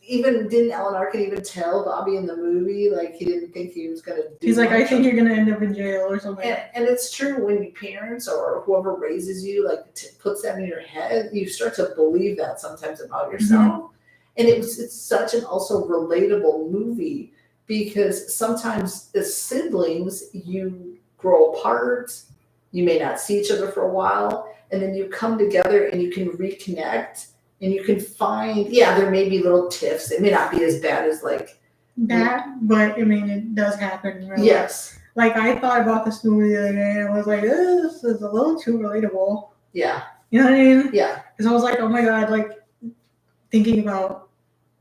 even didn't Alan Arkin even tell Bobby in the movie, like he didn't think he was gonna do. He's like, I much. think you're gonna end up in jail or something. And it's true when your parents or whoever raises you like puts that in your head, you start to believe that sometimes about yourself. And it's such an also relatable movie because sometimes as siblings you grow apart, you may not see each other for a while, and then you come together and you can reconnect. And you can find, there may be little tiffs. It may not be as bad as like that, but I mean, it does happen. Right? Yes. Like I thought about this movie the other day, and I was like, this is a little too relatable. Yeah. You know what I mean? Yeah. Because I was like, oh my god, like thinking about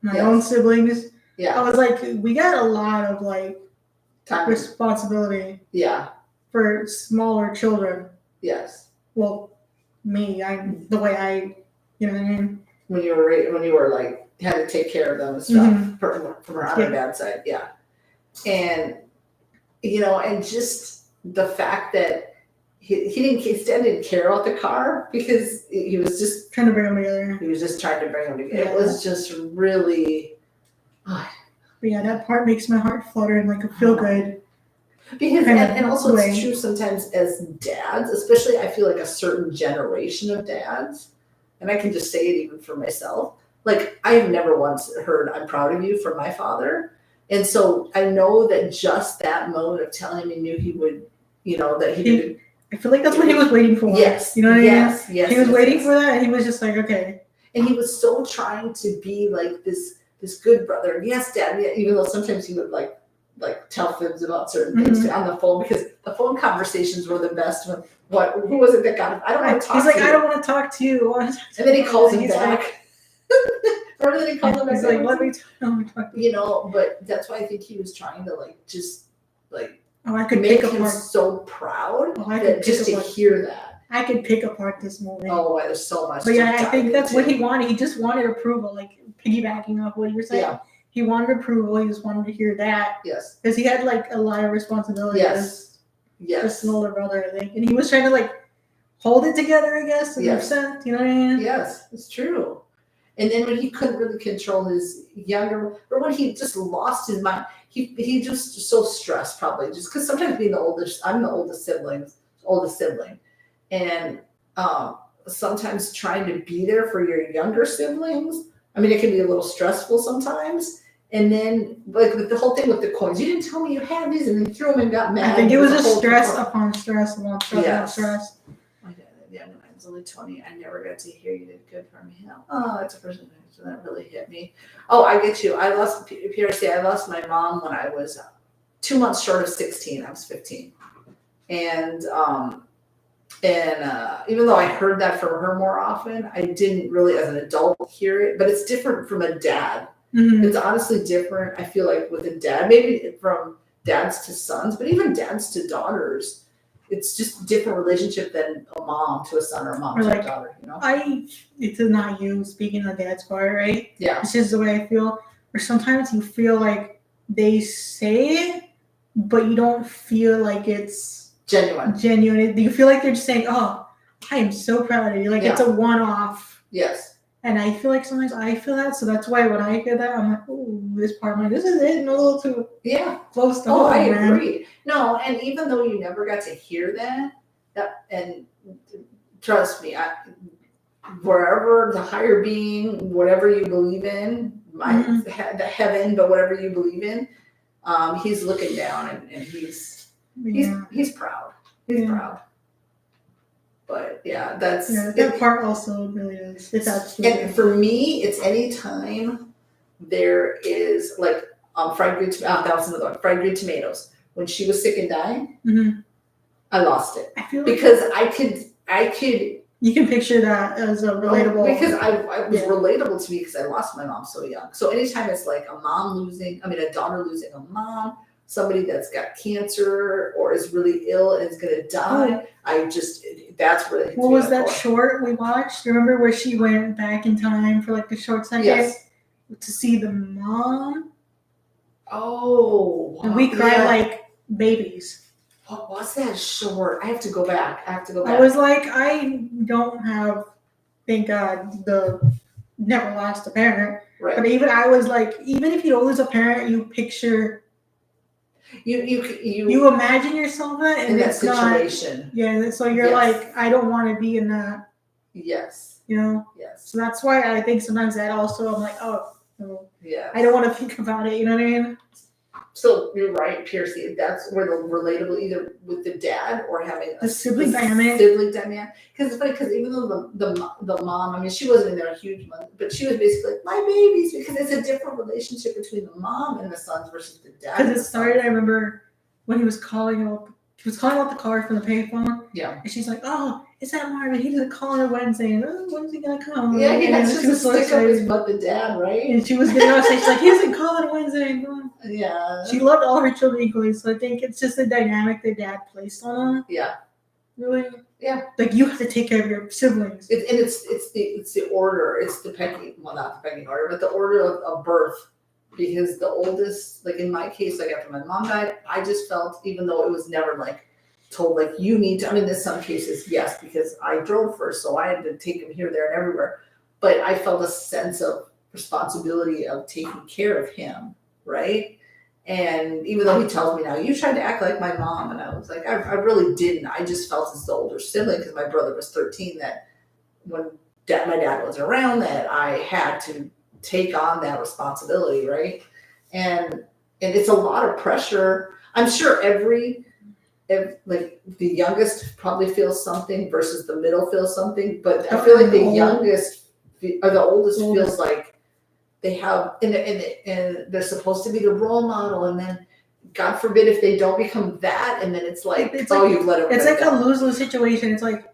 my own siblings. Yeah. I was like, we got a lot of like time responsibility. Yeah. For smaller children. Yes. Well, me, I'm the way I, you know what I mean. When you were like had to take care of them and stuff from her on her dad's side, and and just the fact that his dad didn't care about the car because he was just trying to bring them together. He was just trying to bring them together. It was just really. But yeah, that part makes my heart flutter and like feel good. Because and also it's true sometimes as dads, especially I feel like a certain generation of dads. And I can just say it even for myself. Like, I have never once heard, I'm proud of you from my father. And so I know that just that moment of telling him he knew he would, that he did. I feel like that's what he was waiting for. Yes. You know what I mean? Yes. He was waiting for that, and he was just like, okay. And he was so trying to be like this good brother. And yes, Dad, even though sometimes he would like tell fibs about certain things on the phone, because the phone conversations were the best when who was it that got I don't want to talk to you. He's like, I don't want to talk to you. And then he calls him back. Or then he calls him back. He's like, let me talk. But that's why I think he was trying to I could make pick him apart. so proud that just to hear that. I could pick apart this movie. Oh, there's so much. But yeah, I think that's what he wanted. He just wanted approval, like piggybacking off what you were saying. Yeah. He wanted approval. He just wanted to hear that. Yes. Because he had like a lot of responsibility. Yes. Just an older brother, I think. And he was trying to like hold it together, I guess, in a sense. You know what I mean? Yes, it's true. And then when he couldn't really control his younger, or when he just lost his mind, he just so stressed probably, just because sometimes being I'm the oldest sibling. And sometimes trying to be there for your younger siblings, I mean, it can be a little stressful sometimes. And then, like the whole thing with the coins, you didn't tell me you had these, and then threw them and got mad. I think it was just stress upon stress upon stress upon stress. Yeah, when I was only 20, I never got to hear you did good for me. Oh, that's a person that really hit me. Oh, I get you. I lost PRC. I lost my mom when I was 2 months short of 16. I was 15, and even though I heard that from her more often, I didn't really, as an adult, hear it. But it's different from a dad. Mm-hmm. It's honestly different. I feel like with a dad, maybe from dads to sons, but even dads to daughters, it's just a different relationship than a mom to a son or a mom to a daughter. It's not you speaking on dad's part, right? Yeah. It's just the way I feel. Or sometimes you feel like they say it, but you don't feel like it's genuine. You feel like they're just saying, "Oh, I am so proud of you." Like it's a one-off. Yes. And I feel like sometimes I feel that, so that's why when I hear that, I'm like, "Oh, this part, I'm like, this is it, a little too close to home." Oh, I agree. No, and even though you never got to hear that, and trust me, wherever the higher being, whatever you believe in, the heaven, but whatever you believe in, he's looking down and he's proud. He's proud. But yeah, that part also really is. It's absolutely. And for me, it's any time there is like fried green. That was another one. Fried green tomatoes. When she was sick and dying, I lost it. I feel because I could. You can picture that as a relatable. Because I was relatable to me because I lost my mom so young. So anytime it's like a daughter losing a mom, somebody that's got cancer or is really ill and is gonna die. That's really What was that short we watched? Remember where she went back in time for like the short second Yes. to see the mom? Oh, And we cried yeah. like babies. What was that short? I have to go back. I was like, I don't have, thank God, never lost a parent. Right. But even I was like, even if you don't lose a parent, you picture, you imagine yourself in that it's situation. Not, yeah. So you're like, I don't want to be in that. Yes. You know. Yes. So that's why I think sometimes that also I'm like, oh, no, yeah. I don't want to think about it. You know what I mean? So you're right, Piercy. That's where the relatable, either with the dad or having the sibling dynamic. Because it's funny, because even though the mom, I mean, she wasn't in there a huge month, but she was basically like, my babies, because it's a different relationship between the mom and the sons versus the dad. Because it started, I remember when he was calling out the car from the payphone. Yeah. And she's like, oh, is that Marvin? He was calling her Wednesday. And when's he gonna come? Yeah, he had she was so stick up his butt, the dad, right? And she was gonna say, she's like, he isn't calling Wednesday. Yeah. She loved all her children equally, so I think it's just the dynamic the dad placed on them. Yeah. Really. Yeah. Like you have to take care of your siblings. It's the order. It's the pecking, well, not the pecking order, but the order of birth. Because the oldest, like in my case, like after my mom died, I just felt, even though it was never like told, like you need to, I mean, in some cases, yes, because I drove first, so I had to take him here, there, and everywhere. But I felt a sense of responsibility of taking care of him, right? And even though he tells me now, you tried to act like my mom, and I was like, I really didn't. I just felt as the older sibling, because my brother was 13, that when my dad wasn't around, that I had to take on that responsibility, right? And it's a lot of pressure. I'm sure like the youngest probably feels something versus the middle feels something, but I feel like the youngest or the oldest feels like they have, and they're supposed to be the role model, and then God forbid if they don't become that, and then it's like, you've let everybody It's like down. a lose-lose situation. It's like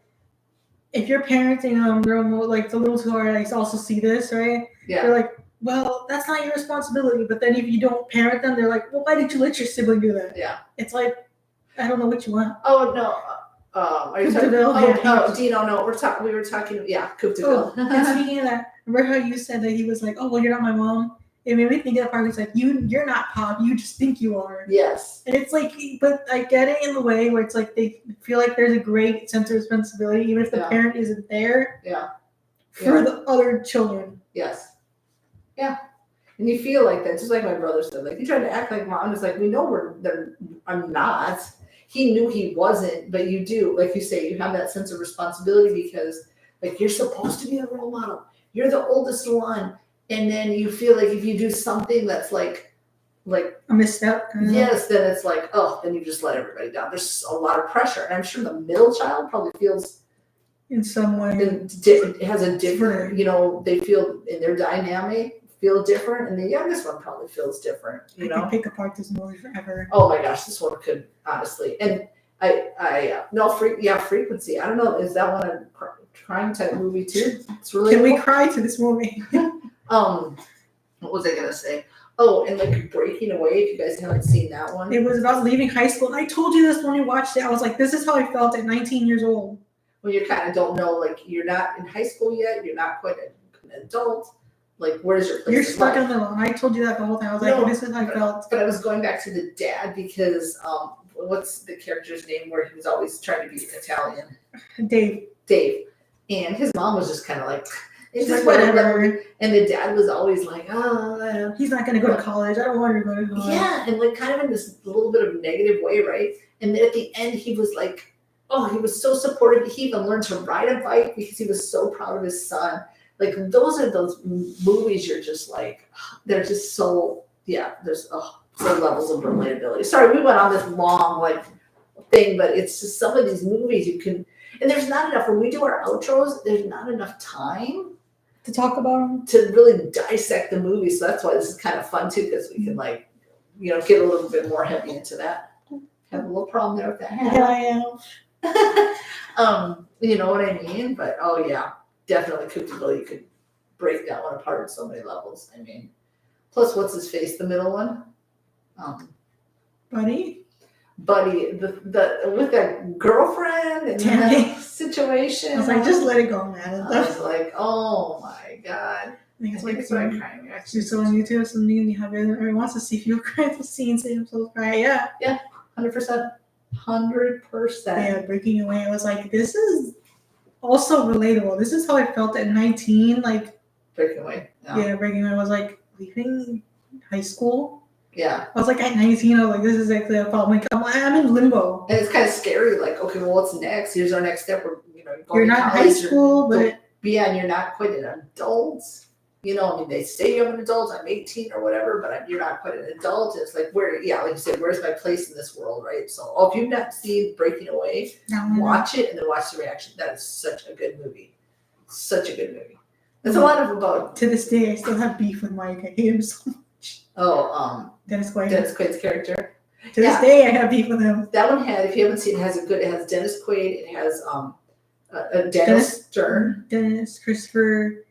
if you're parenting them, they're like the little who are also see this, right? Yeah. They're like, well, that's not your responsibility. But then if you don't parent them, they're like, well, why did you let your sibling do that? Yeah. It's like, I don't know what you want. Oh no. Are you talking? Dino, no, we were talking, yeah, Coupe de Ville. And speaking of that, remember how you said that he was like, oh, well, you're not my mom? It made me think of the part where he's like, you're not Pop, you just think you are. Yes. And it's like, but I get it in the way where it's like they feel like there's a great sense of responsibility, even if the parent isn't there. Yeah. For the other children. Yes. Yeah. And you feel like that, just like my brother said, like you tried to act like mom. It's like, we know I'm not. He knew he wasn't, but you do, like you say, you have that sense of responsibility because like you're supposed to be a role model. You're the oldest one. And then you feel like if you do something that's like a misstep. Yes, then it's like, oh, then you just let everybody down. There's a lot of pressure. And I'm sure the middle child probably feels in some way it has a different, they feel in their dynamic feel different, and the youngest one probably feels different. I can pick apart this movie forever. Oh my gosh, this one could honestly, and frequency. I don't know, is that one a crime type movie too? It's really. Can we cry to this movie? What was I gonna say? Oh, and like Breaking Away. If you guys haven't seen that one, it was about leaving high school. And I told you this when we watched it. I was like, this is how I felt at 19 years old. When you kind of don't know, like you're not in high school yet, you're not quite an adult. Like, where's your place? You're stuck in the middle. And I told you that the whole time. I was like, this is how I felt. But I was going back to the dad because what's the character's name where he was always trying to be Italian? Dave. And his mom was just kind of like, it's just like whatever. And the dad was always like, oh, he's not going to go to college. I don't want to go to college. Yeah, and like kind of in this little bit of negative way, right? And then at the end, he was like, oh, he was so supportive. He even learned to ride a bike because he was so proud of his son. Like those are those movies you're just like, they're just so, there's some levels of relatability. Sorry, we went on this long thing, but it's just some of these movies you can, and there's not enough, when we do our outros, there's not enough time to talk about them, to really dissect the movie. So that's why this is kind of fun too, because we can get a little bit more heavy into that. Have a little problem there with that. Yeah, I am. You know what I mean? But definitely Coupe de Ville, you could break that one apart on so many levels. I mean, plus what's his face, the middle one? Buddy, the with that girlfriend and Tammy. that situation. I was like, just let it go, man. I was like, oh my god. I think it's I think like it's my some, crying you saw on YouTube something you have everyone wants to see if you cry at the scenes and themselves cry. Yeah. 100%. 100%. Yeah, breaking away. I was like, this is also relatable. This is how I felt at 19. Like, Breaking away. yeah, breaking away was like leaving high school. Yeah. I was like at 19, I was like, this is exactly how I felt. I'm like, I'm in limbo. And it's kind of scary. Like, okay, well, what's next? Here's our next step. We're, going You're to not in college, high school, but yeah, and you're not quite an adult. I mean, they say you're an adult. I'm 18 or whatever, but you're not quite an adult. It's like, like you said, where's my place in this world, right? So, if you've not seen Breaking Away, watch it and then watch the reaction. That is such a good movie. Such a good movie. There's a lot of about. To this day, I still have beef with Mike. I hate him so much. Oh, Dennis Quaid. Dennis Quaid's character. To this day, I have beef with him. That one if you haven't seen it, it has Dennis Quaid, it has Dennis Stern. Dennis, Christopher,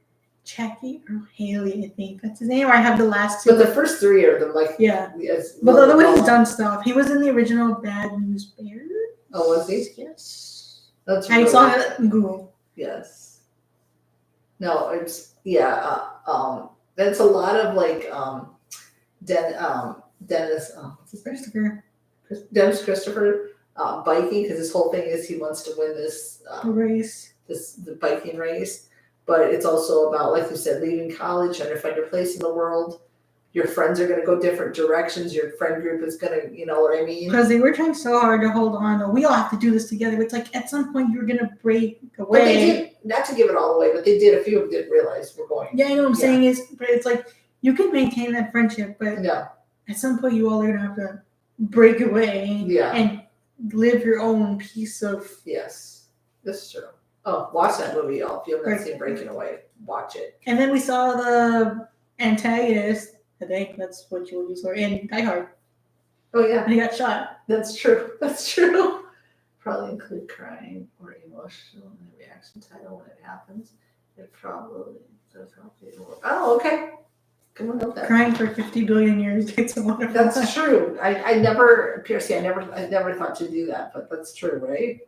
Jackie, or Haley, I think that's his name. Or I have the last two. But the first three are yeah. Yes, but the other one, he's done stuff. He was in the original Bad News Bears. Oh, was he? Yes. That's I saw it on Google. Yes. No, it's that's a lot of like Dennis what's his name? Dennis Christopher biking, because his whole thing is he wants to win this race. The biking race. But it's also about, like you said, leaving college, trying to find your place in the world. Your friends are going to go different directions. Your friend group is going to, you know what I mean? Because they were trying so hard to hold on. We all have to do this together. It's like at some point you're going to break away. But they did, not to give it all away, but they did. A few of them didn't realize we're going. Yeah, I know what I'm saying is, but it's like you can maintain that friendship, but Yeah. at some point you all are going to have to break away and live your own piece of. Yes, this is true. Oh, watch that movie, y'all. If you haven't seen Breaking Away, watch it. And then we saw the antagonist. I think that's what you would use for in Die Hard. Oh yeah, and he got shot. That's true. That's true. Probably include crying or emotional in the reaction title when it happens. It probably does help people. Oh, okay. Come on, note that. Crying for 50 billion years. It's a wonderful. That's true. I never, Piercy, I never thought to do that, but that's true, right?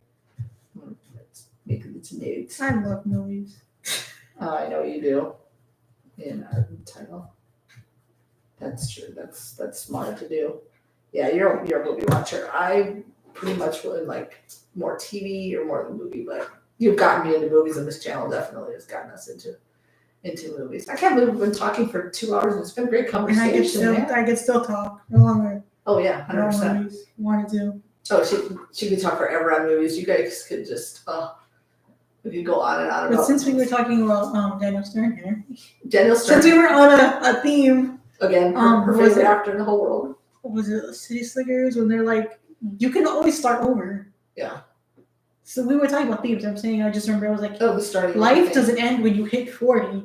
Let's make it its notes. I love movies. I know you do. In our title. That's true. That's smart to do. Yeah, you're a movie watcher. I pretty much would like more TV or more than movie, but you've gotten me into movies, and this channel definitely has gotten us into movies. I can't believe we've been talking for 2 hours, and it's been a great conversation. And I could still talk no longer. Oh yeah, 100%. Wanted to. Oh, she could talk forever on movies. You guys could just we could go on and on about. But since we were talking about Daniel Stern here, since we were on a theme again, her favorite actor in the whole world. Was it City Slickers when they're like, you can always start over? Yeah. So we were talking about themes. I'm saying I just remember I was like, the starting. Life doesn't end when you hit 40.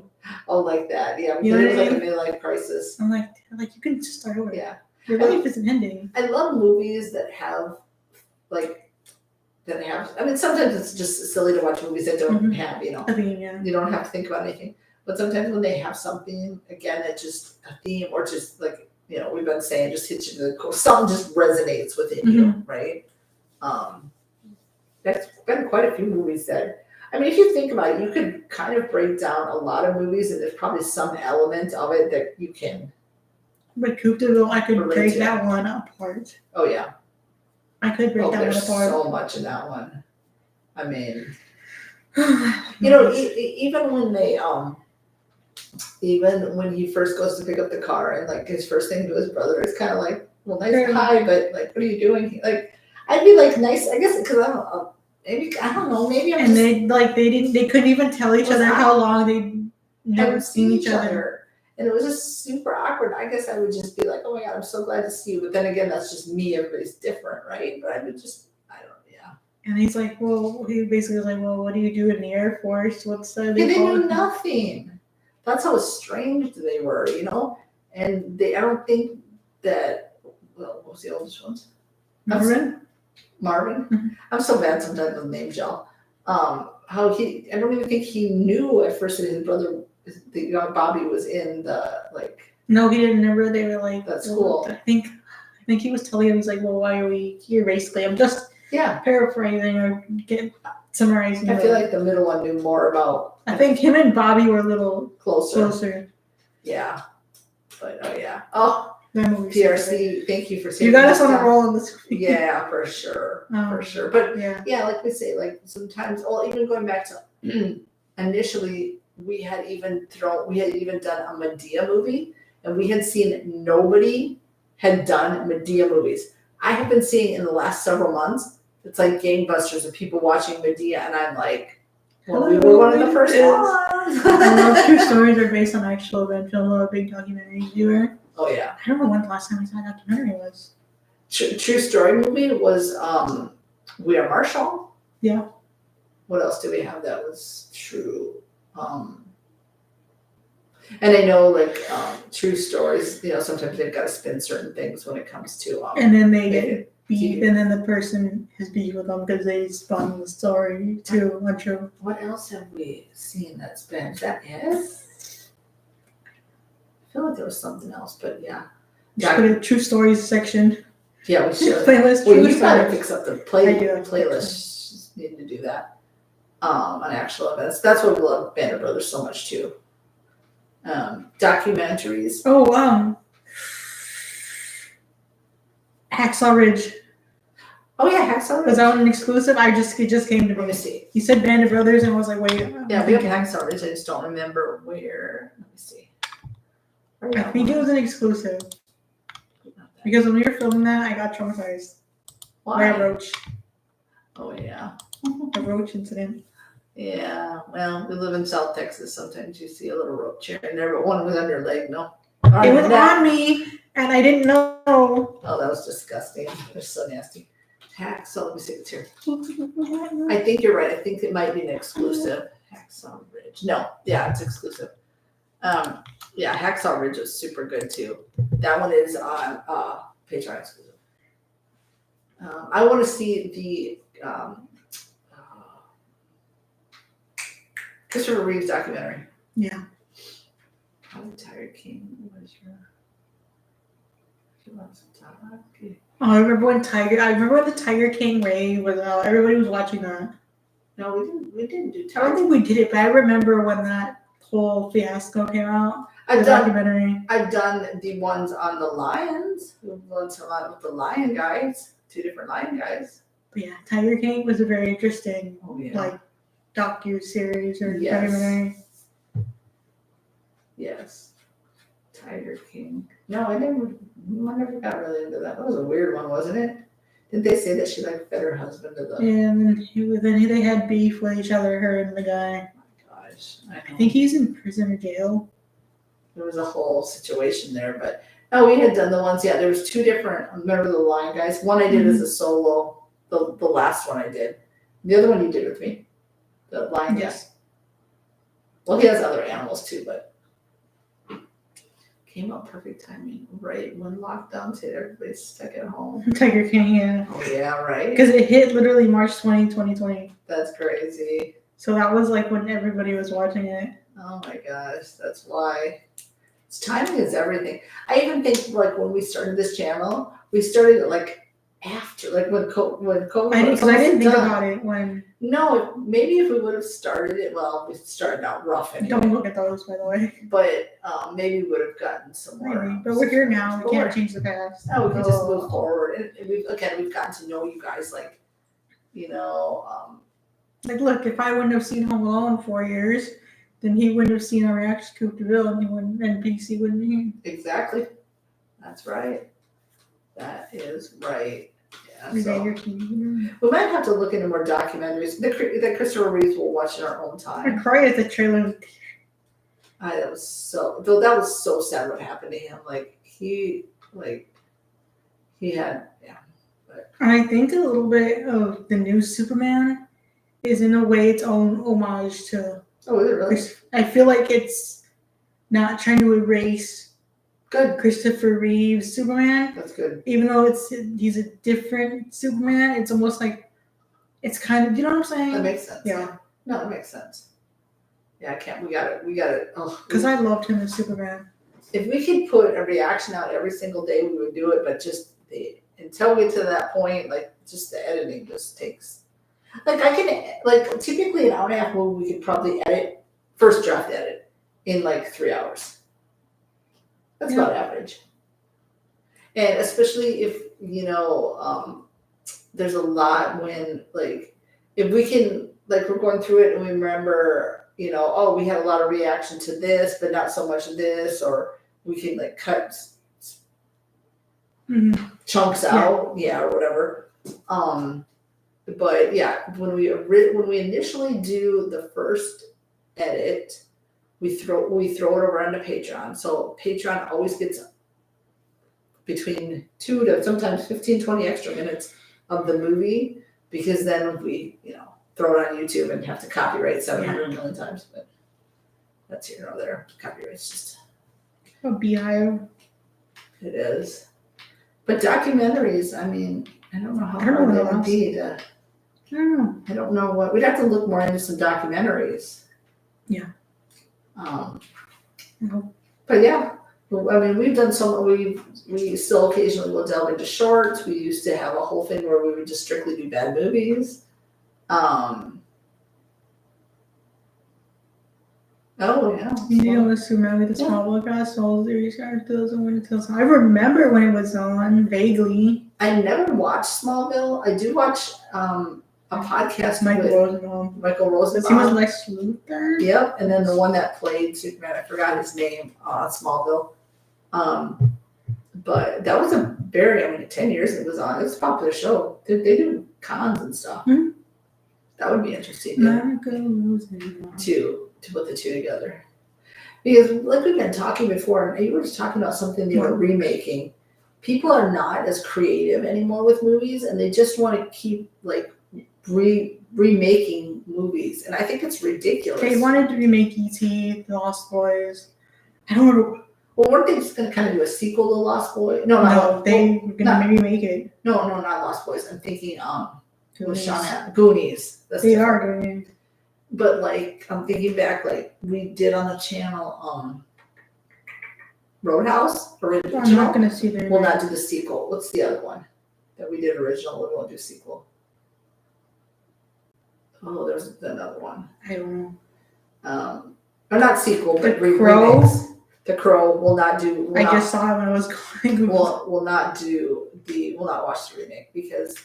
Oh, like that, yeah. You know it was what I like a midlife crisis. I'm like you can just start over. Yeah. Your life isn't ending. I love movies that have I mean, sometimes it's just silly to watch movies that don't have, a theme, yeah. You don't have to think about anything. But sometimes when they have something, again, that just a theme or just like, we've been saying, just hits you in the core. Something just resonates within you, right? That's been quite a few movies that, I mean, if you think about it, you could kind of break down a lot of movies, and there's probably some element of it that you can. But Coupe de Ville, I could break that one apart. Oh, yeah. I could break that one apart. There's so much in that one. I mean, even when they, even when he first goes to pick up the car and like his first thing to his brother is kind of like, well, nice hi, but like, what are you doing? Like, I'd be like nice, I guess, because I don't know, maybe I'm and just. They couldn't even tell each other how long they'd never seen each other. And it was just super awkward. I guess I would just be like, oh my God, I'm so glad to see you. But then again, that's just me. Everybody's different, right? But I would just, And he's like, he basically was like, well, what do you do in the Air Force? What's they knew nothing. That's how strange they were, And I don't think that, what was the oldest ones? Marvin? Mm-hmm. I'm so bad sometimes with names, y'all. I don't even think he knew at first that his brother, Bobby, was in the, like. No, he didn't. Remember, they were like. That school. I think I think he was telling him, he's like, well, why are we here? Basically, I'm just Yeah. paraphrasing or summarizing. I feel like the middle one knew more about. I think him and Bobby were a little closer. Yeah. But oh yeah. Oh, that movie. PRC. Thank you for saying. You got us on a roll in this movie. Yeah, for sure. For sure. But yeah, like we say, like sometimes, well, even going back to initially, we had even done a Medea movie, and we had seen nobody had done Medea movies. I have been seeing in the last several months, it's like gangbusters of people watching Medea, and I'm like, well, we were one of the first ones. True stories are based on actual events. I'm a big documentary viewer. Oh yeah. I don't know when the last time I saw a documentary was. True story movie was We Are Marshall. Yeah. What else do we have that was true? And I know, like, true stories, sometimes they've got to spin certain things when it comes to. And then they get beef, and then the person has beef with them because they spun the story too untrue. What else have we seen that's been? Is that it? I feel like there was something else, but yeah. Just put a true stories section. Yeah, we should. Playlist. Well, you gotta fix up the playlist. Playlist. Need to do that. On actual events. That's why we love Band of Brothers so much too. Documentaries. Oh, Hacksaw Ridge. Oh yeah, Hacksaw Ridge. Was that an exclusive? It just came to Let me me. see. You said Band of Brothers, and I was like, wait. Yeah, we have Hacksaw Ridge. I just don't remember where. Let me see. I think it was an exclusive. Because when we were filming that, I got traumatized. Why? By a roach. Oh yeah. A roach incident. Yeah. Well, we live in South Texas. Sometimes you see a little roach here and there, but one was on your leg. No. It was on me, and I didn't know. Oh, that was disgusting. They're so nasty. Hacksaw. Let me see what's here. I think you're right. I think it might be an exclusive. Hacksaw Ridge. No. Yeah, it's exclusive. Yeah, Hacksaw Ridge was super good too. That one is on Patreon exclusive. I want to see the Christopher Reeves documentary. Yeah. How the Tiger King. What is your? Oh, I remember when the Tiger King rave was out. Everybody was watching that. No, we didn't do I don't think we did it, but I remember when that whole fiasco came out. Documentary. I've done the ones on the lions. We've done a lot with the lion guys. 2 different lion guys. But yeah, Tiger King was a very interesting, like docu-series or documentary. Yes. Tiger King. No, I never got really into that. That was a weird one, wasn't it? Didn't they say that she fed her husband to the? And then they had beef with each other, her and the guy. Oh my gosh. I think he's in prison or jail. There was a whole situation there, but no, we had done the ones. Yeah, there was 2 different. Remember the lion guys? One I did as a solo. The last one I did. The other one you did with me. The lion guy. Well, he has other animals too, but came out perfect timing, right when lockdown hit. Everybody's stuck at home. Tiger King, yeah. Oh yeah, right. Because it hit literally March 2020. That's crazy. So that was like when everybody was watching it. Oh my gosh, that's why. Timing is everything. I even think like when we started this channel, we started it like after, like when COVID. I didn't think about it when. No, maybe if we would have started it, well, we started out rough anyway. Don't look at those, by the way. But maybe we would have gotten some more. Maybe. But we're here now. We can't change the past. No, we can just move forward. And we've gotten to know you guys, like, Like, look, if I wouldn't have seen Home Alone 4 years, then he wouldn't have seen our reaction to Coupe de Ville, and PC wouldn't he? Exactly. That's right. That is right. Yeah, we might have to look into more documentaries that Christopher Reeves will watch in our own time. I cried at the trailer. That was so sad what happened to him. Like he had. But. I think a little bit of the new Superman is in a way its own homage to. Oh, is it really? I feel like it's not trying to erase Christopher Reeve's Superman. That's good. Even though he's a different Superman, it's almost like it's kind of, you know what I'm saying? That makes sense. Yeah. No, that makes sense. Yeah, I can't. We got it. Because I loved him as Superman. If we could put a reaction out every single day, we would do it. But just until we get to that point, like just the editing just takes. Like I can like typically an hour and a half movie we could probably edit first draft edit in like 3 hours. That's about average. And especially if there's a lot when like if we can like we're going through it and we remember oh we had a lot of reaction to this but not so much of this, or we can like cut chunks out or whatever. But yeah, when we initially do the first edit, we throw it over onto Patreon. So Patreon always gets between 2 to sometimes 15, 20 extra minutes of the movie, because then we throw it on YouTube and have to copyright 700 million times. But that's here or there. Copyright's just a beehive. It is. But documentaries, I mean, I don't know how hard they would be to. I don't know what we'd have to look more into some documentaries. Yeah. But yeah, I mean, we've done some. We still occasionally will delve into shorts. We used to have a whole thing where we would just strictly do bad movies. Oh yeah. Remember the Smallville cast, all the research, I remember when it was on vaguely. I never watched Smallville. I do watch a podcast with Michael Rosenbaum. He was Lex Luthor. Yep, and then the one that played Superman, I forgot his name, Smallville. But that was 10 years it was on. It was a popular show. They do cons and stuff. Mm-hmm. That would be interesting to put the two together. Because like we've been talking before, and you were just talking about something they were remaking. People are not as creative anymore with movies, and they just want to keep like remaking movies, and I think it's ridiculous. They wanted to remake E.T., The Lost Boys. I don't know. Well, weren't they just going to kind of do a sequel to Lost Boys? No, they were going to remake it. No, not Lost Boys. I'm thinking Goonies. Goonies. That's they are doing. But like I'm thinking back, like we did on the channel, Roadhouse original. I'm not going to see the. We'll not do the sequel. What's the other one that we did original? We won't do sequel. Oh, there's another one. I don't know. Or not sequel, but Crow. Remakes. The Crow will not do. I just saw it when I was going. We'll not watch the remake because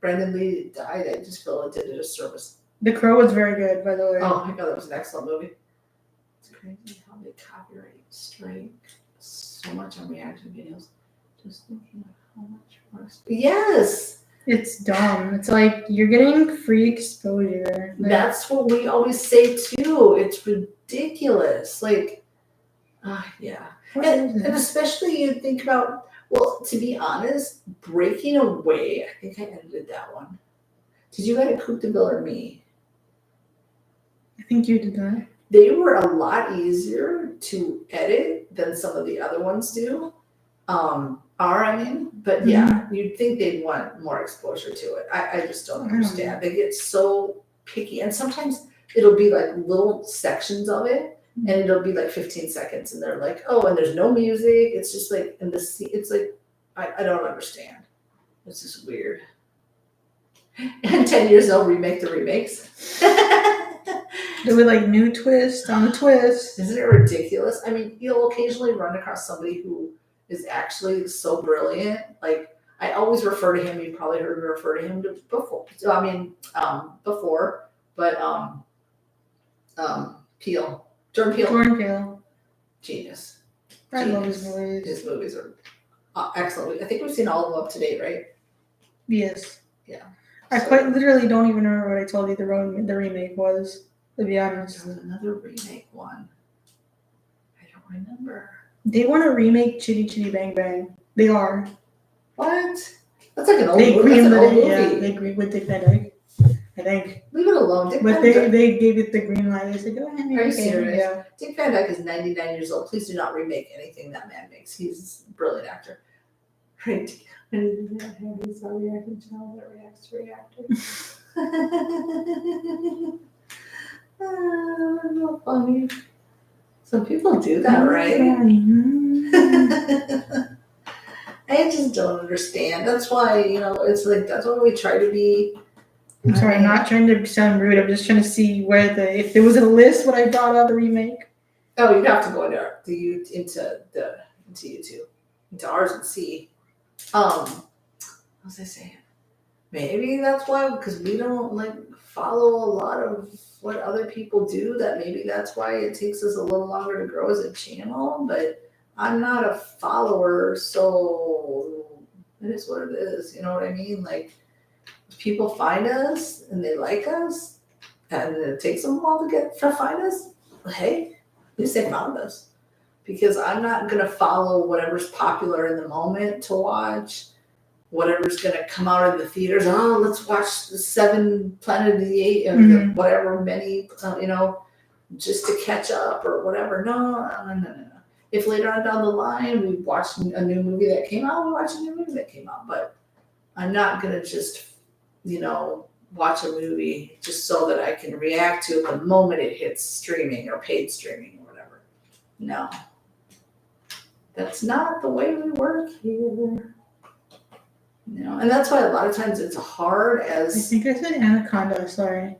Brandon Lee died. I just feel it did a disservice. The Crow was very good, by the way. Oh my god, that was an excellent movie. It's crazy how they copyright strike so much on reaction videos. Just thinking of how much worse. Yes. It's dumb. It's like you're getting free exposure. That's what we always say too. It's ridiculous. Like, yeah. And especially you think about, well, to be honest, Breaking Away, I think I edited that one. Did you edit Coop DeVille or me? I think you did that. They were a lot easier to edit than some of the other ones do. But yeah, you'd think they'd want more exposure to it. I just don't understand. They get so picky, and sometimes it'll be like little sections of it, and it'll be like 15 seconds, and they're like, oh, and there's no music. It's just like it's like I don't understand. It's just weird. And 10 years they'll remake the remakes. Do we like new twist on the twist? Isn't it ridiculous? I mean, you'll occasionally run across somebody who is actually so brilliant. Like I always refer to him. You probably heard me refer to him before. But Jordan Peele, genius. I love his movies. His movies are excellent. I think we've seen all of them up to date, right? Yes. Yeah. I quite literally don't even remember what I told you the remake was, to be honest. There's another remake one. I don't remember. They want to remake Chitty Chitty Bang Bang. They are. What? That's like an old movie. Yeah, they agree with Dick Van Dyke, I think. Leave it alone. They gave it the green light. They said, go ahead. Are you serious? Yeah. Dick Van Dyke is 99 years old. Please do not remake anything that man makes. He's a brilliant actor. Right. He's a reacting channel that reacts to reactors. Oh, funny. Some people do that, right? I just don't understand. That's why, it's like, that's why we try to be. I'm sorry, I'm not trying to sound rude. I'm just trying to see if there was a list, what I brought out the remake. Oh, you'd have to go into YouTube, into ours and see. What was I saying? Maybe that's why, because we don't like follow a lot of what other people do. That maybe that's why it takes us a little longer to grow as a channel. But I'm not a follower, so it is what it is. You know what I mean? Like, if people find us and they like us, and it takes them a while to find us, hey, at least they found us. Because I'm not gonna follow whatever's popular in the moment to watch, whatever's gonna come out of the theaters. Oh, let's watch the 7 Planet of the 8 or whatever many, just to catch up or whatever. No. If later on down the line we watch a new movie that came out, we watch a new movie that came out. But I'm not gonna just, watch a movie just so that I can react to it the moment it hits streaming or paid streaming or whatever. No. That's not the way we work here. And that's why a lot of times it's hard I think I said Anaconda, sorry.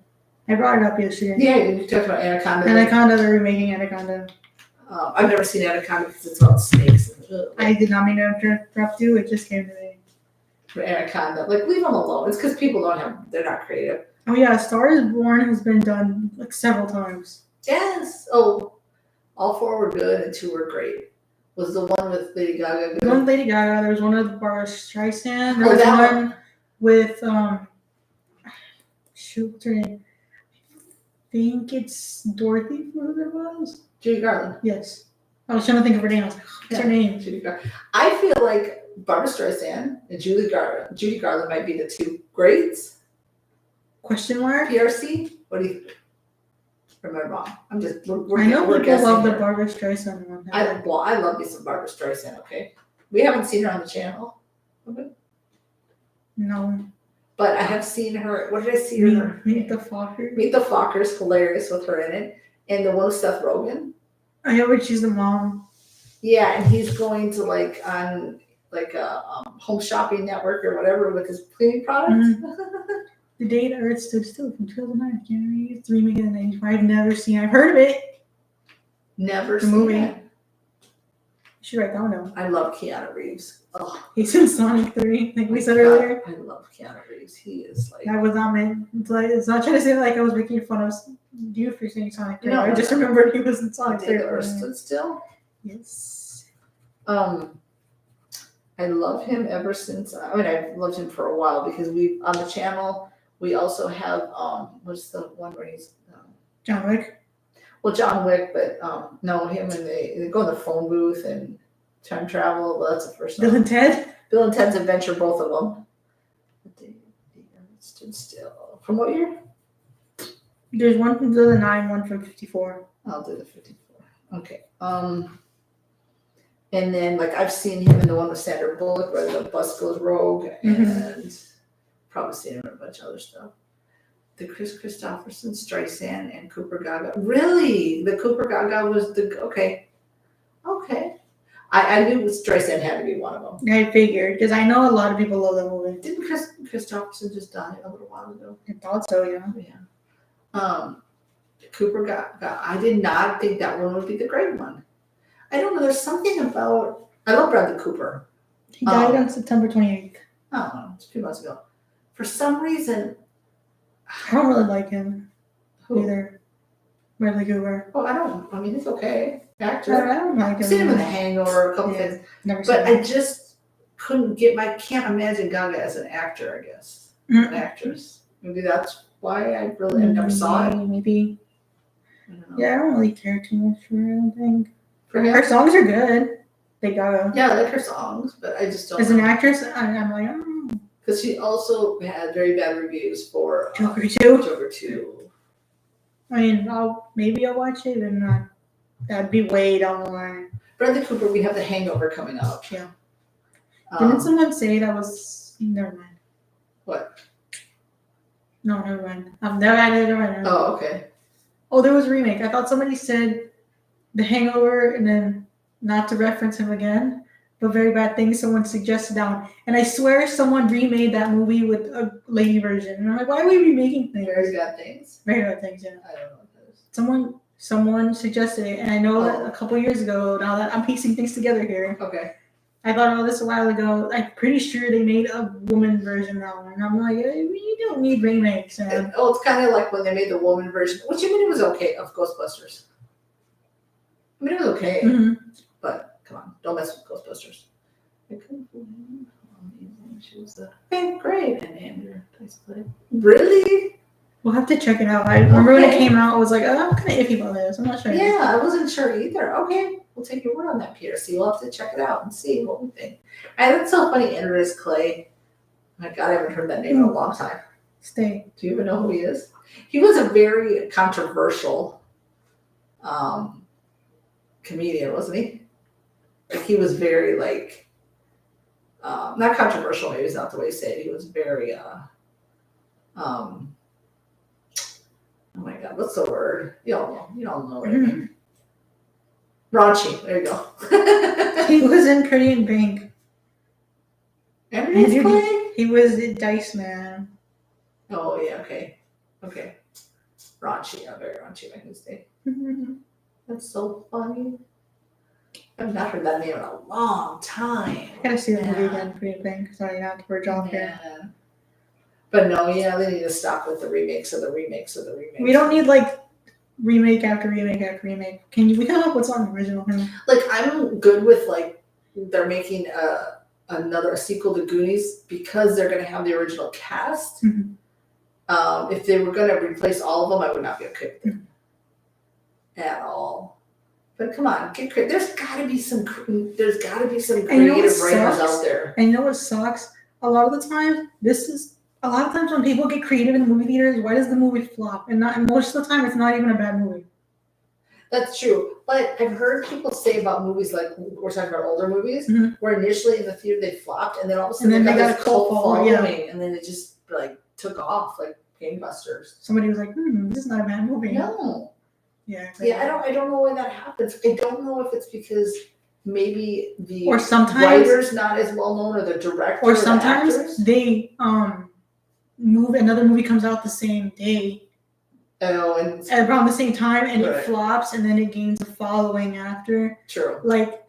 I brought it up yesterday. Yeah, you talked about Anaconda. Anaconda, they're remaking Anaconda. I've never seen Anaconda because it's about snakes. I did not mean to interrupt you, it just came to me. For Anaconda. Like, leave them alone. It's because people they're not creative. Oh yeah, Star is Born has been done like several times. Yes. Oh, all 4 were good and 2 were great. Was the one with Lady Gaga good? One with Lady Gaga, there was one with Barbara Streisand, there was that one with shoot, what's her name? I think it's Dorothy, who it was? Judy Garland. Yes. I was trying to think of her name. I was like, what's her name? Judy Garland. I feel like Barbara Streisand and Judy Garland might be the 2 greats. Question mark? PRC? What do you think? Am I wrong? I'm just. I know people love the Barbara Streisand one. I love me some Barbara Streisand. Okay, we haven't seen her on the channel. Okay. No. But I have seen her. What did I see her? Meet the Fockers. Meet the Fockers, hilarious with her in it, and the one with Seth Rogen. I know, but she's the mom. Yeah, and he's going to on a home shopping network or whatever with his cleaning products. The Day the Earth Stood Still from 2009. I can't read. It's remake in the 95. I've never seen. I've heard of it. Never the seen movie. it. You should write that one down. I love Keanu Reeves. Oh, he's in Sonic 3, like we said earlier. I love Keanu Reeves. He is like. That was not meant. It's not trying to say like I was making fun of you for saying Sonic 3. No, I just remembered he was in Sonic 3. The Earth Stood Still. Yes. I love him ever since. I've loved him for a while because on the channel we also have what's the one where he's John Wick. Well, John Wick, but no, him and they go in the phone booth and time travel. Well, that's the first one. Bill and Ted. Bill and Ted's Adventure, both of them. The Earth Stood Still. From what year? There's one from 2009, one from 54. I'll do the 54. Okay. And then, I've seen him in the one with Sandra Bullock where the bus goes rogue, and probably seen him in a bunch of other stuff. The Chris Christopherson, Streisand, and Cooper Gaga. Really? The Cooper Gaga was okay. I knew Streisand had to be one of them. I figured, because I know a lot of people love that movie. Didn't Christopherson just die a little while ago? I thought so, yeah. Yeah. Cooper Gaga. I did not think that one would be the great one. I don't know. There's something about. I love Bradley Cooper. He died on September 28th. Oh, it's a few months ago. For some reason, I don't really like him either. Bradley Cooper. Oh, I don't. I mean, it's okay. Actor. I don't like him. I've seen him in The Hangover, a couple things. Never but seen I just couldn't can't imagine Gaga as an actor, I guess. An actress. Maybe that's why I never saw it. Maybe. I don't know. Yeah, I don't really care too much for her, I don't think. For him? Her songs are good. They Gaga. Yeah, I like her songs, but I just don't As an actress, I'm like, because she also had very bad reviews for Joker 2. Joker 2. I mean, maybe I'll watch it, and not. That'd be way down the line. Bradley Cooper, we have The Hangover coming up. Yeah. Didn't someone say that was? Never mind. What? No, never mind. Never mind. Oh, okay. Oh, there was a remake. I thought somebody said The Hangover, and then not to reference him again, but very bad things someone suggested down. And I swear someone remade that movie with a lady version. And I'm like, why are we remaking things? Very bad things. Very bad things, yeah. I don't know what that is. Someone suggested it, and I know that a couple years ago, now that I'm piecing things together here, Okay. I thought about this a while ago. I'm pretty sure they made a woman version now. And I'm like, you don't need remakes, man. It's kind of like when they made the woman version, which I mean, it was okay, of Ghostbusters. I mean, it was okay, but come on, don't mess with Ghostbusters. I couldn't fool him. She was great. And Andrew plays play. Really? We'll have to check it out. I remember when it came out, I was like, I'm kind of iffy about this. I'm not sure. Yeah, I wasn't sure either. Okay, we'll take your word on that, Peter. So you'll have to check it out and see what we think. And that's so funny, Andrew Clay. My God, I haven't heard that name in a long time. Stay. Do you even know who he is? He was a very controversial comedian, wasn't he? Like he was very not controversial. Maybe is not the way to say it. He was very oh my God, what's the word? You all know what I mean. Raunchy. There you go. He was in Pretty in Pink. Andrew Clay? He was the Dice Man. Oh yeah. Okay. Raunchy. Yeah, very raunchy back in his day. That's so funny. I've not heard that name in a long time. I gotta see the movie again, Pretty in Pink. Sorry, not to bridge off here. But no, yeah, they need to stop with the remakes of the remakes of the remakes. We don't need remake after remake after remake. We come up with something original? Like I'm good with they're making another sequel to Goonies because they're going to have the original cast. If they were going to replace all of them, I would not be okay with it at all. But come on, there's got to be some creative writers out there. And you know what sucks? A lot of times when people get creative in movie theaters, why does the movie flop? And most of the time, it's not even a bad movie. That's true. But I've heard people say about movies like we're talking about older movies, where initially in the theater they flopped, and then all of a sudden they got this cult following, and then it just took off like gangbusters. Somebody was like, "This is not a bad movie." No. Yeah. I don't know why that happens. I don't know if it's because maybe the writer's not as well known, or the director, or sometimes they another movie comes out the same day. Oh, and around the same time, and it flops, and then it gains a following after. True. Like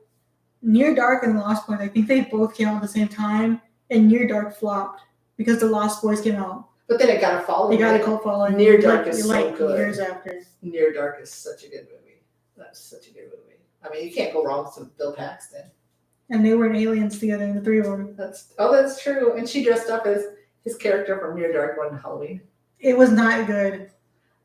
Near Dark and Lost Boys, I think they both came out at the same time, and Near Dark flopped because the Lost Boys came out. But then it got a following. They got a cult following. Near Dark is so good. Years after. Near Dark is such a good movie. That's such a good movie. I mean, you can't go wrong with some Bill Paxton. And they were in Aliens together, the three of them. That's true. And she dressed up as his character from Near Dark one Halloween. It was not good.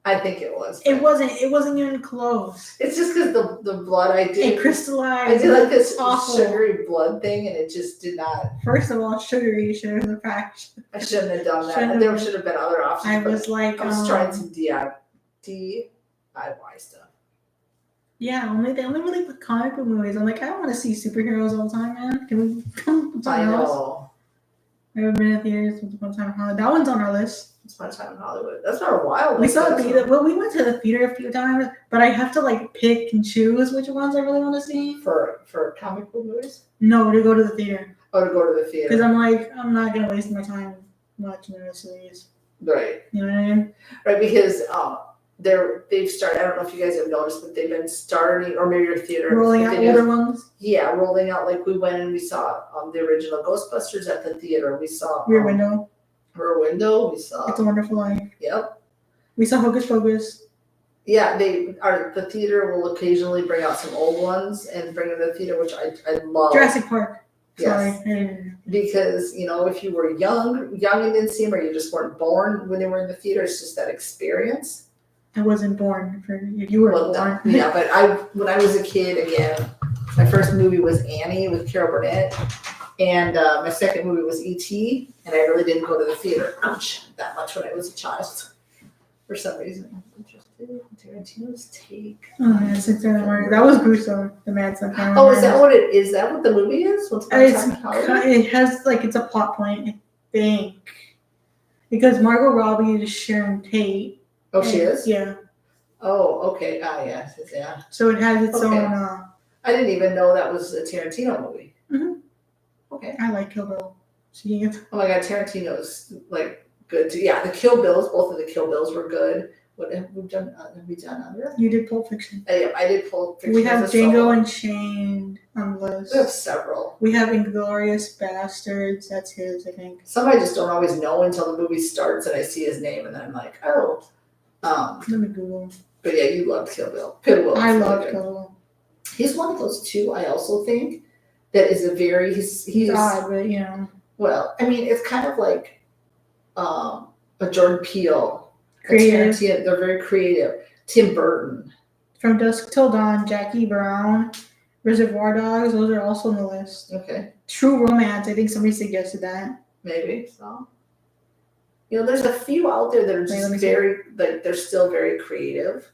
I think it was. It wasn't even close. It's just because the blood it crystallized. I did like this sugary blood thing, and it just did not. First of all, sugary should have been fact. I shouldn't have done that. And there should have been other options. I was trying some DIY stuff. Yeah, they only really put comic book movies. I'm like, I don't want to see superheroes all the time, man. Can we come with something else? I haven't been at theaters with One Time in Hollywood. That one's on our list. It's One Time in Hollywood. That's not a while. We saw we went to the theater a few times, but I have to pick and choose which ones I really want to see. For comic book movies? No, to go to the theater. Oh, to go to the theater. Because I'm not gonna waste my time watching the rest of these. Right. You know what I mean? Right, because they've started. I don't know if you guys have noticed, but they've been starting, or maybe your theater rolling out older ones. Yeah, rolling out. Like we went and we saw the original Ghostbusters at the theater. We saw Rear Window. We saw It's a Wonderful Life. Yep. We saw Hocus Pocus. Yeah, the theater will occasionally bring out some old ones and bring them to the theater, which I love. Jurassic Park. Yes. Sorry. Because if you were young and didn't see them, or you just weren't born when they were in the theater, it's just that experience. I wasn't born you were born. Yeah, but when I was a kid, again, my first movie was Annie with Carol Burnett, and my second movie was E.T., and I really didn't go to the theater that much when I was a child. For some reason, I'm interested. Tarantino's Take. Oh, yeah, that was gruesome. The Mad Sun. Oh, is that what it is? That what the movie is? It has it's a plot point, I think, because Margot Robbie is Sharon Tate. Oh, she is? Yeah. Oh, okay. Yes, yeah. So it has its own. I didn't even know that was a Tarantino movie. Mm-hmm. Okay. I like Kill Bill. Seeing it. Oh my God, Tarantino's like good too. Yeah, the Kill Bills, both of the Kill Bills were good. What have we done? Have we done other? You did Pulp Fiction. Yeah, I did Pulp Fiction. We have as a Django solo. Unchained on the list. We have several. We have Inglorious Bastards. That's his, I think. Some I just don't always know until the movie starts and I see his name and then I'm like, oh. Let me Google. But yeah, you love Kill Bill. Good Will. I love Kill Bill. He's one of those two. I also think that is a very he's odd, but you know. Well, I mean, it's kind of like a Jordan Peele. Creative. Tarantino, they're very creative. Tim Burton. From Dusk Till Dawn, Jackie Brown, Reservoir Dogs, those are also on the list. Okay. True Romance, I think somebody suggested that. Maybe so. You know, there's a few out there that are just very like they're still very creative.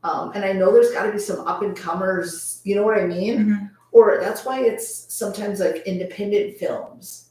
And I know there's got to be some up and comers. You know what I mean? Mm-hmm. Or that's why it's sometimes like independent films.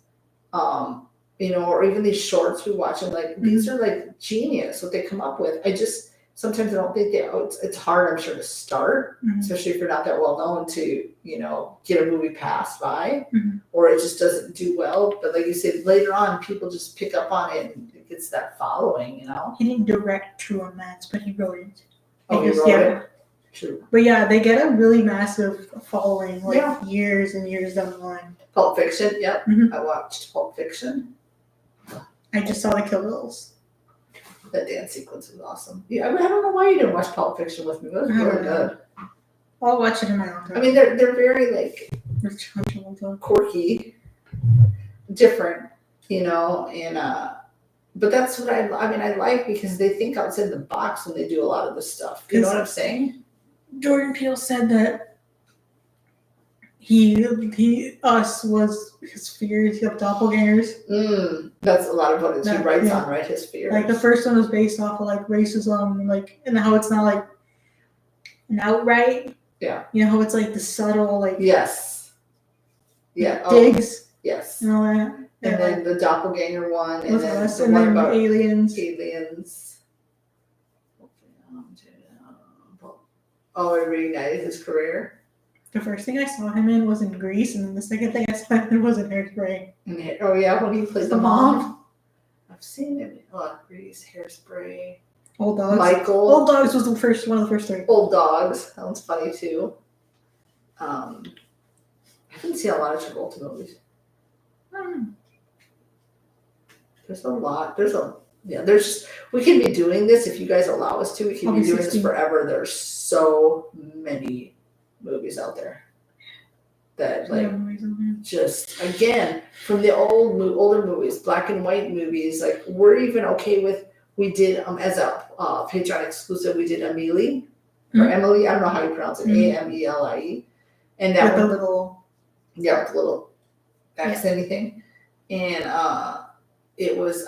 You know, or even these shorts we watch and like these are like genius what they come up with. I just sometimes I don't think it's hard, I'm sure, to start, especially if you're not that well known to, you know, get a movie passed by or it just doesn't do well. But like you said, later on people just pick up on it and it gets that following, you know. He didn't direct True Romance, but he wrote it. Oh, he wrote it? True. But yeah, they get a really massive following, like years and years down the line. Pulp Fiction, yep. I watched Pulp Fiction. I just saw the Kill Bills. That dance sequence was awesome. Yeah, I don't know why you didn't watch Pulp Fiction with me. It was really good. I'll watch it in my own time. I mean, they're very like quirky, different, you know, and but that's what I like because they think outside the box when they do a lot of this stuff. You know what I'm saying? Jordan Peele said that us was his fears of doppelgangers. That's a lot of what he writes on, right? His fears. Like the first one was based off of like racism, like and how it's not like an outright. Yeah. You know how it's like the subtle, like yes. Yeah. Digs. Yes. And all that. And then the doppelganger one, and then us, the and one then about aliens. Oh, he reignited his career. The first thing I saw him in was in Grease, and then the second thing I saw him in was in Hairspray. Oh yeah, when he played the mom. I've seen him in Grease, Hairspray. Old Dogs. Michael. Old Dogs was one of the first three. Old Dogs. That one's funny too. I haven't seen a lot of Travolta movies. There's a lot. We can be doing this if you guys allow us to. We can be doing this forever. There's so many movies out there that just again from the older movies, black and white movies. Like we're even okay with. We did as a Patreon exclusive. We did Amelie or Emily. I don't know how you pronounce it. Amelie, and that with a little with a little accent thing, and it was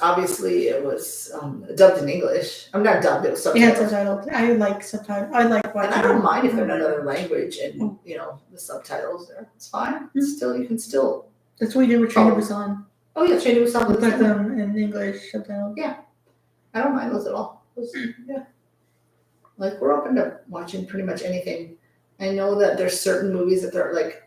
dubbed in English. I'm not dubbed, it was subtitled. Yeah, subtitled. I like subtitles. I like watching. And I don't mind if they're in another language and you know the subtitles there. It's fine. Still, you can still. That's what we did with Train to Busan. Oh yeah, Train to Busan. We put them in English subtitles. Yeah, I don't mind those at all. Yeah, like we're open to watching pretty much anything. I know that there's certain movies that they're like.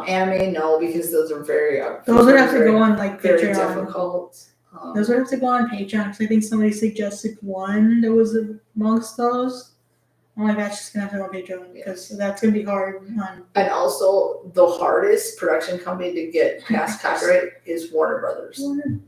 Anime, no, because those are very. Those would have to go on like very Patreon. Difficult. Those would have to go on Patreon because I think somebody suggested one that was amongst those. I'm like, that's just gonna have to go on Patreon because that's gonna be hard. And also, the hardest production company to get past copyright is Warner Brothers.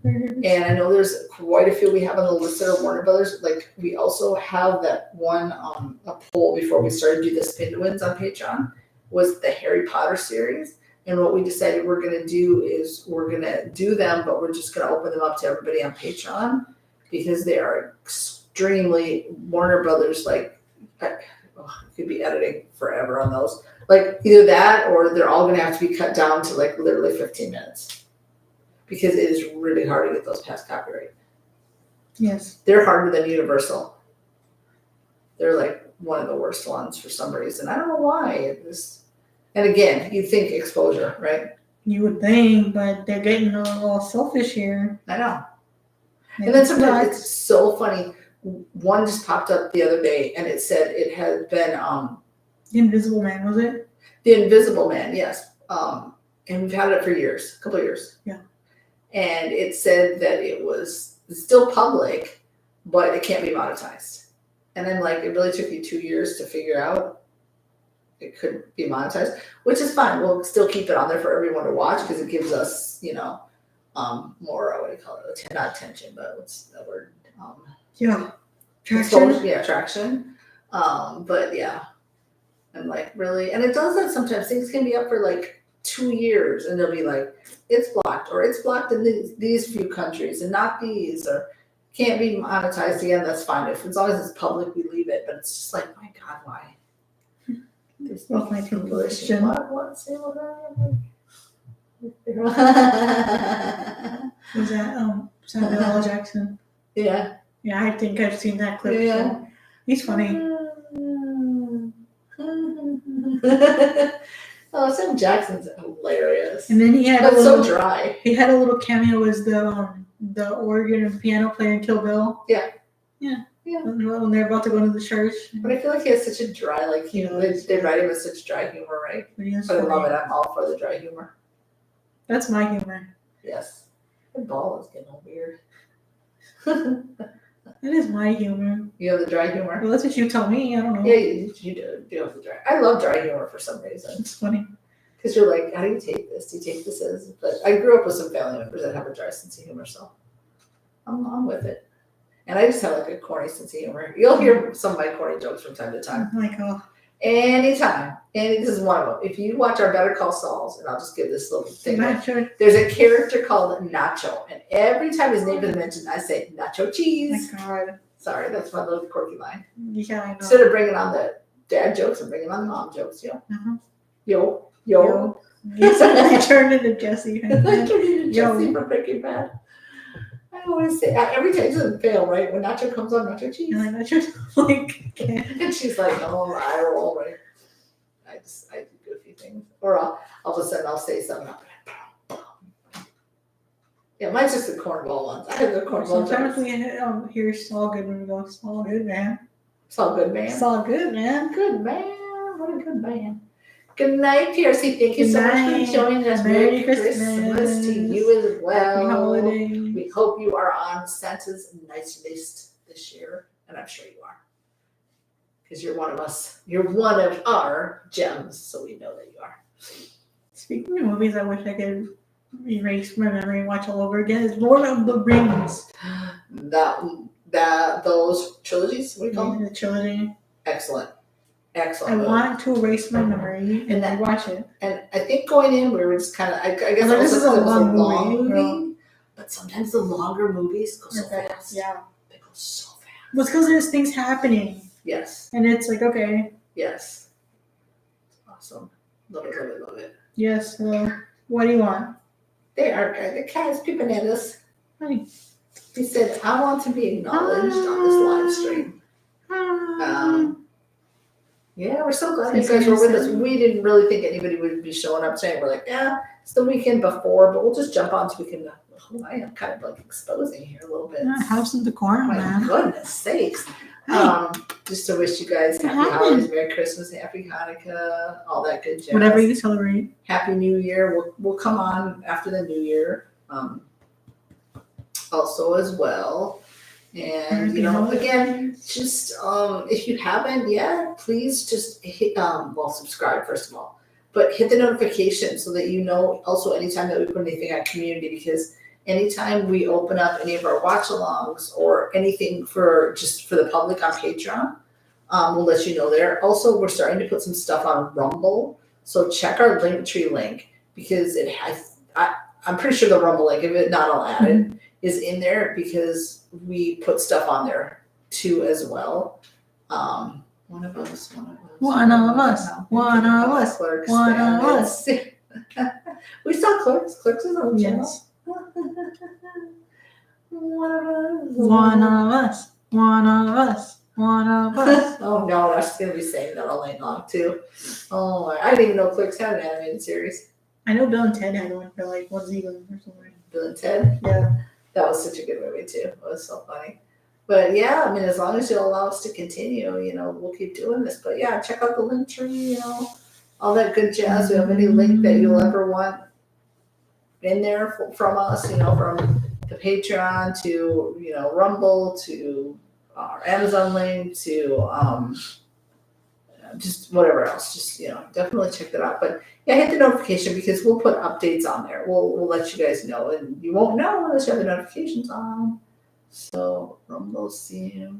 And I know there's quite a few we have on the list that are Warner Brothers. Like we also have that one a poll before we started to do the spin to wins on Patreon. Was the Harry Potter series. And what we decided we're going to do is we're going to do them, but we're just going to open them up to everybody on Patreon because they are extremely Warner Brothers, like, could be editing forever on those. Like either that or they're all going to have to be cut down to like literally 15 minutes because it is really hard to get those past copyright. Yes. They're harder than Universal. They're like one of the worst ones for some reason. I don't know why. And again, you'd think exposure, right? You would think, but they're getting a little selfish here. I know. And then sometimes it's so funny. One just popped up the other day and it said it had been The Invisible Man, was it? The Invisible Man, yes. and we've had it for years, a couple of years. Yeah. And it said that it's still public, but it can't be monetized. And then like it really took you 2 years to figure out it could be monetized, which is fine. We'll still keep it on there for everyone to watch because it gives us, more what do you call it? Not attention, but what's that word? Yeah. Exposure, Traction. yeah, traction. But yeah, I'm like really, and it does that sometimes. Things can be up for like 2 years, and they'll be like, it's blocked, or it's blocked in these few countries, and not these, or can't be monetized again. That's fine. If as long as it's public, we leave it. But it's just like, my God, why? Well, my English. question. What? Say what? Was that Samuel L. Jackson? Yeah. Yeah, I think I've seen that clip. Yeah. So he's funny. Oh, Sam Jackson's hilarious. And then he had But so dry. He had a little cameo as the organ and piano player in Kill Bill. Yeah. Yeah. Yeah. When they're about to go into the church. But I feel like he has such a dry, like they write him with such dry humor, right? But I love it. I'm all for the dry humor. That's my humor. Yes. The ball is getting all weird. That is my humor. You have the dry humor? Well, that's what you tell me. I don't know. Yeah, you do have the dry. I love dry humor for some reason. It's funny. Because you're like, how do you take this? Do you take this as? But I grew up with some family members that have a dry sense of humor, so I'm with it. And I just have like a corny sense of humor. You'll hear some of my corny jokes from time to time. Like, oh. Anytime. And this is one of them. If you watch our Better Call Sauls, and I'll just give this little thing. Nacho. There's a character called Nacho. And every time his name is mentioned, I say, Nacho cheese. My God. Sorry, that's my little quirky line. Yeah, I know. Instead of bringing on the dad jokes, I'm bringing on the mom jokes. Yo. You turned into Jesse. Jesse from Breaking Bad. I always say, every time it doesn't fail, right? When Nacho comes on, Nacho cheese. And like, Nacho, like, And she's like, oh, I roll, right? I do goofy things. Or all of a sudden I'll say something. Yeah, mine's just the cornball ones. I have the cornball sometimes jokes. we hear Saul good and we go, Saul good, man. It's all good, man. Saul good, man. Good man. What a good man. Good night, PRC. Thank you so much for joining us. Merry Christmas to you as well. Happy holiday. We hope you are on Santa's nice list this year, and I'm sure you are. Because you're one of us. You're one of our gems, so we know that you are. Speaking of movies, I wish I could erase my memory and watch all over again. It's Lord of the Rings. Those trilogies, what do you call them? The trilogy. Excellent. I want to erase my memory and then watch it. And I think going in, we were just kind of, I guess Like, this is a it was long movie. movie, but sometimes the longer movies go so fast. Yeah. They go so fast. Well, it's because there's things happening. Yes. And it's like, okay. Yes. It's awesome. Love it, love it, love it. Yes. Well, what do you want? They are good. The cat is peeping at us. Hi. He said, I want to be acknowledged on this live stream. Yeah, we're so glad you guys were with us. We didn't really think anybody would be showing up today. We're like, yeah, it's the weekend before, but we'll just jump on so we can. Oh, I am kind of like exposing here a little bit. Have some decorum, My man. goodness sakes. Just to wish you guys happy holidays, Merry Christmas, Happy Hanukkah, all that good jazz. Whatever you celebrate. Happy New Year. We'll come on after the New Year, also as well. And again, just if you haven't yet, please just hit subscribe first of all, but hit the notification so that you know also anytime that we put anything on community, because anytime we open up any of our watch alongs or anything for the public on Patreon, we'll let you know there. Also, we're starting to put some stuff on Rumble, so check our Linktree link, because it has. I'm pretty sure the Rumble link, if it not all added, is in there, because we put stuff on there too as well. One of us. We saw Clerks. Clerks is on the channel. Yes. One of us. Oh no, I'm just gonna be saying that all night long too. Oh, I didn't even know Clerks had an animated series. I know Bill and Ted had one for like one season or something. Bill and Ted. Yeah. That was such a good movie too. It was so funny. But yeah, I mean, as long as you'll allow us to continue, we'll keep doing this. But yeah, check out the link tree, all that good jazz. We have any link that you'll ever want in there from us, from the Patreon to, Rumble to our Amazon link to just whatever else. Just, definitely check that out. But yeah, hit the notification because we'll put updates on there. We'll let you guys know, and you won't know unless you have the notifications on. So Rumble CM.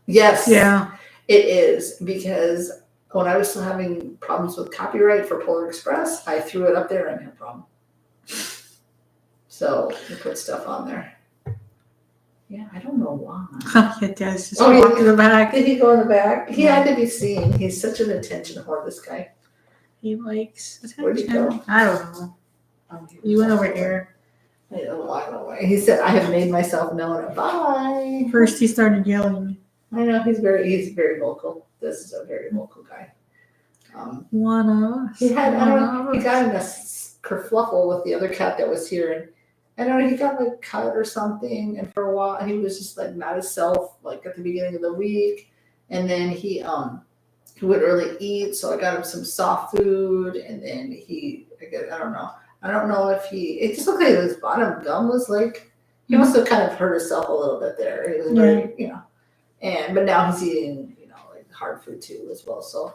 Yes. Yeah. It is, because when I was still having problems with copyright for Polar Express, I threw it up there and had a problem. So we put stuff on there. Yeah, I don't know why. Oh, yeah, Dad's just Oh, walking in the back. Did he go in the back? He had to be seen. He's such an attention whore, this guy. He likes attention. Where'd he go? I don't know. You went over here. I don't know why I went away. He said, I have made myself known. Bye. First, he started yelling. I know, he's very vocal. This is a very vocal guy. One of us. He had, he us. got in a kerfluffle with the other cat that was here, and I don't know, he got like cut or something, and for a while he was just like not himself, like at the beginning of the week, and then he wouldn't really eat, so I got him some soft food, and then I don't know if it just looked like his bottom gum was like, he must have kind of hurt himself a little bit there. He was very, but now he's eating, like hard food too as well, so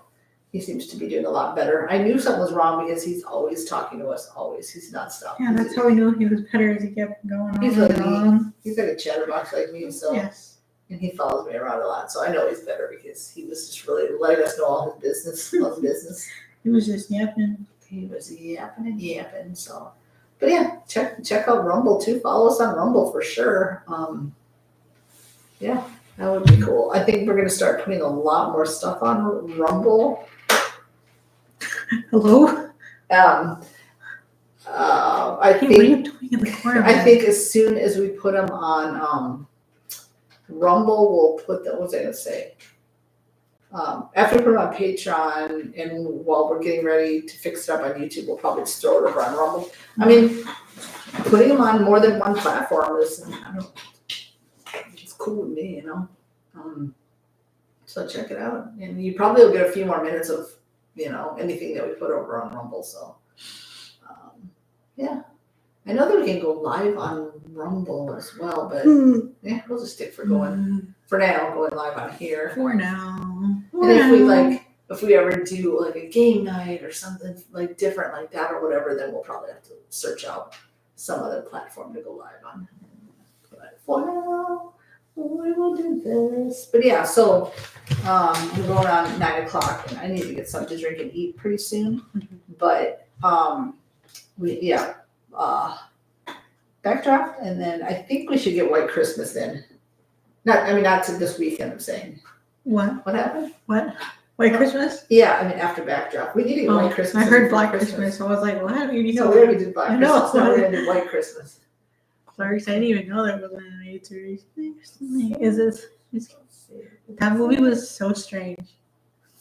he seems to be doing a lot better. I knew something was wrong because he's always talking to us, always. He's nonstop. Yeah, that's how we knew he was better as he kept going on. He's like and me. on. He's like a chatterbox like me, so Yes. and he follows me around a lot, so I know he's better because he was just really letting us know all his business. He was just yapping. He was yapping and yapping. So, but yeah, check out Rumble too. Follow us on Rumble for sure. Yeah, that would be cool. I think we're gonna start putting a lot more stuff on Rumble. Hello? I Hey, what are you think doing in the corner? I think as soon as we put them on Rumble, we'll put them. What was I gonna say? After we put them on Patreon, and while we're getting ready to fix it up on YouTube, we'll probably just throw it over on Rumble. I mean, putting them on more than one platform is, it's cool with me, So check it out, and you probably will get a few more minutes of, anything that we put over on Rumble. So, yeah, I know that we can go live on Rumble as well, but yeah, we'll just stick for going live on here. For now. And if we ever do like a game night or something like different like that or whatever, then we'll probably have to search out some other platform to go live on. But for now, we will do this. But yeah, so we're going on 9:00, and I need to get something to drink and eat pretty soon. But backdraft, and then I think we should get White Christmas then. Not to this weekend. I'm saying. What? What happened? What? White Christmas? Yeah, after backdraft, we need to get White Christmas. I heard Black Christmas. I was like, what? No, we already did Black I know. Christmas. Now we're gonna do White Christmas. Sorry, I didn't even know that was an animated series. Is it? That movie was so strange.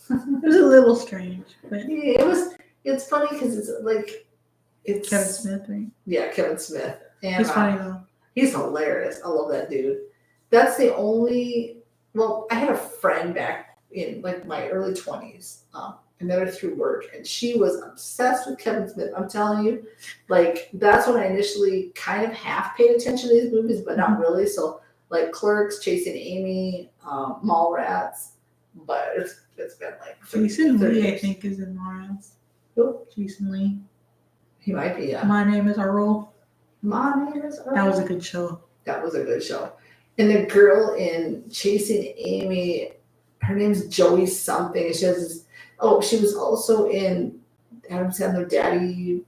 It was a little strange, but Yeah, it was. It's funny because it's Kevin Smith, right? Yeah, Kevin Smith, and He's funny though. he's hilarious. I love that dude. That's the only. Well, I had a friend back in like my early 20s. I met her through work, and she was obsessed with Kevin Smith. I'm telling you, like that's when I initially kind of half paid attention to these movies, but not really. So like Clerks, Chasing Amy, Mallrats, but it's been like 30 Jason Lee, I years. think, is in Mallrats. Who? Jason Lee. He might be. My Name is Earl. My name is Earl. That was a good show. That was a good show. And the girl in Chasing Amy, her name's Joey something. She was also in Adam Sandler, Daddy,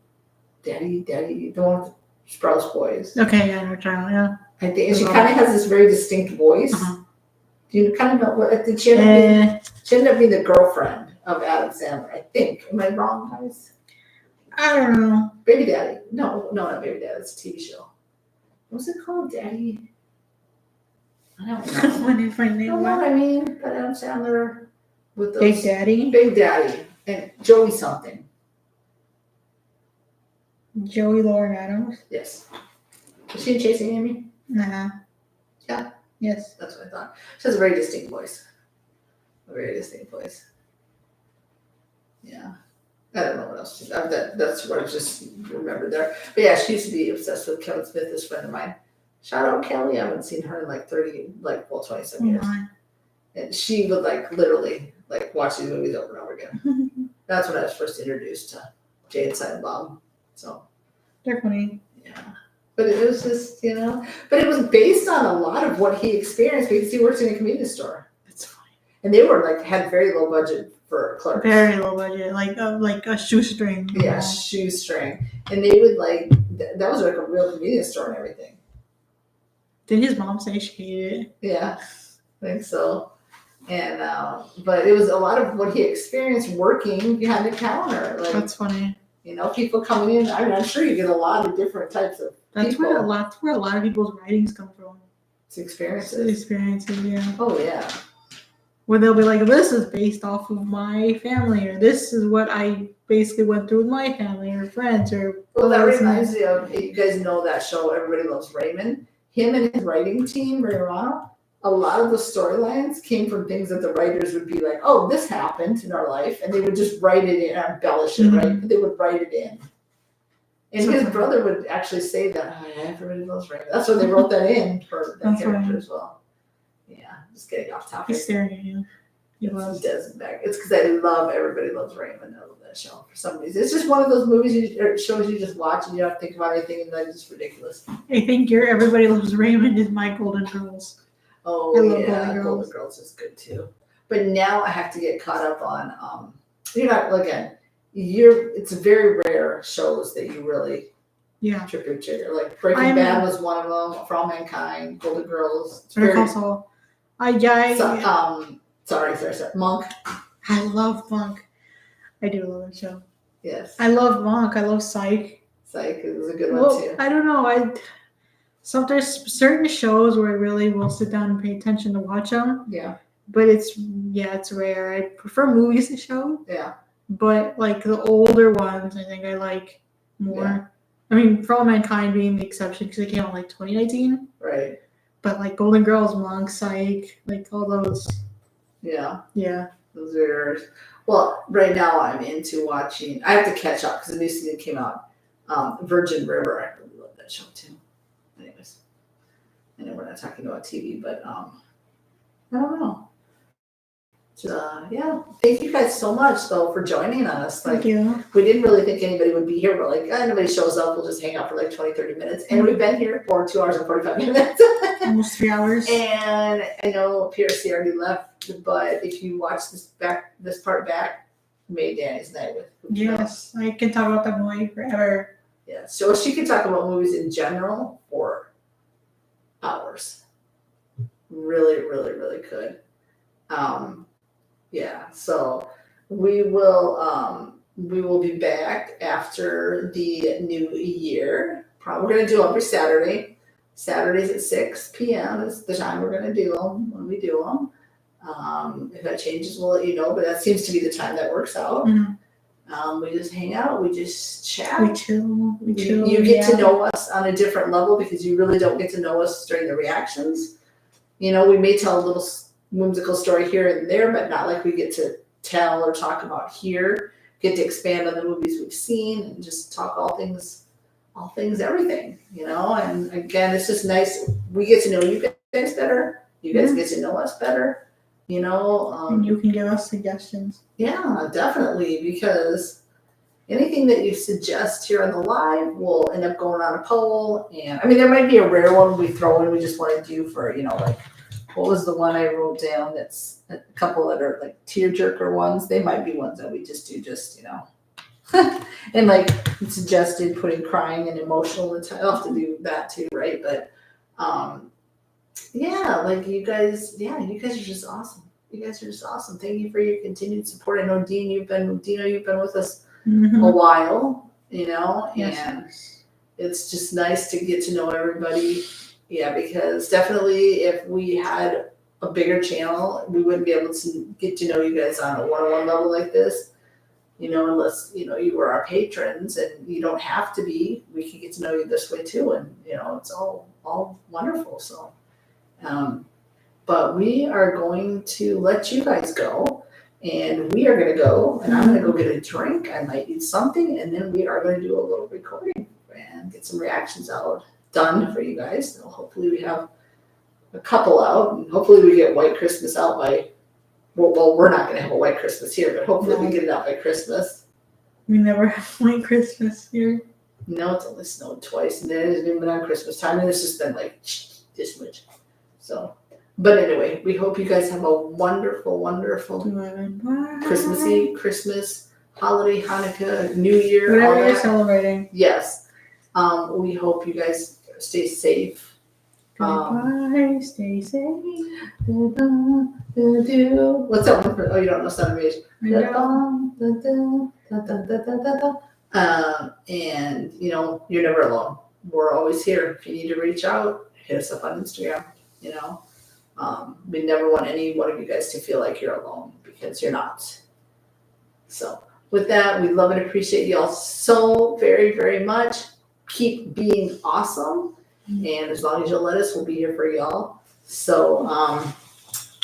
the one with the Sprouse Boys. Okay, yeah, we're trying. Yeah. I think, and she kind of has this very distinct voice. Uh-huh. Do you kind of know what? Did she end up being the girlfriend of Adam Sandler? I think. Am I wrong, guys? I don't know. Baby Daddy. No, not Baby Daddy. It's a TV show. What's it called? Daddy? I don't know. What is my You name? know what I mean? But Adam Sandler with those Big Daddy. Big Daddy and Joey something. Joey Lauren Adams. Yes. Was she in Chasing Amy? Nah. Yeah. Yes. That's what I thought. She has a very distinct voice. A very distinct voice. Yeah. I don't know what else. That's what I just remembered there. But yeah, she used to be obsessed with Kevin Smith, this friend of mine. Shout out Kelly. I haven't seen her in like 20 some Oh years. my. And she would like literally like watch these movies over and over again. That's when I was first introduced to Jay and Silent Bob. So They're funny. yeah. But it was just, but it was based on a lot of what he experienced because he works in a convenience store. It's funny. And they were like, had very low budget for clerks. Very low budget, like a shoestring. Yeah, shoestring. And they would like, that was like a real convenience store and everything. Did his mom say she hated it? Yeah, I think so. And, but it was a lot of what he experienced working behind the counter. Like, That's funny. People coming in. I mean, I'm sure you get a lot of different types of That's people. where a lot of people's writings come from. It's experiences. Experiences, yeah. Oh, yeah. Where they'll be like, this is based off of my family, or this is what I basically went through with my family or friends, or. Well, that reminds me of, you guys know that show, Everybody Loves Raymond. Him and his writing team, Ray Romano, a lot of the storylines came from things that the writers would be like, oh, this happened in our life. And they would just write it in, embellish it, right? They would write it in. And So his funny. brother would actually say that, oh, yeah, everybody loves Raymond. That's why they wrote that in for the That's character funny. as well. Yeah, just getting off topic. He's staring at you. He loves. It's because I love Everybody Loves Raymond. I love that show for some reason. It's just one of those movies or shows you just watch and you don't have to think about anything, and that's just ridiculous. I think your Everybody Loves Raymond is my Golden Girls. Oh I love yeah, Golden Girls is good too. But now I have to get caught up on. It's very rare shows that you really trip your trigger. Like Breaking Bad was one of them. For All Mankind, Golden Girls. Sorry. Monk. I love Monk. I do love that show. Yes. I love Monk. I love Psych. Psych is a good one too. I don't know. There's certain shows where I really will sit down and pay attention to watch them. Yeah. But it's rare. I prefer movies to show. Yeah. But like the older ones, I think I like more. Yeah. I mean, For All Mankind being the exception because it came out like 2019. Right. But like Golden Girls, Monk, Psych, like all those. Yeah. Yeah. Those are yours. Well, right now I'm into watching. I have to catch up because the new season came out. Virgin River. I really love that show too. Anyways, I know we're not talking about TV, but I don't know. Yeah, thank you guys so much though for joining us. Thank you. We didn't really think anybody would be here. We're like, nobody shows up. We'll just hang out for like 20-30 minutes. And we've been here for 2 hours and 45 minutes. Almost 3 hours. And I know PRC already left, but if you watch this part back, made Danny's night with. Yes, I can talk about that movie forever. Yeah, so she can talk about movies in general for hours. Really, really, really could. Yeah, so we will be back after the new year. Probably we're gonna do every Saturday. Saturdays at 6 p.m. is the time we're gonna do them when we do them. If that changes, we'll let you know. But that seems to be the time that works out. Mm-hmm. We just hang out. We just chat. We chill. You get to know us on a different level because you really don't get to know us during the reactions. We may tell a little whimsical story here and there, but not like we get to tell or talk about here. Get to expand on the movies we've seen and just talk all things, everything, And again, it's just nice. We get to know you guys better. You guys get to know us better, and you can give us suggestions. Yeah, definitely, because anything that you suggest here on the live will end up going on a poll. And I mean, there might be a rare one we throw in. We just want to do for, like, what was the one I wrote down? That's a couple that are like tearjerker ones. They might be ones that we just do, and like suggested putting crying and emotional. I'll have to do that too, right? But yeah, like you guys are just awesome. You guys are just awesome. Thank you for your continued support. I know Dino, you've been with us a while, Yes. And it's just nice to get to know everybody. Yeah, because definitely if we had a bigger channel, we wouldn't be able to get to know you guys on a one-on-one level like this, unless, you were our patrons, and you don't have to be. We can get to know you this way too, and, it's all wonderful. So, but we are going to let you guys go And we are gonna go, and I'm gonna go get a drink. I might eat something, and then we are gonna do a little recording and get some reactions out done for you guys. So hopefully we have a couple out, and hopefully we get White Christmas out by. Well, we're not gonna have a White Christmas here, but hopefully we get it out by Christmas. We never have White Christmas here. No, it's only snowed twice, and it hasn't even been on Christmas time, and it's just been like this much. So, but anyway, we hope you guys have a wonderful, wonderful Goodbye. Christmas, holiday, Hanukkah, New Year, all Whatever you're that. celebrating. Yes. We hope you guys stay safe. Goodbye. Stay safe. What's that one? Oh, you don't know Son of Age. I know. And you know, you're never alone. We're always here. If you need to reach out, hit us up on Instagram. You know, we never want any one of you guys to feel like you're alone, because you're not. So with that, we love and appreciate you all so very, very much. Keep being awesome, and as long as you'll let us, we'll be here for y'all. So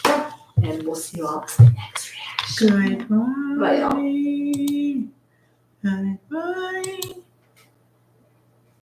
yeah, and we'll see you all in the next reaction. Goodbye. Bye, y'all. Goodbye.